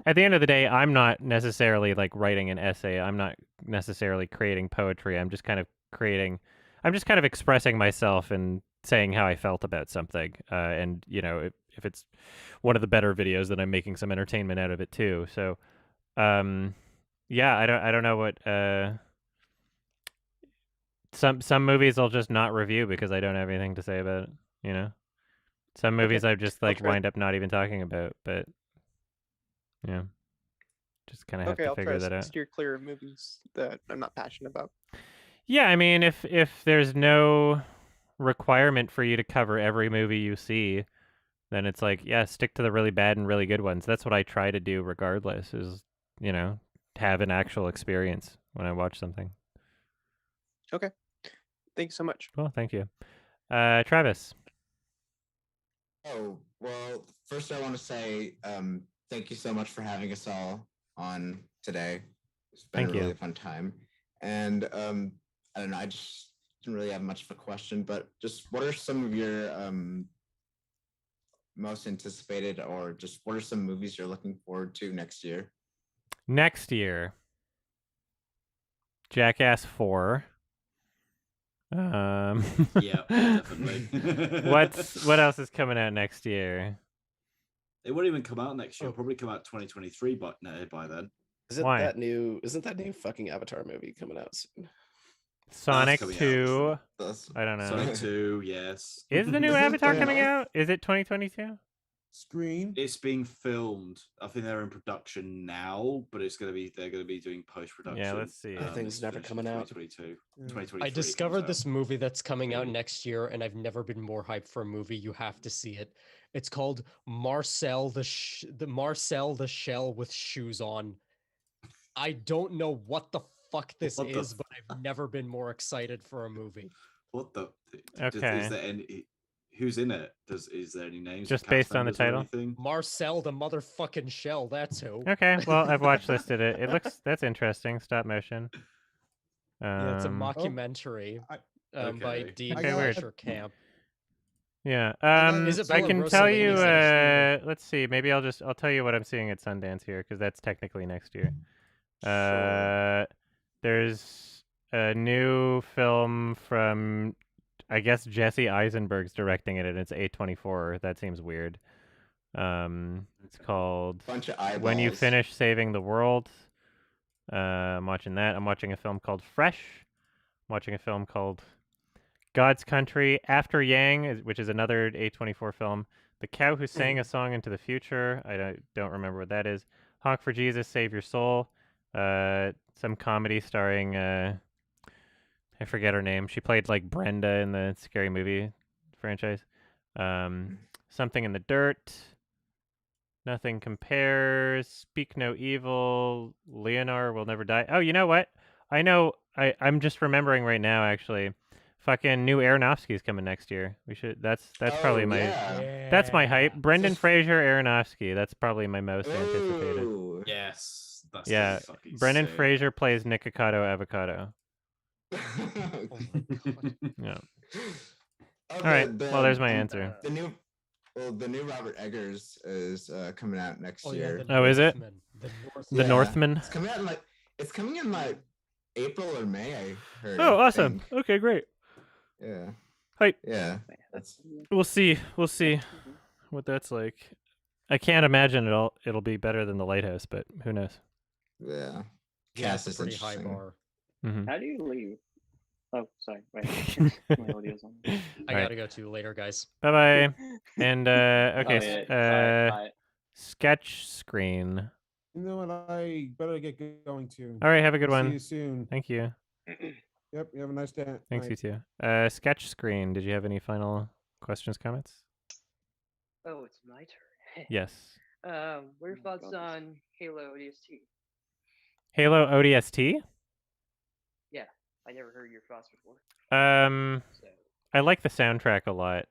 at the end of the day, I'm not necessarily like writing an essay. I'm not necessarily creating poetry. I'm just kind of expressing myself and saying how I felt about something. And if it's one of the better videos, then I'm making some entertainment out of it too. So, yeah, I don't know what some movies I'll just not review because I don't have anything to say about it. Some movies I just like wind up not even talking about, but yeah, just kind of have to figure that out. I'll try to steer clear of movies that I'm not passionate about. Yeah, I mean, if there's no requirement for you to cover every movie you see, then it's like, yeah, stick to the really bad and really good ones. That's what I try to do regardless, is, have an actual experience when I watch something. Okay. Thanks so much. Well, thank you. Travis. Oh, well, first I want to say thank you so much for having us all on today. It's been Thank a really you. fun time. And I don't know, I just didn't really have much of a question, but just what are some of your most anticipated, or just what are some movies you're looking forward to next year? Next year, Jackass 4. Yeah, definitely. What else is coming out next year? It won't even come out next year. It'll probably come out 2023 by then. Why? Isn't that new fucking Avatar movie coming out soon? Sonic coming out. 2. That's- I don't know. Sonic 2, yes. Is the new Isn't Avatar there- coming out? Is it 2022? Screen. It's being filmed. I think they're in production now, but they're gonna be doing post production. Yeah, let's see. That thing's never coming out. 2022. Yeah. 2023 I discovered comes this movie that's coming out next year, and I've never been more hyped for a movie. You have to see it. It's called Marcel the Shell with Shoes On. I don't know what the fuck this What the is, but I've never been more excited for a movie. What the? Okay. Is there any? Who's in it? Is there any names? Just cast based on the members or title? anything? Marcel the motherfucking Shell, that's who. Okay, well, I've watch listed it. It looks that's interesting. Stop motion. Yeah, it's a Um, mockumentary by okay. Dean Okay, weird. Fisher Camp. Yeah. Is it I Bella can Rosa tell Ladies you. that Let's see. Maybe I'll tell you what I'm seeing at Sundance here, because that's technically next year. There's a new film from, I guess, Jesse Eisenberg's directing it, and it's A24. That seems weird. It's called Bunch of When You eyeballs. Finish Saving the World. I'm watching that. I'm watching a film called Fresh. I'm watching a film called God's Country. After Yang, which is another A24 film. The Cow Who Sang a Song into the Future. I don't remember what that is. Honk for Jesus, Save Your Soul. Some comedy starring I forget her name. She played like Brenda in the Scary Movie franchise. Something in the Dirt. Nothing Compares. Speak No Evil. Leonor Will Never Die. Oh, you know what? I know. I'm just remembering right now. Actually, fucking new Aronofsky's coming next year. We should. That's probably my. Yeah. That's my hype. Brendan Fraser, Aronofsky. That's probably my most anticipated. Ooh. Yes. That's Yeah, fucking Brendan sick. Fraser plays Nikocado Avocado. Oh my god. Yeah. Oh, All right. Well, there's my answer. The new Robert Eggers is coming out next Oh, yeah, year. Oh, is it? Northman. The Northman. The Yeah. Northman. It's coming in like April or May. I heard. Oh, I awesome. think. Okay, great. Yeah. Hype. Yeah. That's We'll see. We'll see what that's like. I can't imagine it'll be better than The Lighthouse, but who knows? yeah. Yeah, Cast it's is a pretty high interesting. bar. Mhm. How do you leave? Oh, sorry. Wait. My audio's on. I All right. gotta go too later, guys. Bye bye. And okay, Oh, yeah. Bye. sketch screen. You know what? I better get going to. All right, have a good See one. you soon. Thank you. Yep. You have a nice day. Thanks, night. you too. Sketch screen. Did you have any final questions, comments? Oh, it's my turn. Yes. What are your Oh my thoughts God. on Halo ODST? Halo ODST. Yeah, I never heard your thoughts before. So I like the soundtrack a lot.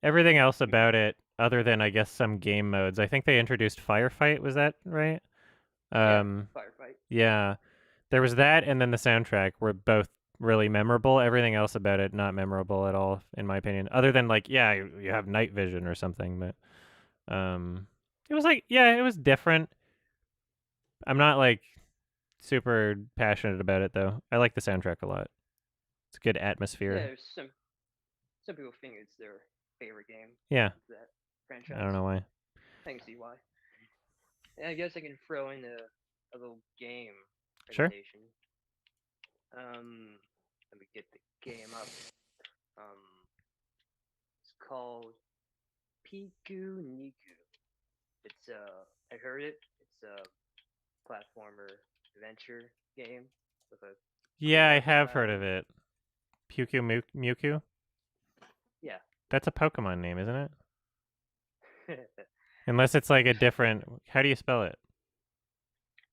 Everything else about it, other than I guess some game modes. I think they introduced Firefight. Was that right? Firefight. Yeah. There was that, and then the soundtrack were both really memorable. Everything else about it not memorable at all, in my opinion. Other than like, yeah, you have night vision or something, but it was like, yeah, it was different. I'm not like super passionate about it though. I like the soundtrack a lot. It's good Yeah, atmosphere. there's some people think it's their favorite game. Yeah. of that franchise. I don't know why. I can see why. And I guess I can throw in a little game Sure. presentation. Let me get the game up. It's called Piku Niku. It's I heard it. It's a platformer adventure game with a Yeah, I art have style. heard of it. Mewtwo? Yeah. That's a Pokemon name, isn't it? Unless it's like a different. How do you spell it?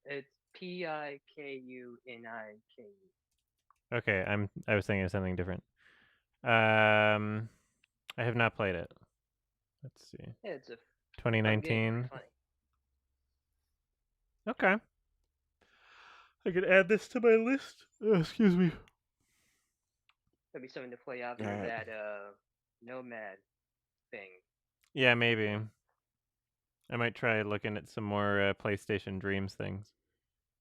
It's Pikuninik. Okay, I was thinking of something different. I have not played it. Let's see. Yeah, it's a 2019. funny. Okay. I could add this to my list. Oh, excuse me. That'd be something to play out there, Alright. that Nomad thing. Yeah, maybe. I might try looking at some more PlayStation Dreams things.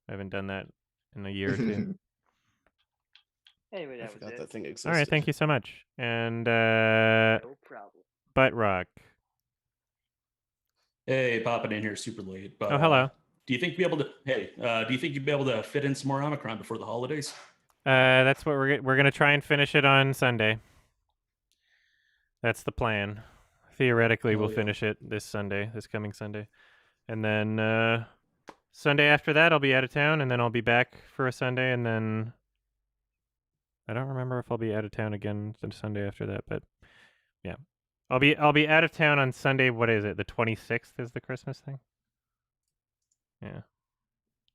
I haven't done that in a year or two. Anyway, I that was forgot it. that thing existed. All right, thank you so much. And No problem. Butt Rock. Hey, popping in here super late. But, Oh, hello. do you think you'd be able to? Hey, do you think you'd be able to fit in some more Omicron before the holidays? That's what we're gonna try and finish it on Sunday. That's the plan. Theoretically, Oh, we'll yeah. finish it this coming Sunday, and then Sunday after that, I'll be out of town, and then I'll be back for a Sunday, and then I don't remember if I'll be out of town again the Sunday after that, but yeah, I'll be out of town on Sunday. What is it? The 26th is the Christmas thing. Yeah,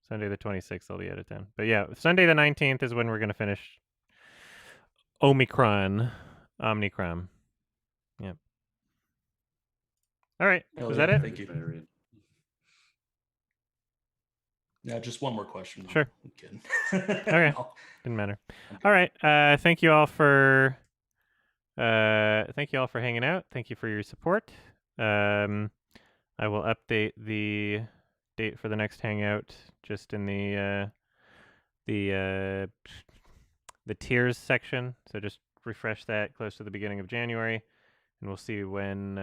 Sunday the 26th, I'll be out of town. But yeah, Sunday the 19th is when we're gonna finish Omicron. Yep. All right, Hell was yeah, that it? Thank you. Yeah, just one more question. Sure. I'm kidding. Okay. Didn't matter. All right. Thank you all for hanging out. Thank you for your support. I will update the date for the next hangout just in the tiers section. So just refresh that close to the beginning of January, and we'll see when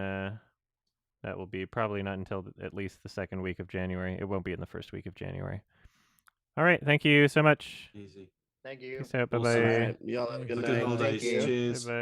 that will be. Probably not until at least the second week of January. It won't be in the first week of January. All right. Thank you so much. Easy. Thank you. Peace out. Bye Awesome. bye. All right, y'all have a good Have a good night. holidays. Thank you. Cheers. Bye bye.